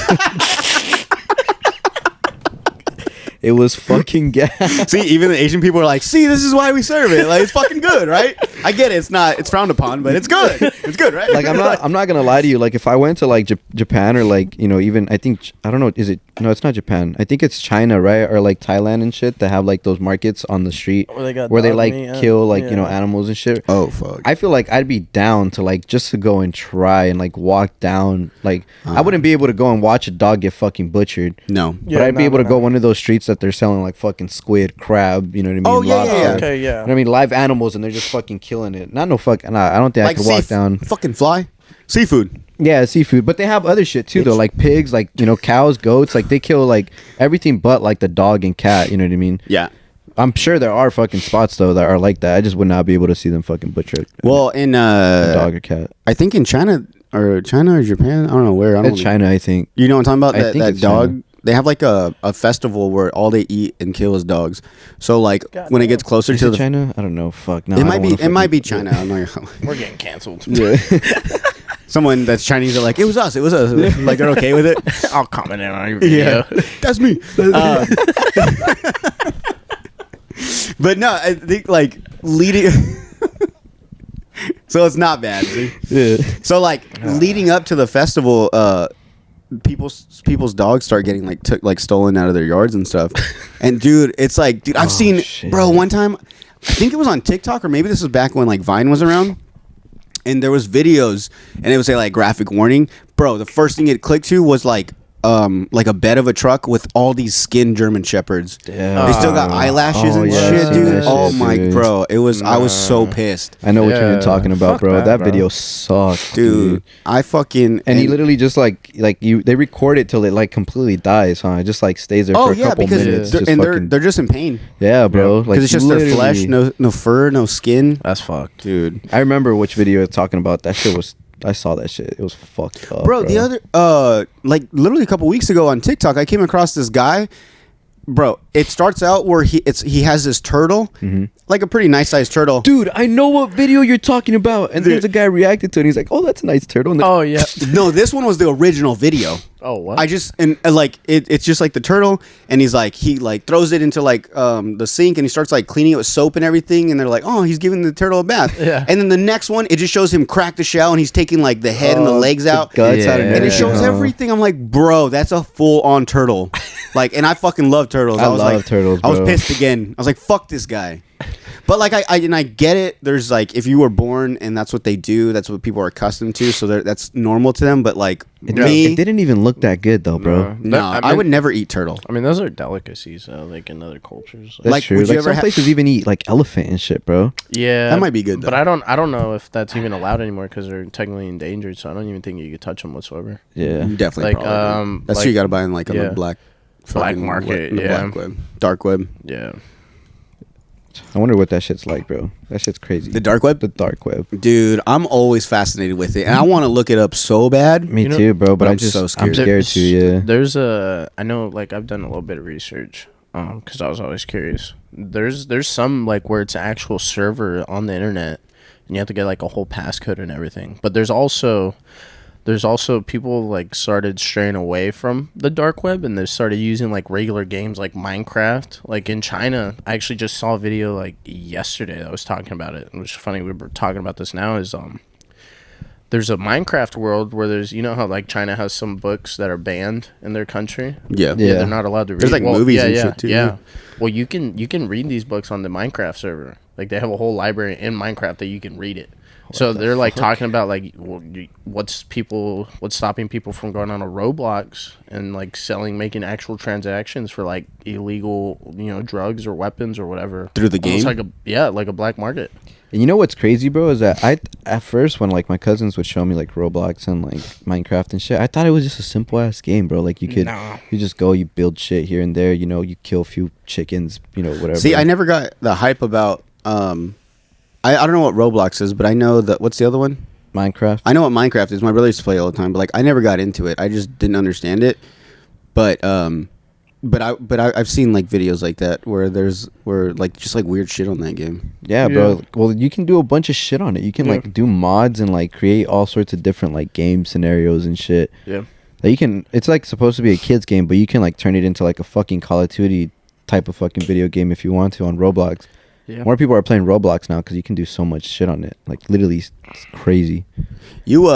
It was fucking gas. See, even the Asian people are like, see, this is why we serve it. Like, it's fucking good, right? I get it. It's frowned upon, but it's good. It's good, right? Like I'm not gonna lie to you. Like if I went to like Japan or like even I think I don't know, is it, no, it's not Japan, I think it's China, right? Or like Thailand and shit that have like those markets on the street Where they like meat, kill like yeah. animals and shit. Oh, fuck. I feel like I'd be down to like just to go and try and like walk down, like I wouldn't be able to go and watch a dog get fucking butchered. No. But I'd be able to go one of those streets that they're selling like fucking squid, crab, you know what I mean? Oh, yeah, Lobster. yeah, yeah. Okay, yeah. You know what I mean? Live animals, and they're just fucking killing it. Not no fucking. Nah, I don't think I could walk down. Fucking fly. Seafood. Yeah, seafood, but they have other shit too, though, like pigs, like cows, goats. Like they kill like everything but like the dog and cat. You know what I mean? Yeah. I'm sure there are fucking spots though that are like that. I just would not be able to see them fucking butcher Well, in a dog or cat. I think in China or Japan, I don't know where. I don't It's China, I think. You know what I'm talking about? I think That it's dog they have like a festival where all they eat and kill is dogs. So like when it gets closer Is to it the China? I don't know. Fuck. No, it I might don't be wanna it might be fucking- China. I'm not gonna, We're getting canceled. Yeah. someone that's Chinese are like, it was us. Like they're okay with it. I'll comment on your video. That's me. But no, I think like leading. So it's not bad. See? Yeah. So like leading up to the festival, people's dogs start getting like stolen out of their yards and stuff. And dude, it's like, dude, I've seen, shit. bro. One time, I think it was on TikTok, or maybe this was back when like Vine was around. And there was videos, and it would say like graphic warning, bro. The first thing it clicked to was like a bed of a truck with all these skinned German shepherds. Yeah. They still got eyelashes Oh, and yeah, shit, I've seen dude. that Oh shit, my, dude. bro, it was. I was so pissed, I know what you're Yeah. talking about, Fuck bro. that, That bro. video sucked, dude. I fucking And he literally just like you. They record it till it like completely dies, huh? It just like stays there Oh for a yeah, couple because minutes. they're, just and fucking, they're just in pain yeah, bro. because Like it's just their flesh, literally- no fur, no skin, That's fucked. dude. I remember which video it's talking about. That shit was. I saw that shit. It was fucked up, Bro, the other like literally a couple weeks ago on TikTok, I came across this guy. Bro, it starts out where he has this turtle, like a pretty nice sized turtle. Dude, I know what video you're talking about. And there's a guy reacted to it. And he's like, "Oh, that's a nice turtle." And Oh yeah. No, this one was the original video. Oh what? I just like it's just like the turtle, and he like throws it into like the sink, and he starts like cleaning it with soap and everything, and they're like, oh, he's giving the turtle a bath. Yeah. And then the next one, it just shows him crack the shell, and he's taking like the head and the legs out, guts out Yeah. and and it shows everything. everything. I'm like, bro, that's a full on turtle. Like, and I fucking love turtles. I was love like, turtles, I was bro. pissed again. I was like, fuck this guy. But like I get it. There's like, if you were born and that's what they do, that's what people are accustomed to, so that's normal to them. But like me, It didn't even look that good though, bro. no, I I mean- would never eat turtle. I mean, those are delicacies, like in other cultures. That's Like, true. would you Like ever some ha- places even eat like elephant and shit, bro. Yeah, That might be good, But though. I don't know if that's even allowed anymore because they're technically endangered. So I don't even think you could touch them whatsoever. Yeah. You definitely Like, probably do. That's like- what you got to buy in like on yeah. the black fucking market, the yeah. black web, dark web. Yeah. I wonder what that shit's like, bro. That shit's crazy. The dark web, The dark web. dude. I'm always fascinated with it, and I want to look it up so bad. Me You know- too, bro. But but I I'm just so I'm scared. scared too. Yeah. There's I know, like I've done a little bit of research, because I was always curious. There's some like where it's an actual server on the internet, and you have to get like a whole passcode and everything. But there's also people like started straying away from the dark web, and they started using like regular games like Minecraft. Like in China, I actually just saw a video like yesterday that was talking about it. It was funny we were talking about this now. Is there's a Minecraft world where there's, you know how like China has some books that are banned in their country. Yeah, Yeah. They're not allowed to read. There's, like, movies and shit, too, Yeah. yeah. Well, you can read these books on the Minecraft server. Like they have a whole library in Minecraft that you can read it. So they're like talking about like what's stopping people from going on a Roblox and like making actual transactions for like illegal, drugs or weapons or whatever Through the Almost game? like a black market. And you know what's crazy, bro, is that I at first when like my cousins would show me like Roblox and like Minecraft and shit, I thought it was just a simple ass game, bro. Like you just go, you build shit here and there, you kill a few chickens, whatever. See, I never got the hype about. I don't know what Roblox is, but I know that. What's the other one? Minecraft. I know what Minecraft is. My brother used to play all the time, but like I never got into it. I just didn't understand it. But I've seen like videos like that where like just like weird shit on that game. Yeah, bro. Well, you can do a bunch of shit on it. You can Yeah. like do mods and like create all sorts of different like game scenarios and shit. Yeah. Like, you can. It's like supposed to be a kids game, but you can like turn it into like a fucking Call of Duty type of fucking video game if you want to on Roblox. Yeah. More people are playing Roblox now because you can do so much shit on it. Like literally, it's crazy. You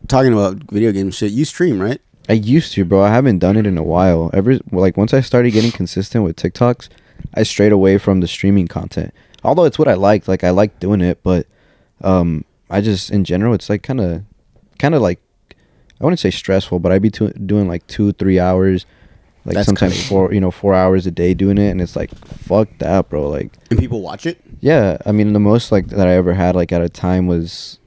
talking about video game shit? You stream, right? I used to, bro. I haven't done it in a while. Once I started getting consistent with TikToks, I strayed away from the streaming content. Although it's what I like. Like I like doing it, but I just in general, it's like kind of like, I wouldn't say stressful, but I'd be doing like 2-3 hours, like That's sometimes crazy. 4 hours a day doing it, and it's like fuck that, bro. Like And people watch it. yeah, I mean the most like that I ever had like at a time was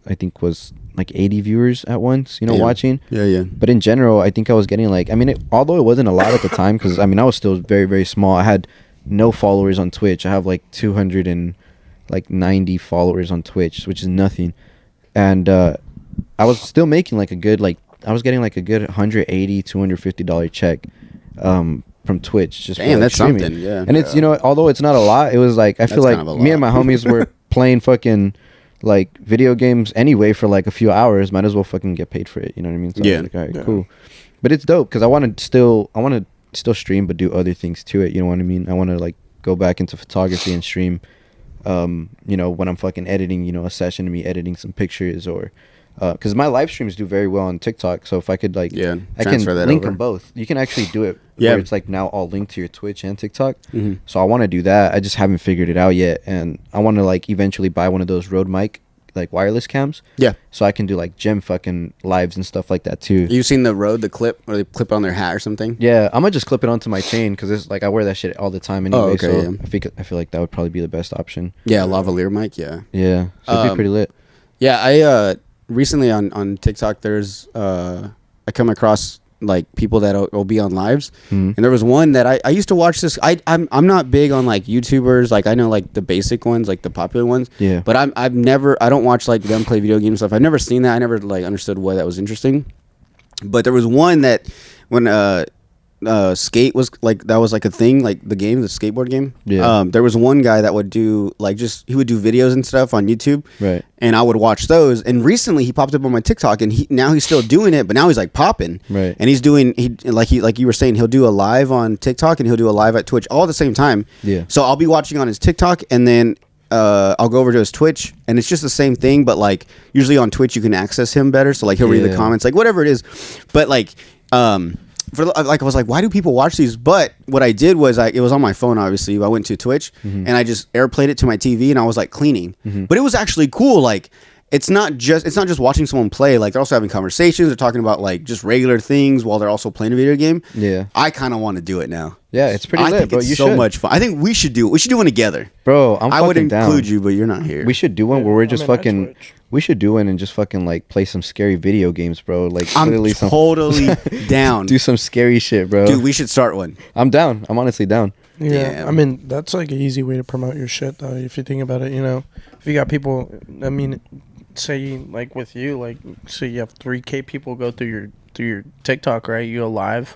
like 80 viewers at once, Yeah. watching. Yeah. But in general, I think I was getting like, although it wasn't a lot at the time, because I was still very, very small. I had no followers on Twitch. I have like 290 followers on Twitch, which is nothing. And I was still making like a good, I was getting like a good $180, $250 check. from Twitch. Just Damn, for, that's streaming. something. Yeah, and it's although it's not a lot, it was like I feel That's like kind of a me and my lot. homies were playing fucking like video games anyway for like a few hours. Might as well fucking get paid for it. You know what I mean? So I was like, all right, cool. But it's dope because I want to still stream, but do other things to it. You know what I mean? I want to like go back into photography and stream. When I'm fucking editing, a session of me editing some pictures or. Because my live streams do very well on TikTok, so if I could I can link them both. You can actually do it where it's like now all linked to your Twitch and TikTok. Mm-hmm. So I want to do that. I just haven't figured it out yet, and I want to like eventually buy one of those Rode mic like wireless cams. Yeah. So I can do like gym fucking lives and stuff like that too. You seen the Rode, the clip, or they clip it on their hat or something? Yeah, I'm gonna just clip it onto my chain because it's like I wear that shit all the time anyway. So I feel like that would probably be the best option. Yeah, lavalier mic. Yeah. Yeah. So it'd be pretty lit. Yeah, I recently on TikTok there's I come across like people that will be on lives, and there was one that I used to watch this. I'm not big on like YouTubers, like I know like the basic ones, like the popular ones. Yeah. But I don't watch like them play video game stuff. I've never seen that. I never like understood why that was interesting. But there was one that when skate was like that was like a thing, like the skateboard game. Yeah. There was one guy that would do like he would do videos and stuff on YouTube. Right. And I would watch those. And recently he popped up on my TikTok, and now he's still doing it, but now he's like popping. Right. And he's doing like you were saying, he'll do a live on TikTok and he'll do a live at Twitch all at the same time. Yeah. So I'll be watching on his TikTok, and then I'll go over to his Twitch, and it's just the same thing, but like usually on Twitch you can access him better. So like he'll read the comments, like whatever it is. But like I was like, why do people watch these? But what I did was it was on my phone, obviously. I went to Twitch and I just airplayed it to my TV, and I was like cleaning. But it was actually cool. Like it's not just watching someone play. Like they're also having conversations. They're talking about like just regular things while they're also playing a video game. Yeah, I kind of want to do it now. Yeah, it's pretty lit, bro. It's so much fun. I think we should do it. We should do one together, bro. I would include you, but you're not here. We should do one where we're just fucking. We should do one and just fucking like play some scary video games, bro. Like I'm totally down. Do some scary shit, bro. Dude, we should start one. I'm down. I'm honestly down. Yeah, damn. I mean that's like an easy way to promote your shit, though. If you think about it, if you got people, I mean, say like with you, like say you have 3K people go through your TikTok, right? You go live,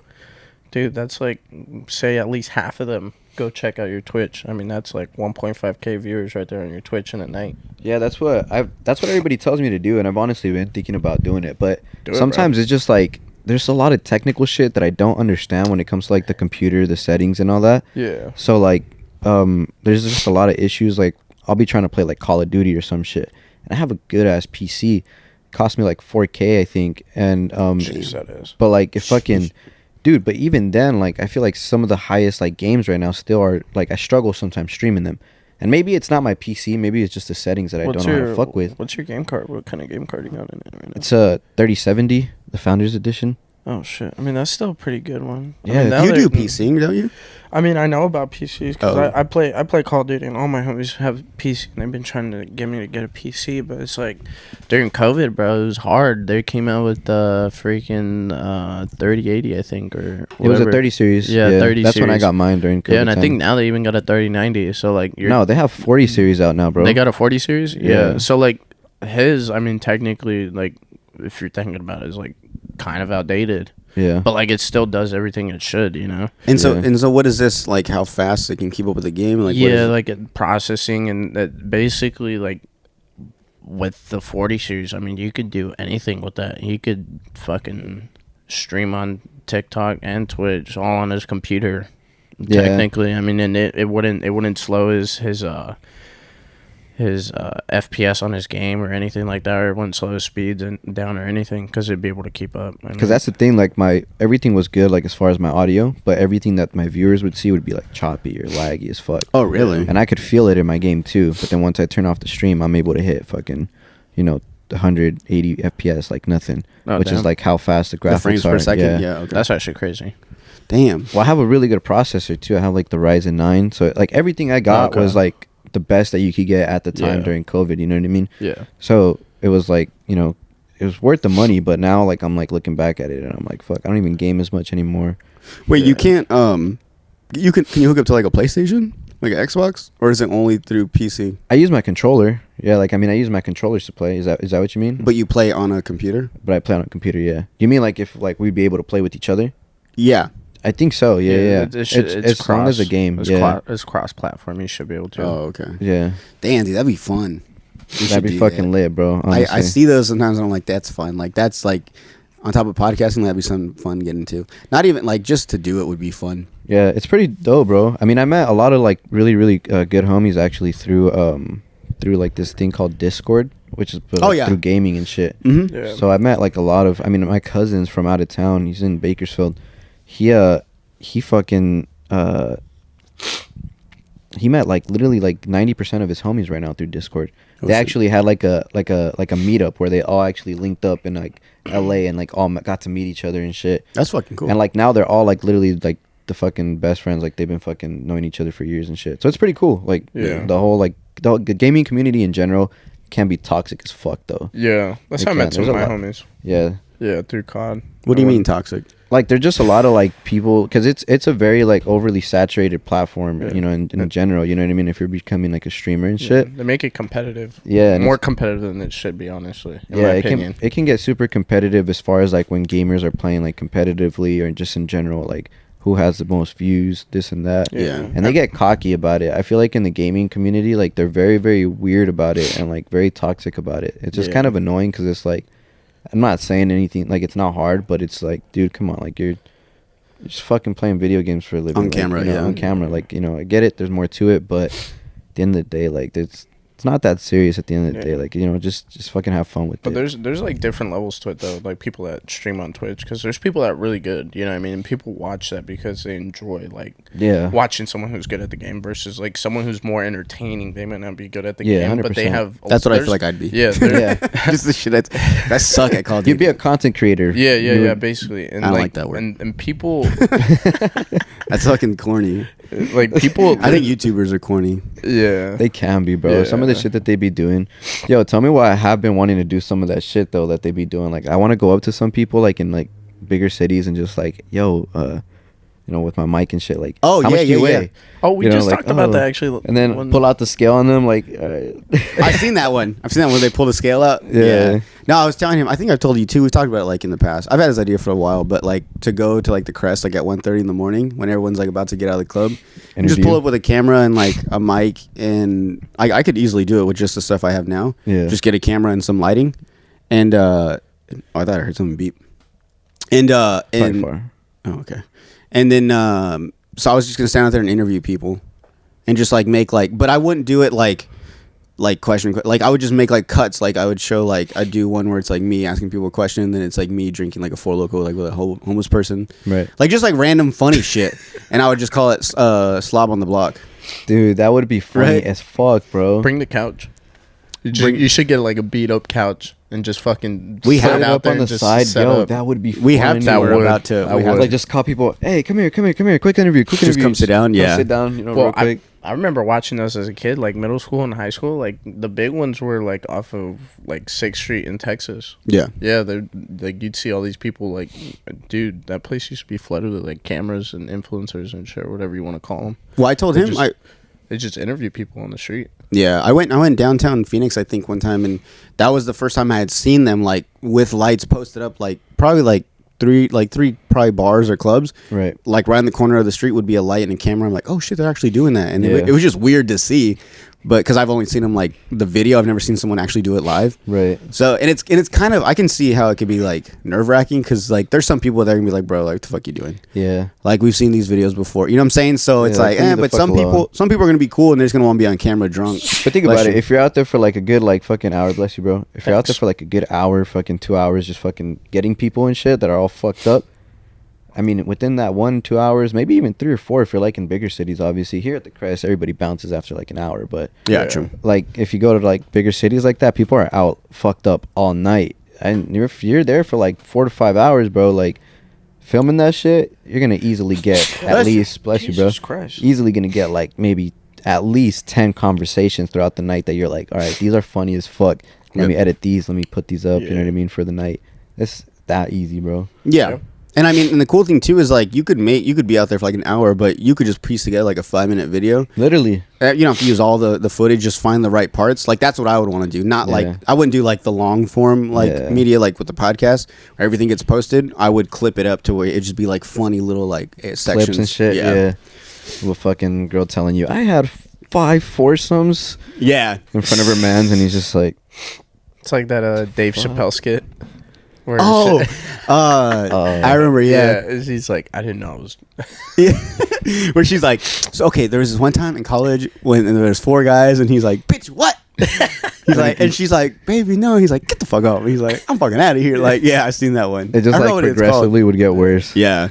dude. That's like say at least half of them go check out your Twitch. I mean, that's like 1.5K viewers right there on your Twitch in a night. Yeah, that's what everybody tells me to do, and I've honestly been thinking about doing it. But sometimes it's just like there's a lot of technical shit that I don't understand when it comes to like the computer, the settings, and all that. Yeah. So like, there's just a lot of issues. Like I'll be trying to play like Call of Duty or some shit, and I have a good ass PC. It cost me like 4K, I think, and Jeez, that is. But like if fucking. Dude, but even then, like, I feel like some of the highest, like, games right now still are, like, I struggle sometimes streaming them. And maybe it's not my PC. Maybe it's just the settings that I don't know how to fuck with. What's your game card? What kind of game card you got in it right now? It's a 3070, the Founders Edition. Oh, shit. I mean, that's still a pretty good one. Yeah. I mean, you do PC, don't you? I mean, I know about PCs because I play Call of Duty, and all my homies have PC, and they've been trying to get me to get a PC, but it's like during COVID, bro, it was hard. They came out with the freaking 3080, I think, or whatever. It was a 30 series. Yeah, 30 that's series. when I got mine during COVID. Yeah, and I think now they even got a 3090. So like, no, they have 40 series out now, bro. They got a 40 series. Yeah. So like his, I mean, technically, like if you're thinking about it, is like kind of outdated. Yeah. But like it still does everything it should, And so what is this like? How fast it can keep up with the game? Like like processing, and that basically like with the 40 series, I mean, you could do anything with that. He could fucking stream on TikTok and Twitch all on his computer. Yeah. Technically, I mean, and it wouldn't slow his FPS on his game or anything like that, or it wouldn't slow his speeds down or anything, because it'd be able to keep up. Because that's the thing, like everything was good, like as far as my audio, but everything that my viewers would see would be like choppy or laggy as fuck. Oh, really? And I could feel it in my game too, but then once I turn off the stream, I'm able to hit fucking, 180 FPS like nothing, which is like how fast the graphics frames are. per second. Yeah, okay. That's actually crazy. Damn. Well, I have a really good processor too. I have like the Ryzen 9, so like everything I got was like the best that you could get at the time during COVID, you know what I mean? Yeah. So it was like, it was worth the money, but now like I'm like looking back at it and I'm like, fuck, I don't even game as much anymore. Wait, you can't can you hook up to like a PlayStation? Like an Xbox? Or is it only through PC? I use my controller. Yeah, like I use my controllers to play. Is that what you mean? But you play on a computer? But I play on a computer, yeah. You mean like if like we'd be able to play with each other? Yeah. I think so. Yeah. It's as long as a game. It's cross-platform. You should be able to. Oh, okay. Yeah. Damn, dude, that'd be fun. That'd be fucking lit, bro. I see those sometimes and I'm like, that's fun. Like, that's like, on top of podcasting, that'd be something fun getting to. Not even, like, just to do it would be fun. Yeah, it's pretty dope, bro. I mean, I met a lot of, like, really, really good homies, actually, through like, this thing called Discord, which is through gaming and shit. Mm-hmm. Yeah. So I met, like, a lot of, I mean, my cousin's from out of town. He's in Bakersfield. He fucking, he met, like, literally, like, 90% of his homies right now through Discord. They actually had like a meetup where they all actually linked up in like LA and like all got to meet each other and shit. That's fucking cool. And like now they're all like literally like the fucking best friends. Like they've been fucking knowing each other for years and shit. So it's pretty cool. Like the whole like the gaming community in general can be toxic as fuck though. Yeah, that's how I met some of my homies. Yeah. Yeah, through COD. What do you mean toxic? Like they're just a lot of like people because it's a very like overly saturated platform, you know, in general, you know what I mean? If you're becoming like a streamer and shit, they make it competitive. Yeah, more competitive than it should be, honestly. In my it opinion. can get super competitive as far as like when gamers are playing like competitively or just in general, like who has the most views, this and that. Yeah, and they get cocky about it. I feel like in the gaming community, like they're very, very weird about it and like very toxic about it. It's just kind of annoying because it's like, I'm not saying anything like it's not hard, but it's like, dude, come on, like you're just fucking playing video games for a living. On camera, you know, on camera. Like, you know, I get it, there's more to it, but at the end of the day, like it's not that serious at the end of the day. Like, you know, just fucking have fun with it. But there's like different levels to it though. Like people that stream on Twitch, because there's people that are really good, you know what I mean? And people watch that because they enjoy like watching someone who's good at the game versus like someone who's more entertaining. They might not be good at the game, 100%. but they have. That's what I feel like I'd be. Yeah, just the shit I suck at Call of Duty. You'd be a content creator. Yeah, basically. And I don't like that word. And people. That's fucking corny. Like people. I think YouTubers are corny. Yeah, they can be, bro. Some of the shit that they be doing. Yo, tell me why I have been wanting to do some of that shit though that they be doing. Like I want to go up to some people like in like bigger cities and just like, yo, you know, with my mic and shit, like, how much do you weigh? Oh, we just talked about that actually. And then pull out the scale on them, like. I've seen that one. I've seen that one where they pull the scale out. Yeah. No, I was telling him. I think I've told you too. We've talked about it like in the past. I've had this idea for a while, but like to go to like the Crest like at 1:30 in the morning when everyone's like about to get out of the club, and just pull up with a camera and like a mic, and I could easily do it with just the stuff I have now. Yeah. Just get a camera and some lighting, and oh, I thought I heard something beep, and far. Oh, okay, and then so I was just gonna stand out there and interview people, and just like make like, but I wouldn't do it like question, like I would just make like cuts, like I would show like I'd do one where it's like me asking people a question, and then it's like me drinking like a Four Loko like with a homeless person, right? Like just like random funny shit, and I would just call it slob on the block. Dude, that would be funny as fuck, bro. Bring the couch. You should get like a beat up couch and just fucking. We have it up on the side, yo. That would be. We have to. We're about to. We have like just call people. Hey, come here. Quick interview. Just come sit down. Yeah. Sit down. You know, well, real quick. I remember watching those as a kid, like middle school and high school. Like the big ones were like off of like 6th Street in Texas. Yeah. Yeah, they're like you'd see all these people like, dude, that place used to be flooded with like cameras and influencers and shit, whatever you want to call them. Well, I told him they just interview people on the street. Yeah, I went downtown Phoenix, I think, one time, and that was the first time I had seen them like with lights posted up, like probably like three probably bars or clubs, right? Like right in the corner of the street would be a light and a camera. I'm like, oh shit, they're actually doing that, and it was just weird to see, but because I've only seen them like the video, I've never seen someone actually do it live, right? So and it's kind of, I can see how it could be like nerve wracking because like there's some people that are gonna be like, bro, like what the fuck you doing? Yeah, like we've seen these videos before, you know what I'm saying? So it's like, but some people are gonna be cool and they're just gonna want to be on camera drunk. But think about it, if you're out there for like a good like fucking hour, bless you, bro. If you're out there for like a good hour, fucking 2 hours, just fucking getting people and shit that are all fucked up. I mean, within that 1-2 hours, maybe even 3 or 4 if you're like in bigger cities. Obviously, here at the Crest, everybody bounces after like an hour. But yeah, true. Like if you go to like bigger cities like that, people are out fucked up all night, and if you're there for like 4 to 5 hours, bro, like filming that shit, you're gonna easily get at least, bless you, bro, Christ. Easily gonna get like maybe at least 10 conversations throughout the night that you're like, all right, these are funny as fuck. Let me edit these. Let me put these up. You know what I mean, for the night. It's that easy, bro. Yeah. And I mean, and the cool thing too is like you could be out there for like an hour, but you could just piece together like a 5-minute video. Literally. You don't have to use all the footage, just find the right parts. Like that's what I would want to do. Not like I wouldn't do like the long form media like with the podcast where everything gets posted. I would clip it up to where it just be like funny little like sections clips and shit. Yeah. With a fucking girl telling you, I had 5 foursomes. Yeah. In front of her man, and he's just like, it's like that Dave Chappelle skit. Where I remember, yeah. She's like, I didn't know I was. Yeah. Where she's like, so, okay, there was this one time in college when there was 4 guys, and he's like, bitch, what? He's like, and she's like, baby, no. He's like, get the fuck up. He's like, I'm fucking out of here. Like, yeah, I seen that one. It just like progressively would get worse. Yeah.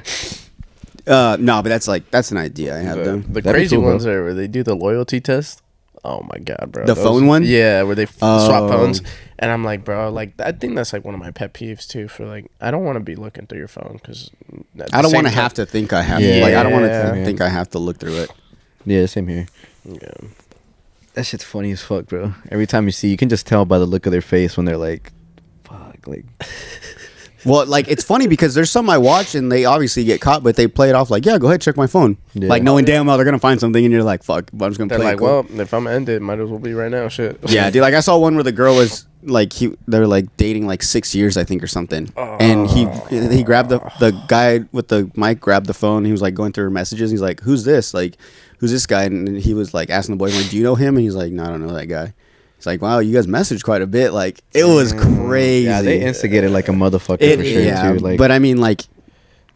No, but that's an idea I have though. The crazy ones are where they do the loyalty test. Oh my god, bro! The phone one? Yeah, where they swap phones, and I'm like, bro, like I think that's like one of my pet peeves too. For like, I don't want to be looking through your phone because I don't want to have to think I have. Yeah. To. Like I don't want to think I have to look through it. Yeah, same here. Yeah, that shit's funny as fuck, bro. Every time you can just tell by the look of their face when they're like, fuck, like. Well, like, it's funny because there's some I watch and they obviously get caught, but they play it off like, yeah, go ahead, check my phone. Yeah. Like, knowing damn well they're going to find something and you're like, fuck, I'm just going to play it. They're like, well, if I'm ended, might as well be right now, shit. Yeah, dude, like, I saw one where the girl was, like, they were, like, dating, like, 6 years, I think, or something. And he grabbed the guy with the mic, grabbed the phone, he was, like, going through her messages. He's like, who's this? Like, who's this guy? And he was, like, asking the boyfriend, like, do you know him? And he's like, no, I don't know that guy. It's like, wow, you guys messaged quite a bit. Like, it was crazy. Yeah, they instigated like a motherfucker for sure, too. Like, but I mean, like,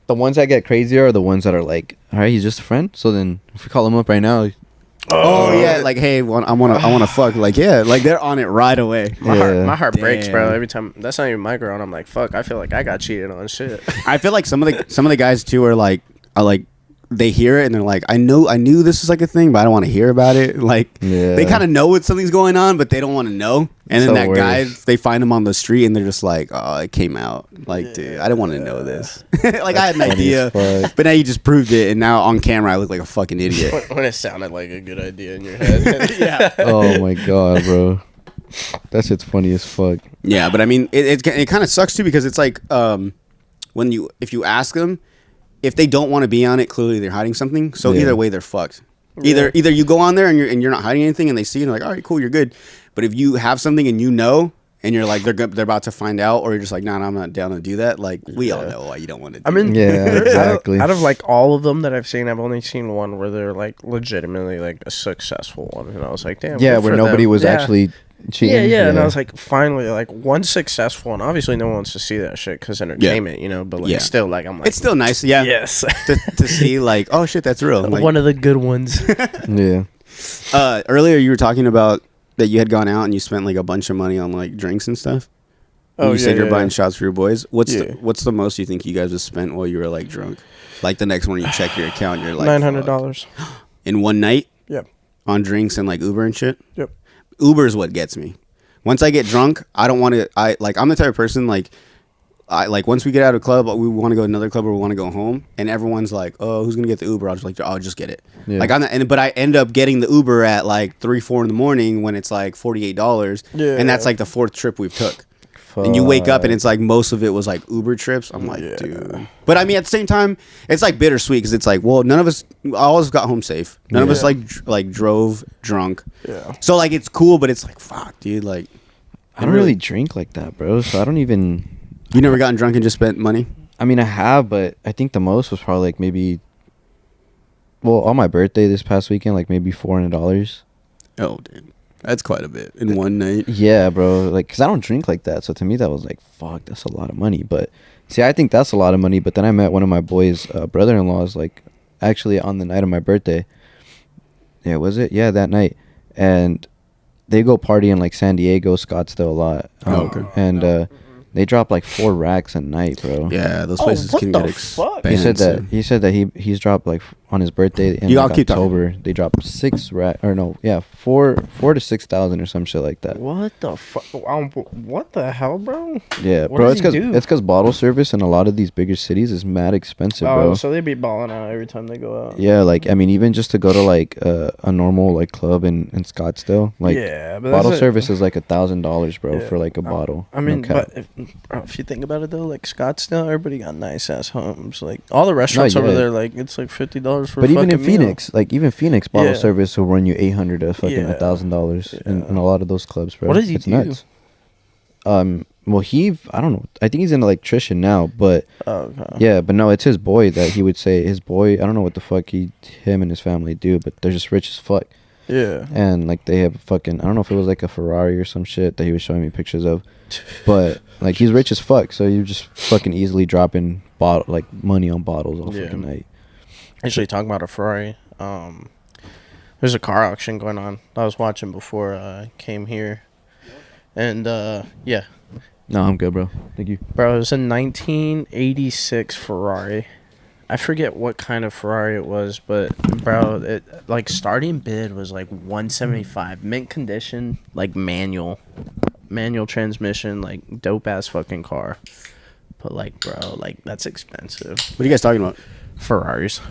the ones that get crazier are the ones that are like, all right, he's just a friend. So then if we call him up right now. Oh, yeah, like, hey, I want to fuck. Like, yeah, like, they're on it right away. My heart breaks, bro. Every time. That's not even my girl. And I'm like, fuck, I feel like I got cheated on. Shit. I feel like some of the guys, too, are like, they hear it and they're like, I knew this was like a thing, but I don't want to hear about it. Like, they kind of know what something's going on, but they don't want to know. And then that guy, they find him on the street and they're just like, oh, it came out. Like, dude, I didn't want to know this. Like, I had an idea, but now you just proved it. And now on camera, I look like a fucking idiot. When it sounded like a good idea in your head. Yeah. Oh my God, bro. That shit's funny as fuck. Yeah, but I mean, it kind of sucks too because it's like, if you ask them, if they don't want to be on it, clearly they're hiding something. So either way, they're fucked. Either you go on there and you're not hiding anything, and they see it and they're like, all right, cool, you're good. But if you have something and you know, and you're like they're about to find out, or you're just like, nah, I'm not down to do that. Like we all know why you don't want to. Yeah, exactly. Out of like all of them that I've seen, I've only seen one where they're like legitimately like a successful one, and I was like, damn. Yeah, where nobody was actually cheating. Yeah, and I was like, finally, like one successful, and obviously no one wants to see that shit because entertainment, you know. But like, still, like, I'm like, it's still nice, yeah. Yes, to see like, oh shit, that's real. Like, one of the good ones. Yeah. Earlier, you were talking about that you had gone out and you spent like a bunch of money on like drinks and stuff. And you said you're buying shots for your boys. What's the most you think you guys have spent while you were like drunk? Like the next morning you check your account, you're like $900 in one night. Yep. On drinks and like Uber and shit. Yep. Uber is what gets me. Once I get drunk, I don't want to. I'm the type of person like. Once we get out of the club, we want to go to another club or we want to go home, and everyone's like, "Oh, who's gonna get the Uber?" I was like, "I'll just get it." Yeah. Like but I end up getting the Uber at like 3-4 in the morning when it's like $48, and that's like the 4th trip we've took. Fuck. And you wake up and it's like most of it was like Uber trips. I'm like, dude. But I mean, at the same time, it's like bittersweet because it's like, well, none of us, all of us got home safe. None of us like drove drunk. Yeah. So like it's cool, but it's like, fuck, dude. Like, I don't really drink like that, bro. So I don't even. You never gotten drunk and just spent money? I mean, I have, but I think the most was probably like maybe. Well, on my birthday this past weekend, like maybe $400. Oh, dude. That's quite a bit in one night. Yeah, bro. Like, because I don't drink like that. So to me, that was like, fuck, that's a lot of money. But see, I think that's a lot of money. But then I met one of my boys' brother-in-laws, like, actually on the night of my birthday. Yeah, was it? Yeah, that night. And they go party in like San Diego, Scottsdale a lot. Okay. And they drop like 4 racks a night, bro. Yeah, those places can get expensive. He said that he's dropped like on his birthday in You like all keep talking. October. They dropped 4 to 6,000 or some shit like that. What the fuck? What the hell, bro? Yeah, What bro. does he do? It's because bottle service in a lot of these bigger cities is mad expensive, bro. Oh, so they be balling out every time they go out. Yeah, like I mean, even just to go to like a normal like club in Scottsdale, like yeah, but bottle that's service is like $1,000, bro, Yeah. for like a bottle. I mean, No cap. but if you think about it though, like Scottsdale, everybody got nice ass homes. Like all the restaurants over yet. there, like it's like $50 for. But a even in fucking meal. Phoenix, like even Phoenix bottle Yeah. service will run you $800 to fucking Yeah. $1,000 in Yeah. a lot of those clubs, bro. What does he It's do? nuts. Well, I don't know. I think he's an electrician now, but Oh, okay. yeah, but no, it's his boy that he would say his boy. I don't know what the fuck him and his family do, but they're just rich as fuck. Yeah. And like they have fucking, I don't know if it was like a Ferrari or some shit that he was showing me pictures of, but like he's rich as fuck, so you just fucking easily dropping money on bottles all Yeah. fucking night. Actually, talking about a Ferrari, there's a car auction going on. I was watching before I came here, and yeah, No, I'm good, bro. Thank you. bro, it was a 1986 Ferrari. I forget what kind of Ferrari it was, but bro, it like starting bid was like 175, mint condition, like manual transmission, like dope ass fucking car. But like, bro, like that's expensive. What are you guys talking about? Ferraris.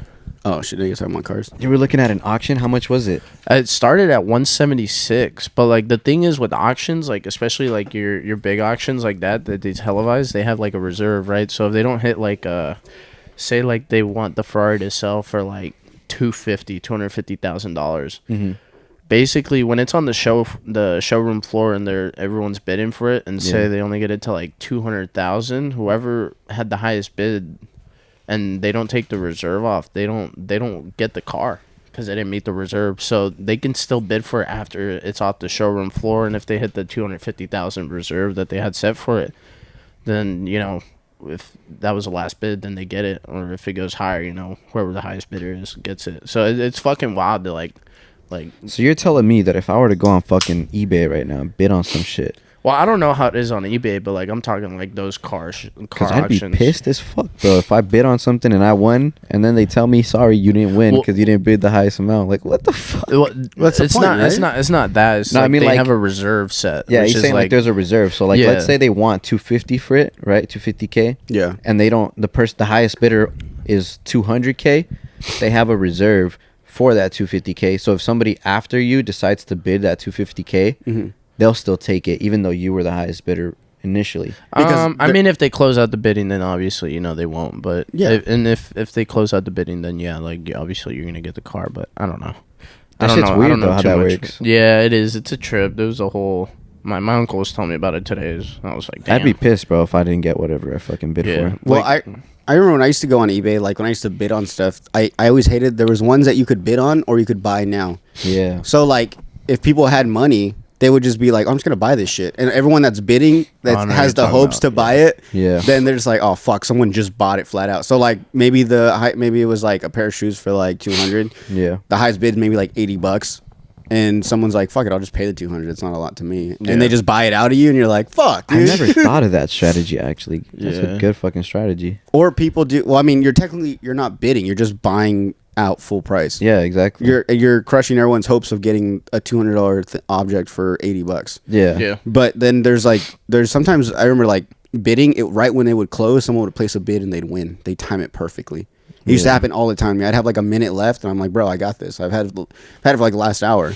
Oh shit, you guys talking about cars? You were looking at an auction. How much was it? It started at 176, but like the thing is with auctions, like especially like your big auctions like that they televise, they have like a reserve, right? So if they don't hit like say like they want the Ferrari to sell for like $250,000. Mm-hmm. Basically, when it's on the showroom floor and everyone's bidding for it, and say they only get it to like 200,000, whoever had the highest bid, and they don't take the reserve off, they don't get the car because they didn't meet the reserve. So they can still bid for it after it's off the showroom floor, and if they hit the 250,000 reserve that they had set for it, then if that was the last bid, then they get it, or if it goes higher, whoever the highest bidder is gets it. So it's fucking wild to like. So you're telling me that if I were to go on fucking eBay right now and bid on some shit, Well, I don't know how it is on eBay, but like I'm talking like those car I'd be auctions. pissed as fuck, bro, if I bid on something and I won, and then they tell me, sorry, you didn't win Well- because you didn't bid the highest amount. Like, what the fuck? Well, That's the it's point, not. It's right? not. It's not that. It's No, I like mean, they like- have a reserve set. Yeah, which he's is saying like there's a reserve. So like, Yeah. let's say they want 250 for it, right? 250K. Yeah. And they don't. The highest bidder is 200K. They have a reserve for that 250K. So if somebody after you decides to bid that 250K, they'll still take it, even though you were the highest bidder initially. Because I mean, if they close out the bidding, then obviously they won't. But Yeah. if they close out the bidding, then yeah, like obviously you're gonna get the car. But I don't know. That shit's weird though, how that works. Yeah, it is. It's a trip. There was a whole. My uncle was telling me about it today. I was like, damn. I'd be pissed, bro, if I didn't get whatever I fucking bid Yeah. for. Well, Like- I remember when I used to go on eBay, like when I used to bid on stuff, I always hated there was ones that you could bid on or you could buy now. Yeah. So like if people had money, they would just be like, I'm just gonna buy this shit. And everyone that's bidding that I know has what the you're hopes talking to buy it, Yeah. then they're just like, oh fuck, someone just bought it flat out. So like maybe maybe it was like a pair of shoes for like 200. Yeah. The highest bid maybe like $80. And someone's like, fuck it, I'll just pay the 200. It's not a lot to me. Yeah. And they just buy it out of you, and you're like, fuck, I dude. never thought of that strategy, actually. That's Yeah. a good fucking strategy. Or people do. Well, I mean, you're not bidding. You're just buying out full price. Yeah, exactly. You're crushing everyone's hopes of getting a $200 object for $80. yeah. Yeah. But then there's sometimes I remember like bidding it right when they would close. Someone would place a bid and they'd win. They time it perfectly. It used to happen all the time to me. I'd have like a minute left, and I'm like, bro, I got this. I've had it for like the last hour.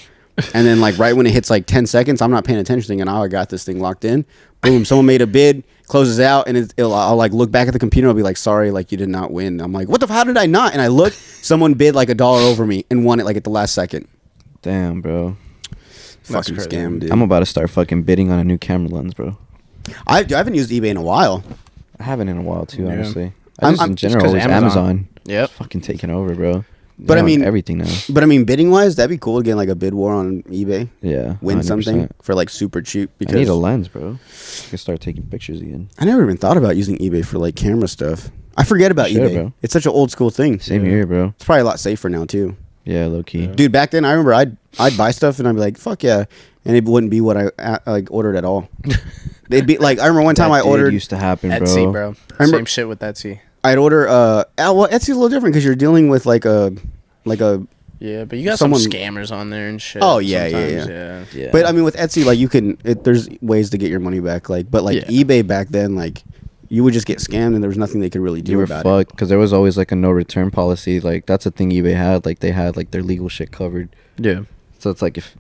And then like right when it hits like 10 seconds, I'm not paying attention, thinking, oh, I got this thing locked in. Boom, someone made a bid, closes out, and I'll like look back at the computer and I'll be like, sorry, like you did not win. I'm like, how did I not? And I look, someone bid like $1 over me and won it like at the last second. Damn, bro. That's Fucking crazy. scam, dude. I'm about to start fucking bidding on a new camera lens, bro. I haven't used eBay in a while. I haven't in a while, too, Yeah. honestly. I'm- In I'm- general, it's 'cause always Amazon. Amazon. Yep. It's fucking taking over, bro. But They I own mean- everything now. But I mean, bidding wise, that'd be cool to get like a bid war on eBay. Yeah. Win 100%. something for like super cheap. I Because need a lens, bro. I can start taking pictures again. I never even thought about using eBay for like camera stuff. I forget about You should, eBay. bro. It's such an old school thing. Same here, bro. It's probably a lot safer now too. Yeah, low key. Dude, back then I remember I'd buy stuff and I'd be like, fuck yeah, and it wouldn't be what I like ordered at all. They'd be like, I remember one time That I ordered. used to happen, Etsy, bro. remember- Same shit with Etsy. I'd order. Well, Etsy's a little different because you're dealing with like a Yeah, but you got someone- some scammers on there and shit. Oh, yeah, sometimes, Yeah. But I mean, with Etsy, like there's ways to get your money back. But Yeah. eBay back then, like you would just get scammed and there was nothing they could really do you were about fucked because there was always like a no return policy. Like that's a thing eBay had. Like they had like their legal shit covered. Yeah. So it's like if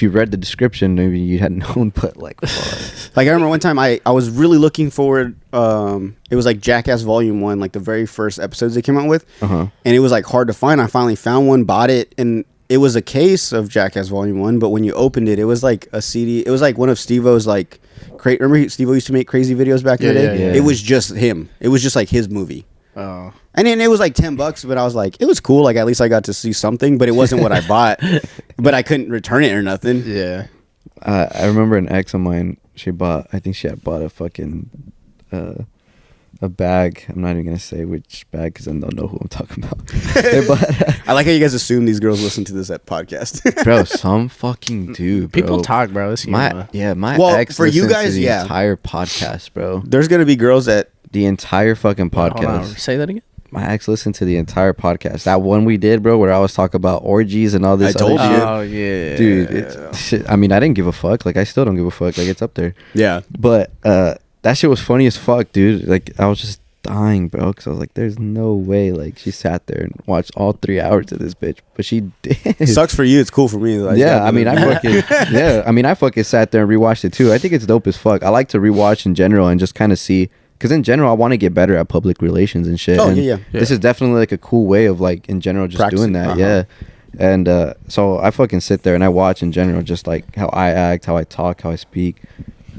you read the description, maybe you had known. But like, fuck. Like I remember one time I was really looking forward. It was like Jackass Volume 1, like the very first episodes they came out with, Uh-huh. and it was like hard to find. I finally found one, bought it, and it was a case of Jackass Volume 1. But when you opened it, it was like a CD. It was like one of Steve-O's like. Remember Steve-O used to make crazy videos back in the day? Yeah. It was just him. It was just like his movie. Oh. And then it was like $10, but I was like, it was cool. Like at least I got to see something, but it wasn't what I bought. But I couldn't return it or nothing. Yeah. I remember an ex of mine. I think she had bought a fucking a bag. I'm not even gonna say which bag because then they'll know who I'm talking about. They bought, I like how you guys assume these girls listen to this podcast. bro, some fucking dude, bro. People talk, bro. It's My Well, ex for you listens guys, to the yeah. entire podcast, bro. There's gonna be girls that The entire fucking Hold on. podcast. Say that again. My ex listened to the entire podcast. That one we did, bro, where I was talking about orgies and all this. I told other you. shit. Oh yeah, Dude. It's, shit. I mean, I didn't give a fuck. Like, I still don't give a fuck. Like, it's up there. yeah. But that shit was funny as fuck, dude. Like, I was just dying, bro, because I was like, "There's no way." Like, she sat there and watched all 3 hours of this bitch, but she did. Sucks for you. It's cool for me. I mean, I fucking sat there and rewatched it too. I think it's dope as fuck. I like to rewatch in general and just kind of see, because in general, I want to get better at public relations and shit. Oh, and yeah. This is definitely like a cool way of like in general just Practicing, doing that. uh-huh. Yeah. And so I fucking sit there and I watch in general just like how I act, how I talk, how I speak,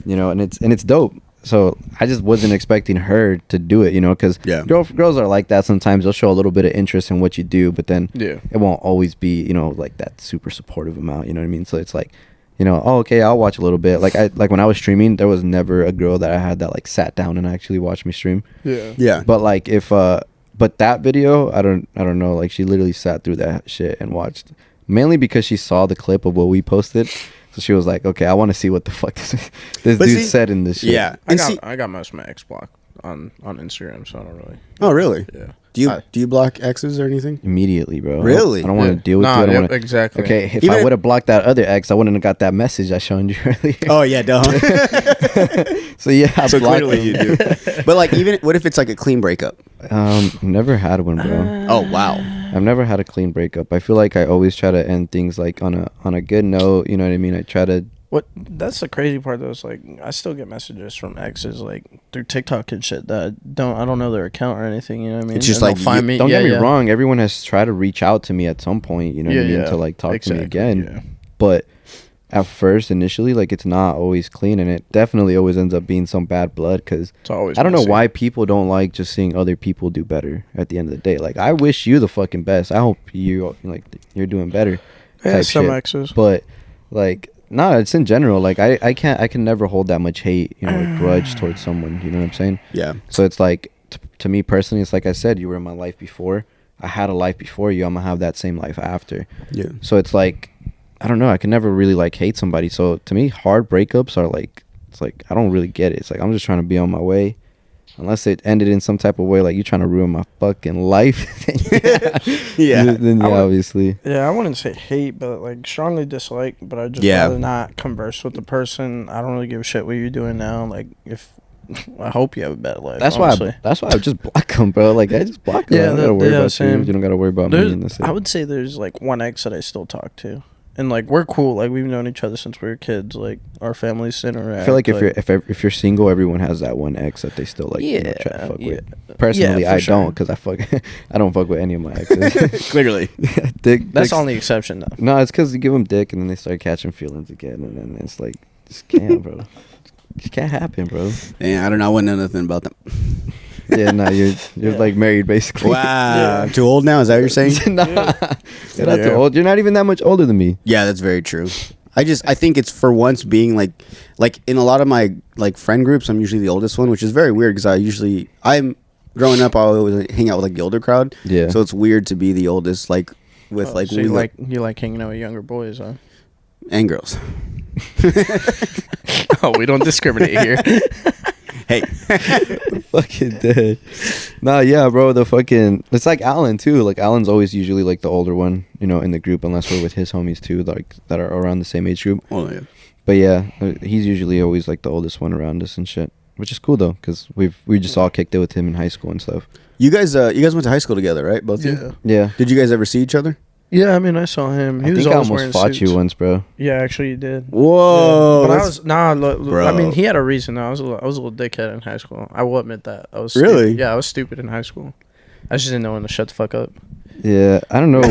and it's dope. So I just wasn't expecting her to do it, because Yeah. girls are like that sometimes. They'll show a little bit of interest in what you do, but then Yeah. it won't always be, like that super supportive amount. You know what I mean? So it's like, oh, okay, I'll watch a little bit. Like when I was streaming, there was never a girl that I had that like sat down and actually watched me stream. Yeah. Yeah. But like but that video, I don't know. Like she literally sat through that shit and watched, mainly because she saw the clip of what we posted. So she was like, okay, I want to see what the fuck this But dude see- said in this shit. Yeah. I got most of my ex blocked on Instagram, so I don't really. Oh, really? Yeah. Do you block exes or anything? Immediately, bro. Really? I don't want to Yeah. deal with Nah, you. I don't yeah, wanna, exactly. Okay, if Even I if- would have blocked that other ex, I wouldn't have got that message I showed you earlier. Oh yeah, duh. So yeah, I So blocked clearly him. you do. But like, even what if it's like a clean breakup? Never had one, bro. Oh wow. I've never had a clean breakup. I feel like I always try to end things like on a good note. You know what I mean? I try to. What? That's the crazy part though. Is like I still get messages from exes like through TikTok and shit that I don't know their account or anything. You know what I mean? It's just And like they'll find me. Don't yeah, get me yeah. wrong. Everyone has tried to reach out to me at some point. You know what I mean? To like talk to me again. Yeah. But at first, initially, like it's not always clean, and it definitely always ends up being some bad blood. Because It's always. I don't know messy. why people don't like just seeing other people do better. At the end of the day, like I wish you the fucking best. I hope you're doing better. Yeah, type some shit. exes. But like, no, it's in general. Like I can never hold that much hate, a grudge towards someone. You know what I'm saying? Yeah. So it's like, to me personally, it's like I said, you were in my life before. I had a life before you. I'm gonna have that same life after. Yeah. So it's like, I don't know. I can never really like hate somebody. So to me, hard breakups are like, it's like I don't really get it. It's like I'm just trying to be on my way. Unless it ended in some type of way, like you trying to ruin my fucking life. Yeah. Then I would- obviously. Yeah, I wouldn't say hate, but like strongly dislike. But I just Yeah. rather not converse with the person. I don't really give a shit what you're doing now. Like if I hope you have a better life. That's honestly. why I just block them, bro. Like I just block them. Yeah, I don't gotta worry about same. you. You don't gotta worry about me. And that's it. I would say there's like one ex that I still talk to, and like we're cool. Like we've known each other since we were kids. Like our families interact. I feel like if you're single, everyone has that one ex that they still like. Try to fuck with. Personally, Yeah, for I sure. don't, because I don't fuck with any of my exes. Clearly. Dick. That's dicks- on the exception though. No, it's because you give them dick and then they start catching feelings again, and then it's like, just can't, bro. It can't happen, bro. Yeah, I don't know. I wouldn't know nothing about them. Yeah, no, you're like married basically. Wow. Yeah. Too old now? Is that what you're saying? Nah, you're not too old. You're not even that much older than me. Yeah, that's very true. I think it's for once being like in a lot of my like friend groups, I'm usually the oldest one, which is very weird because I'm growing up, I always hang out with like the older crowd. Yeah. So it's weird to be the oldest, like with like so when you we, you like hanging out with younger boys, huh? and girls. Oh, we don't discriminate here. Hey. Fucking dead. Nah, yeah, bro. The fucking it's like Alan too. Like Alan's always usually like the older one, you know, in the group, unless we're with his homies too, like that are around the same age group. Oh yeah. But yeah, he's usually always like the oldest one around us and shit, which is cool though, because we just all kicked it with him in high school and stuff. You guys went to high school together, right? Both of you? Yeah. Did you guys ever see each other? Yeah, I mean, I saw him. He I was think I always almost wearing fought suits. you once, bro. Yeah, actually, you did. Whoa. Yeah. But I that's- was I Bro. mean, he had a reason. Though. I was a little dickhead in high school. I will admit that. I was Really? Stupid. Yeah, I was stupid in high school. I just didn't know when to shut the fuck up. Yeah, I don't know.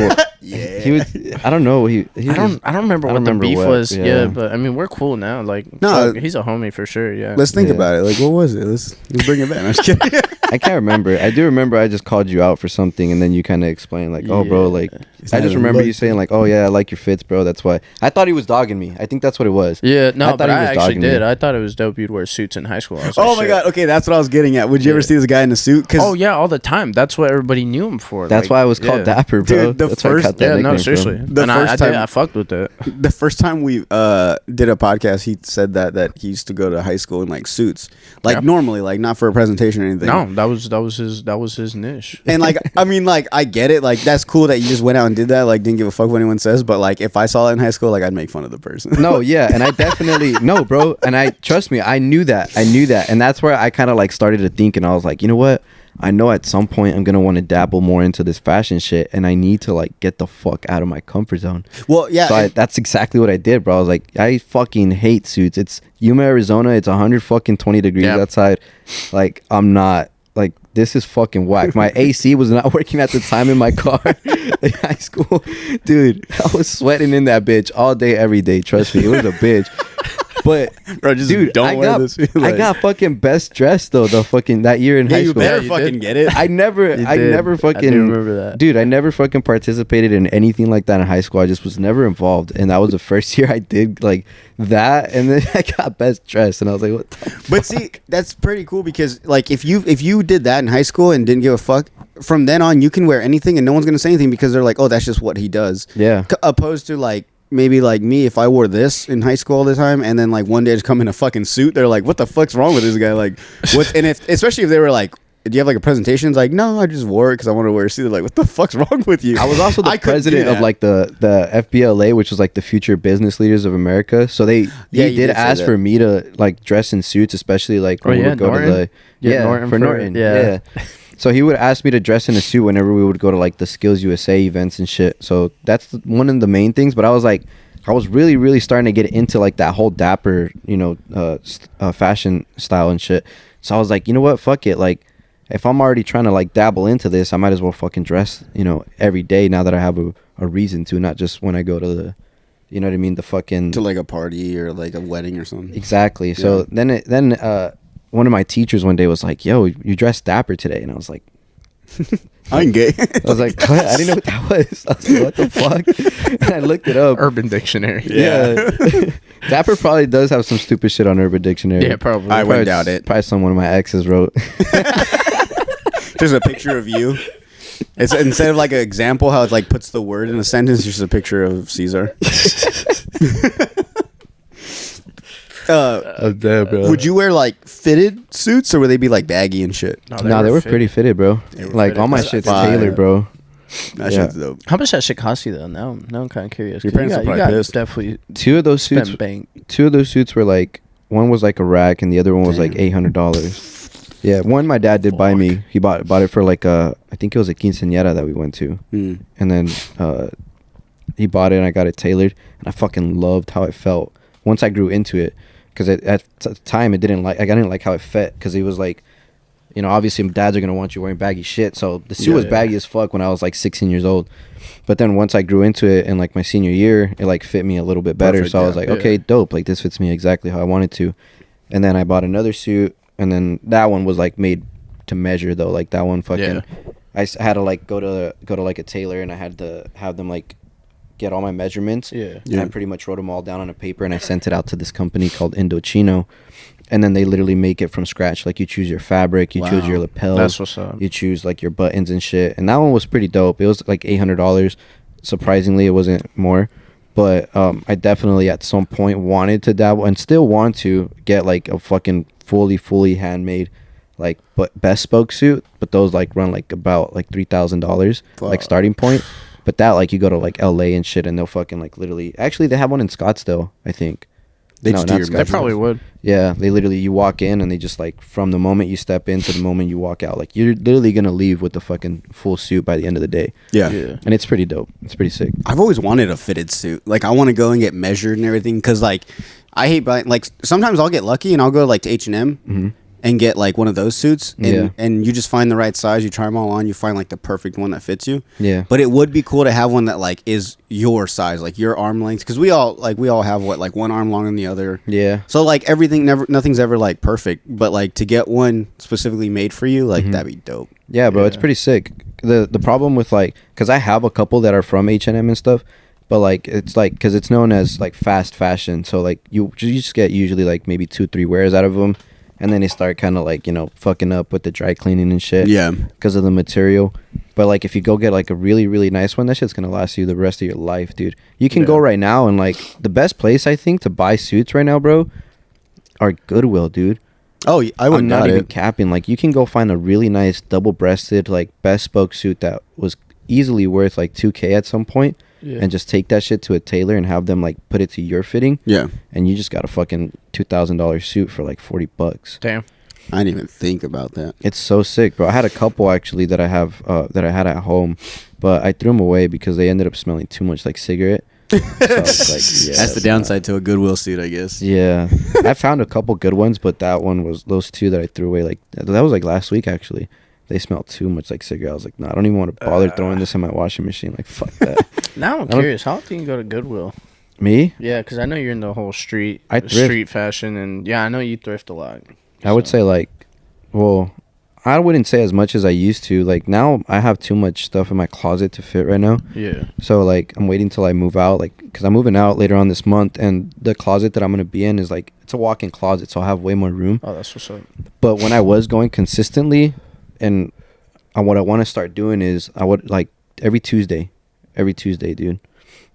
Yeah. He was. I don't know. He I don't remember I what don't the remember beef what, was. yeah. Yeah, but I mean, we're cool now. Like, No, fuck, he's a homie for sure. Yeah. Let's think Yeah. about it. Like, what was it? Let's bring it back. I'm just kidding. I can't remember. I do remember I just called you out for something, and then you kind of explained like, "Oh, bro, Yeah. like." It's I not just a remember look. you saying like, "Oh yeah, I like your fits, bro." That's why I thought he was dogging me. I think that's what it was. Yeah, I no, thought but he I was actually dogging me. did. I thought it was dope you'd wear suits in high school. I was Oh like, my shit. god. Okay, that's what I was getting at. Would you ever Yeah. see this guy in a suit? Oh yeah, all the time. That's what everybody knew him for. That's like, why I was called yeah. Dapper, bro. Dude, the That's why I first- got that Yeah, no, nickname seriously. from. The And first time- I fucked with it. The first time we did a podcast, he said that he used to go to high school in like suits, like Yeah. normally, like not for a presentation or anything. No, that was his niche. And like, I mean, like, I get it. Like, that's cool that you just went out and did that. Like, didn't give a fuck what anyone says. But like, if I saw it in high school, like, I'd make fun of the person. No, yeah, and I definitely no, bro. And I trust me, I knew that, and that's where I kind of like started to think, and I was like, you know what? I know at some point I'm gonna want to dabble more into this fashion shit, and I need to like get the fuck out of my comfort zone. Well, yeah. So that's exactly what I did, bro. I was like, I fucking hate suits. It's Yuma, Arizona. It's 120 degrees Yeah. outside. Like, I'm not. Like, this is fucking whack. My AC was not working at the time in my car in high school. Dude, I was sweating in that bitch all day, every day. Trust me, it was a bitch. But, Bro, just dude, don't I wear got, this. I Like- got fucking best dressed, though, that year in yeah, high you school. better you fucking did. get it. I never You did. fucking I do remember that. dude. I never fucking participated in anything like that in high school. I just was never involved, and that was the first year I did like that. And then I got best dressed, and I was like, "What?" The But see, that's pretty cool because like if you did that in high school and didn't give a fuck, from then on you can wear anything and no one's gonna say anything because they're like, oh, that's just what he does. Yeah. Opposed to like maybe like me, if I wore this in high school all the time and then like one day I just come in a fucking suit, they're like, what the fuck's wrong with this guy? Like, what? And if especially if they were like, do you have like a presentation? It's like, no, I just wore it because I wanted to wear a suit. They're like, what the fuck's wrong with you? I was also the I couldn't do president of that. like the FBLA, which was like the Future Business Leaders of America. So Yeah, he you did did say ask that. for me to like dress in suits, especially like when Oh, we yeah, would go Norton? to the Yeah, Norton for for- Norton. yeah. So he would ask me to dress in a suit whenever we would go to like the Skills USA events and shit. So that's one of the main things. But I was like, I was really, really starting to get into like that whole dapper, you know, fashion style and shit. So I was like, you know what? Fuck it. Like, if I'm already trying to like dabble into this, I might as well fucking dress, you know, every day now that I have a reason to, not just when I go to the, you know what I mean? The fucking. to like a party or like a wedding or something. Exactly. So then one of my teachers one day was like, "Yo, you dressed dapper today," and I was like, I'm gay. "I was like, what? I didn't know what that was." I was like, "What the fuck?" And I looked it up. Urban Dictionary. Yeah, dapper probably does have some stupid shit on Urban Dictionary. Yeah, probably. I wouldn't doubt it. Probably some one of my exes wrote. There's a picture of you. It's instead of like an example how it like puts the word in a sentence, it's just a picture of Cesar. I'm dead, bro. Would you wear like fitted suits or would they be like baggy and shit? No, they were pretty fitted, bro. They were Like fitted. all my That's shit's fire. tailored, bro. That Yeah. shit's dope. How much that shit cost you though? Now I'm kind of curious. Your 'cause parents are you probably got pissed. definitely Two of those suits. spent bank. Two of those suits were like, one was like a rack and the other one was like Damn. $800. Yeah, one my dad did buy me. He bought it for like I think it was a quinceañera that we went to, Mm. and then he bought it and I got it tailored, and I fucking loved how it felt once I grew into it, because at the time I didn't like how it fit, because it was like, you know, obviously dads are gonna want you wearing baggy shit, so the suit Yeah, was yeah. baggy as fuck when I was like 16 years old. But then once I grew into it in like my senior year, it like fit me a little bit better. Perfect, So I was yeah. like, Yeah. okay, dope. Like this fits me exactly how I wanted to. And then I bought another suit, and then that one was like made to measure though. Like that one fucking, Yeah. had to like go to like a tailor, and I had to have them like get all my measurements. Yeah. And I pretty much wrote them all down on a paper, and I sent it out to this company called Indochino. And then they literally make it from scratch. Like you choose your fabric, you choose Wow. your lapels. That's what's up. You choose like your buttons and shit. And that one was pretty dope. It was like $800. Surprisingly, it wasn't more. But I definitely at some point wanted to dabble and still want to get like a fucking fully handmade like best spoke suit, but those like run like about like $3,000 like starting point. But that like you go to like LA and shit and they'll fucking like literally actually they have one in Scottsdale, I think. They just do your They probably would. Yeah, they literally you walk in and they just like from the moment you step in to the moment you walk out, like you're literally gonna leave with the fucking full suit by the end of the day. Yeah. And it's pretty dope. It's pretty sick. I've always wanted a fitted suit. Like I want to go and get measured and everything because like I hate buying. Like sometimes I'll get lucky and I'll go like to H&M and get like one of those suits and you just find the right size. You try them all on. You find like the perfect one that fits you. Yeah. But it would be cool to have one that like is your size, like your arm length, because we all have what like one arm longer than the other. Yeah. So like nothing's ever like perfect, but like to get one specifically made for you, like that'd be dope. Yeah, bro, it's pretty sick. The problem with like, cause I have a couple that are from H&M and stuff, but like it's like cause it's known as like fast fashion, so like you just get usually like maybe 2-3 wears out of them, and then they start kind of like fucking up with the dry cleaning and shit. Yeah, because of the material. But like if you go get like a really really nice one, that shit's gonna last you the rest of your life, dude. You can go right now and like the best place I think to buy suits right now, bro, are Goodwill, dude. Oh, I would I'm not even capping. Like you can go find a really nice double-breasted like best spoke suit that was easily worth like $2,000 at some point, and just take that shit to a tailor and have them like put it to your fitting. Yeah, and you just got a fucking $2,000 suit for like $40. Damn, I didn't even think about that. It's so sick, bro. I had a couple actually that I have that I had at home, but I threw them away because they ended up smelling too much like cigarette. So I was like, yeah, that's the downside to a Goodwill suit, I guess. Yeah, I found a couple good ones, but that one was those two that I threw away. Like that was like last week actually. They smelled too much like cigarette. I was like, no, I don't even want to bother throwing this in my washing machine. Like, fuck that. Now I'm curious. How often you go to Goodwill? Me? Yeah, because I know you're in the whole street fashion, and yeah, I know you thrift a lot. I would say like, well, I wouldn't say as much as I used to. Like now, I have too much stuff in my closet to fit right now. Yeah. So like, I'm waiting till I move out, like, because I'm moving out later on this month, and the closet that I'm gonna be in is like it's a walk-in closet, so I'll have way more room. Oh, that's what's up. But when I was going consistently, and what I want to start doing is I would like every Tuesday, dude.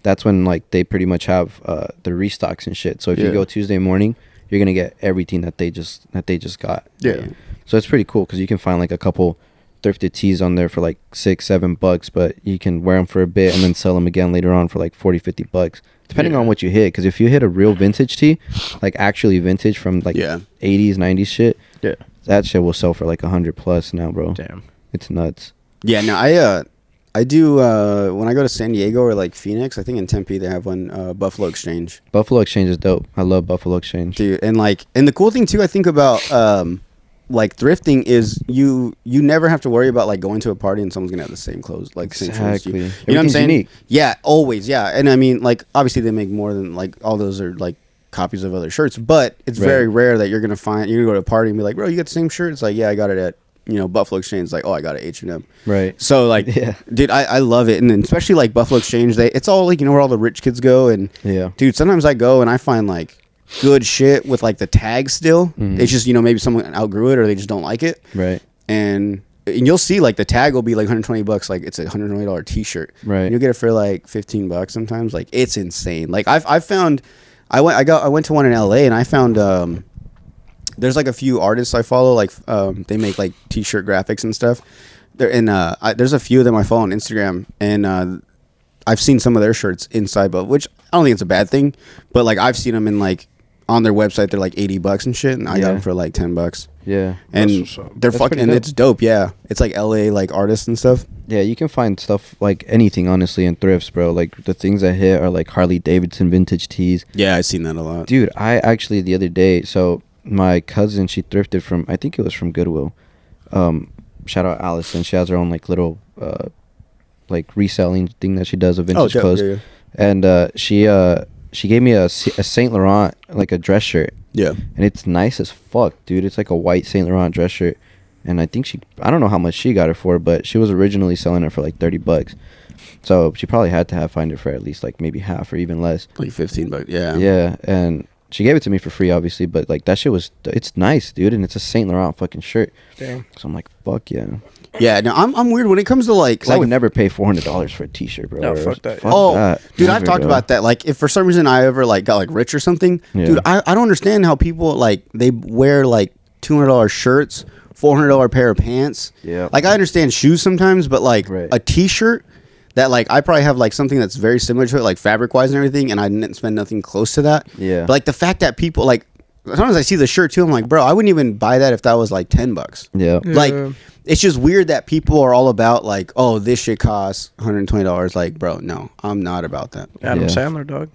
That's when like they pretty much have the restocks and shit. So if you go Tuesday morning, you're gonna get everything that they just got. Yeah. So it's pretty cool because you can find like a couple thrifted tees on there for like $6-7, but you can wear them for a bit and then sell them again later on for like $40-50, depending on what you hit. Because if you hit a real vintage tee, like actually vintage from like 80s 90s shit, that shit will sell for like $100+ now, bro. Damn, it's nuts. Yeah, no, I do when I go to San Diego or like Phoenix. I think in Tempe they have one, Buffalo Exchange. Buffalo Exchange is dope. I love Buffalo Exchange, dude. And the cool thing too, I think about like thrifting is you never have to worry about like going to a party and someone's gonna have the same clothes, like same clothes. You know what I'm saying? Unique. Yeah, always. Yeah, and I mean like obviously they make more than like all those are like copies of other shirts, but it's very rare that you're gonna go to a party and be like, bro, you got the same shirt. It's like, yeah, I got it at Buffalo Exchange. It's like, oh, I got it at H&M. Right. So like, dude, I love it, and then especially like Buffalo Exchange, it's all like where all the rich kids go, and dude, sometimes I go and I find like good shit with like the tag still. It's just maybe someone outgrew it or they just don't like it. Right. And you'll see like the tag will be like $120, like it's a $120 t-shirt. Right. And you'll get it for like $15 sometimes. Like it's insane. Like I've found. I went to one in LA and I found there's like a few artists I follow, like they make like t-shirt graphics and stuff. There's a few of them I follow on Instagram, and I've seen some of their shirts inside, but which I don't think it's a bad thing. But like I've seen them in like on their website, they're like $80 and shit, and I got them for like $10. Yeah, and they're fucking, and it's dope. Yeah, it's like LA like artists and stuff. Yeah, you can find stuff like anything honestly in thrifts, bro. Like the things that hit are like Harley Davidson vintage tees. Yeah, I've seen that a lot, dude. I actually the other day, so my cousin, she thrifted from, I think it was from Goodwill. Shout out Allison. She has her own like little like reselling thing that she does of vintage clothes. Yeah. And she gave me a Saint Laurent, like a dress shirt. Yeah. And it's nice as fuck, dude. It's like a white Saint Laurent dress shirt. And I think I don't know how much she got it for, but she was originally selling it for like $30. So she probably had to find it for at least like maybe half or even less. Like $15, yeah. Yeah. And She gave it to me for free, obviously, but like that shit it's nice, dude, and it's a Saint Laurent fucking shirt. Damn. So I'm like, fuck yeah. Yeah, no, I'm weird when it comes to like. I would never pay $400 for a T-shirt, bro. No, fuck that. Dude, I've talked about that. Like, if for some reason I ever like got like rich or something, dude, I don't understand how people like they wear like $200 shirts, $400 pair of pants. Yeah. Like I understand shoes sometimes, but like a T-shirt that like I probably have like something that's very similar to it, like fabric wise and everything, and I didn't spend nothing close to that. Yeah. But like the fact that people like sometimes I see the shirt too, I'm like, bro, I wouldn't even buy that if that was like $10. Yeah. Like it's just weird that people are all about like, oh, this shit costs $120. Like, bro, no, I'm not about that. Adam Sandler, dog.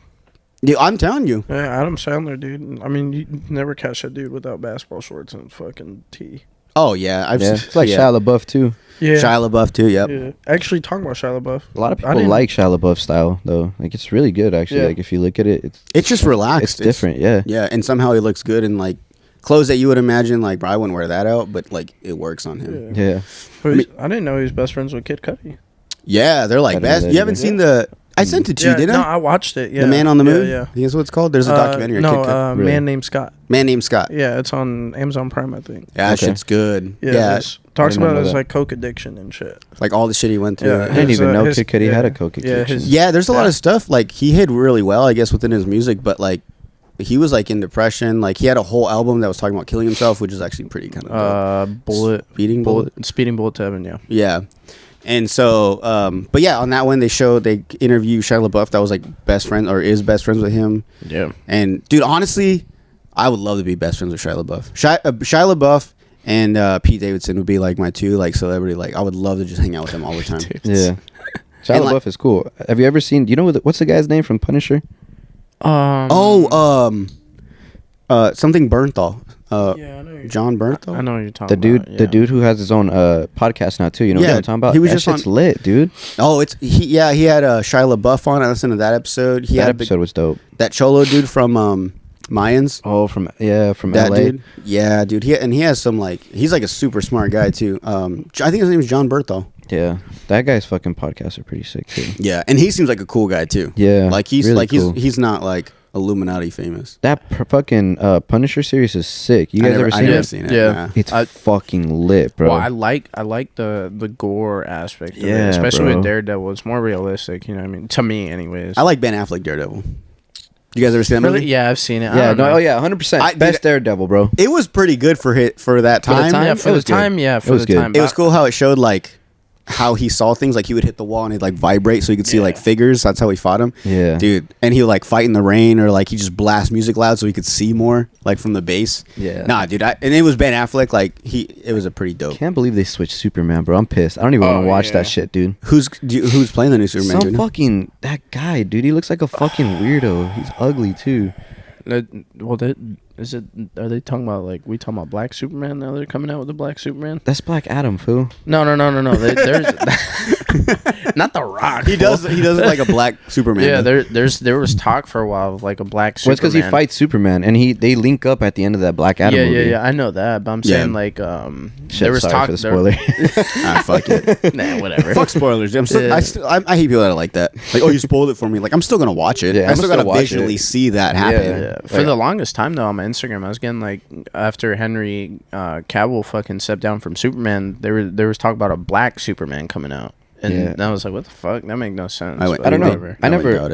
Yeah, I'm telling you. Yeah, Adam Sandler, dude. I mean, you never catch a dude without basketball shorts and fucking tee. Oh yeah, I've seen. It's like Shia LaBeouf too. Yeah, Shia LaBeouf too. Yep. Yeah. Actually, talking about Shia LaBeouf, A lot of people like Shia LaBeouf style though. Like it's really good actually. Yeah. Like if you look at it, It's just relaxed. It's different. Yeah. Yeah, and somehow he looks good and like clothes that you would imagine like, bro, I wouldn't wear that out, but like it works on him. Yeah. I didn't know he was best friends with Kid Cudi. Yeah, they're like best. You haven't seen the? I sent it to you, didn't I? No, I watched it. Yeah, The Man on the Moon. Yeah, I think that's what it's called. There's a documentary. No, on Kid Cudi. Really? Man Named Scott. Man Named Scott. Yeah, it's on Amazon Prime, I think. Yeah, that Okay. shit's good. Yeah, talks didn't about know his that. like coke addiction and shit. Like all the shit he went through. Yeah. I didn't His, even know his- Kid Cudi had yeah. a coke Yeah, addiction. Yeah, there's a lot of stuff like he hid really well, I guess, within his music, but like he was like in depression. Like he had a whole album that was talking about killing himself, which is actually pretty kind of Speeding Bullet. Speeding Bullet to Heaven. Yeah. Yeah. And so, but yeah, on that one they interview Shia LaBeouf that was like best friend or is best friends with him. Yeah. And dude, honestly, I would love to be best friends with Shia LaBeouf. Shia LaBeouf and Pete Davidson would be like my two like celebrity. Like I would love to just hang out with them all the time. Yeah. Shia LaBeouf is cool. Have you ever seen? Do you know what's the guy's name from Punisher? Something Bernthal. Yeah, I know John Bernthal. I know what you're talking The about. the dude who has his own podcast now too. You know what I'm talking about? He was that just shit's on- lit, dude. Oh, he had Shia LaBeouf on. I listened to that episode. He That had episode was dope. that Cholo dude from Mayans. Oh, from That LA. dude. Yeah, dude. He has some like he's like a super smart guy too. I think his name is John Bernthal. Yeah, that guy's fucking podcasts are pretty sick too. Yeah, and he seems like a cool guy too. Yeah, like he's really like cool. he's not like Illuminati famous. That fucking Punisher series is sick. You guys ever I seen never it? seen it. Yeah. Nah. It's fucking lit, bro. Well, I like the gore aspect of it, Yeah, especially bro. with Daredevil. It's more realistic, you know what I mean? To me, anyways. I like Ben Affleck Daredevil. You guys ever see that Really? movie? Yeah, I've seen it. yeah, 100%. Best Daredevil, bro. It was pretty good for that time. Yeah, It for the was good. time. Yeah, It for was the good. time. It was cool how it showed like how he saw things. Like he would hit the wall and he'd like vibrate, so you could see like figures. That's how he fought him. Yeah. dude. And he would like fight in the rain, or like he just blast music loud so he could see more, like from the bass. Yeah. Nah, dude. And it was Ben Affleck. Like it was a pretty dope. Can't believe they switched Superman, bro. I'm pissed. I don't even want to watch yeah. that shit, dude. Who's playing the new Superman? Some dude? fucking that guy, dude. He looks like a fucking weirdo. He's ugly too. Well, are they talking about like we talking about Black Superman now? They're coming out with the Black Superman. That's Black Adam, fool. No. There's not the Rock. He does look like a black Superman. Yeah, though. there was talk for a while of like a Black Superman. Well, it's because he fights Superman, and they link up at the end of that Black Adam movie. Yeah, I know that, but I'm saying like Shit, there was sorry talk for the spoiler. Fuck it. Nah, whatever. Fuck spoilers. I hate people that are like that. Like, oh, you spoiled it for me. Like, I'm still gonna watch it. Yeah, I I'm still gonna gotta watch visually it. see that happen. Yeah. For the longest time though, on my Instagram, I was getting like after Henry Cavill fucking stepped down from Superman, there was talk about a Black Superman coming out, and I was like, what the fuck? That makes no sense. I but don't know. whatever.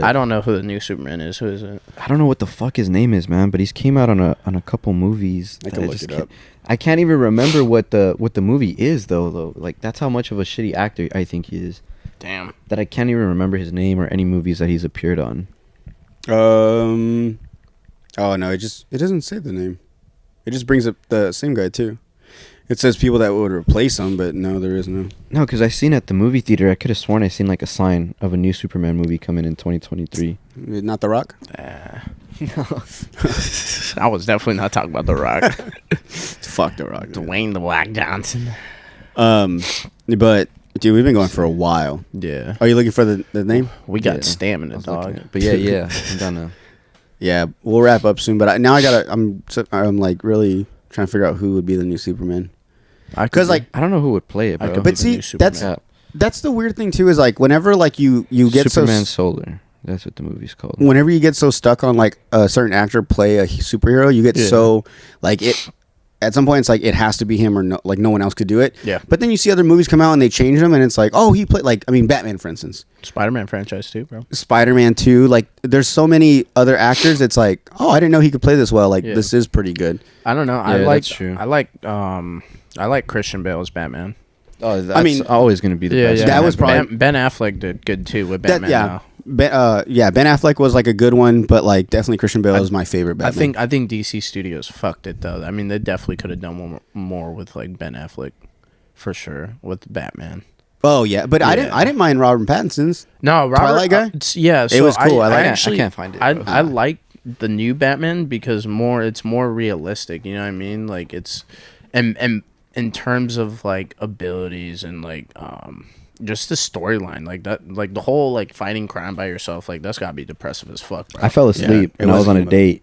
I don't know who the new Superman is. Who is it? I don't know what the fuck his name is, man. But he's came out on a couple movies. I that can look just it up. I can't even remember what the movie is though. Like that's how much of a shitty actor I think he is. Damn. That I can't even remember his name or any movies that he's appeared on. Oh no, it doesn't say the name. It just brings up the same guy too. It says people that would replace him, but no, there is no. No, because I seen at the movie theater. I could have sworn I seen like a sign of a new Superman movie coming in 2023. Not The Rock. No. I was definitely not talking about The Rock. Fuck The Rock. Dwayne the Black Johnson. But dude, we've been going for a while. Yeah. Are you looking for the name? We got Yeah. stamina, dog. But yeah, I'm gonna. Yeah, we'll wrap up soon. But I'm like really trying to figure out who would be the new Superman. Because like I don't know who would play it, bro. could But be the see, new Superman. that's the weird thing too. Is like whenever like you get Superman so Solar. That's what the movie's called. whenever you get so stuck on like a certain actor play a superhero, you get so like it. At some point, it's like it has to be him or no, like no one else could do it. Yeah. But then you see other movies come out and they change them, and it's like, oh, he played like Batman, for instance, Spider-Man franchise too, bro. Spider-Man 2. Like, there's so many other actors. It's like, oh, I didn't know he could play this well. Like, this is pretty good. I don't know. that's true. I like Christian Bale as Batman. Oh, that's always going to be the best. yeah. That was probably Ben Affleck did good too with Batman. Now. Ben Affleck was like a good one, but like definitely Christian Bale is my favorite Batman. I think DC Studios fucked it though. I mean, they definitely could have done more with like Ben Affleck, for sure, with Batman. Oh yeah, but I didn't mind Robert Pattinson's. No, Twilight guy. Yeah, so it was cool. I can't find it. I like the new Batman because it's more realistic. You know what I mean? Like it's and in terms of like abilities and like just the storyline, like that, like the whole like fighting crime by yourself, like that's gotta be depressive as fuck, bro. I fell asleep and I was on a date.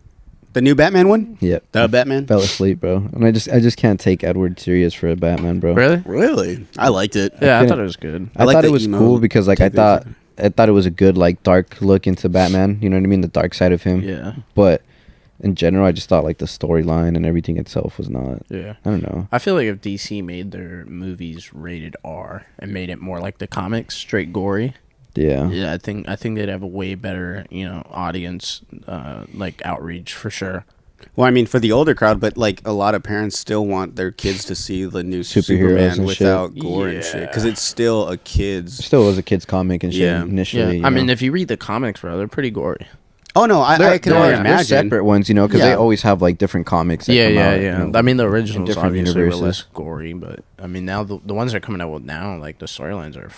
The new Batman one? Yep. The Batman? Fell asleep, bro. And I just can't take Edward serious for a Batman, bro. Really? I liked it. Yeah, I thought it was good. I thought it was cool because like I thought it was a good like dark look into Batman. You know what I mean? The dark side of him. Yeah. But in general, I just thought like the storyline and everything itself was not. Yeah. I don't know. I feel like if DC made their movies rated R and made it more like the comics, straight gory. Yeah. I think they'd have a way better, audience, like outreach for sure. Well, I mean, for the older crowd, but like a lot of parents still want their kids to see the new Superheroes Superman and without shit. gore and shit, because it's still a kid's. Still was a kid's comic and shit initially. Yeah. I mean, if you read the comics, bro, they're pretty gory. Oh no, I can only they're imagine. separate ones, because they always have like different comics. That come out, Yeah. you know, I mean, the originals different obviously were universes. less gory, but I mean, now the ones they're coming out with now, like the storylines are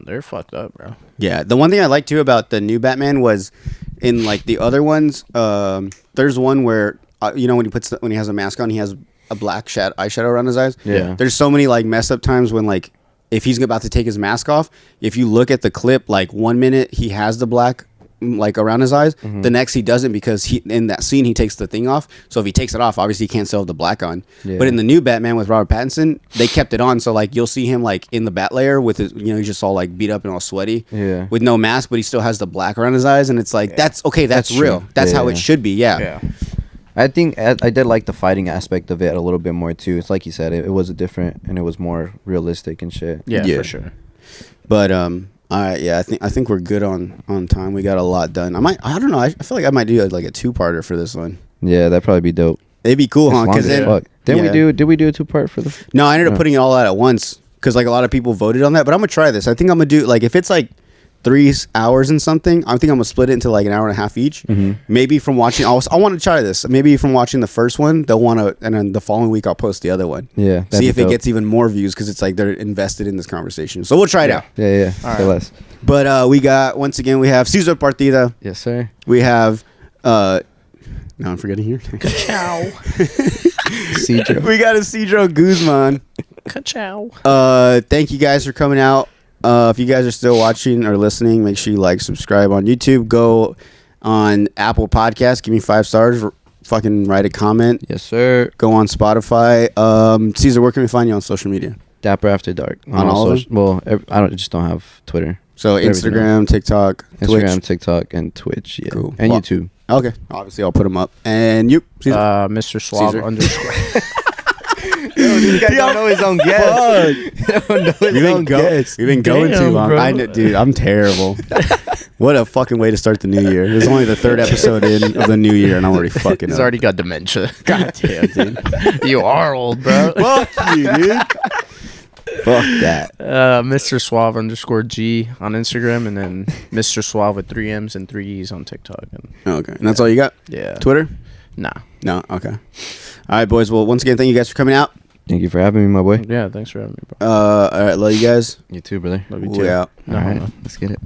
they're fucked up, bro. Yeah, the one thing I like too about the new Batman was in like the other ones. There's one where when he has a mask on, he has a black eyeshadow around his eyes. Yeah. There's so many like messed up times when like if he's about to take his mask off, if you look at the clip, like 1 minute he has the black like around his eyes, the next he doesn't, because in that scene he takes the thing off. So if he takes it off, obviously he can't still have the black on. Yeah. But in the new Batman with Robert Pattinson, they kept it on, so like you'll see him like in the bat layer with his, he's just all like beat up and all sweaty, with no mask, but he still has the black around his eyes, and it's like that's real. True. That's how it should be. Yeah. I think I did like the fighting aspect of it a little bit more too. It's like you said, it was different and it was more realistic and shit. Yeah, for sure. But all right, yeah, I think we're good on time. We got a lot done. I don't know. I feel like I might do like a 2-parter for this one. Yeah, that'd probably be dope. It'd be cool, huh? Because did we do a 2-part for the? No, I ended up putting it all out at once because like a lot of people voted on that. But I'm gonna try this. I think I'm gonna do like if it's like 3 hours and something, I think I'm gonna split it into like an hour and a half each. Mm-hmm. Maybe from watching, I want to try this. Maybe from watching the first one, they'll want to, and then the following week I'll post the other one. Yeah, see if it gets even more views because it's like they're invested in this conversation. So we'll try it out. Yeah. All right. Less. But we got we have Cesar Partida. Yes, sir. We have now I'm forgetting here. Ka-chow. Isidro. We got Isidro Guzman. Ka-chow. Thank you guys for coming out. If you guys are still watching or listening, make sure you like, subscribe on YouTube. Go on Apple Podcasts. Give me 5 stars. Fucking write a comment. Yes, sir. Go on Spotify. Cesar, where can we find you on social media? Dapper After Dark. On all of them? Well, I just don't have Twitter. So Instagram, TikTok, Twitch. Instagram, TikTok, and Twitch. Yeah. Cool. And YouTube. Okay. Obviously, I'll put them up. And you, Cesar? Mr. Suave Cesar. _ This guy don't know his own guess. We've been going too long. Bro. I know, dude, I'm terrible. What a fucking way to start the new year. This is only the 3rd episode in of the new year, and I'm already fucking He's up. already got dementia. God damn, dude. You are old, bro. Fuck you, dude. Fuck that. Mr. Suave _ G on Instagram, and then Mr. Suave with 3 M's and 3 E's on TikTok. Okay. And that's all you got? Yeah. Twitter? Nah. No? Okay. All right, boys. Well, once again, thank you guys for coming out. Thank you for having me, my boy. Yeah, thanks for having me, bro. All right. Love you guys. You too, brother. Love you too. We out. All right. Let's get it.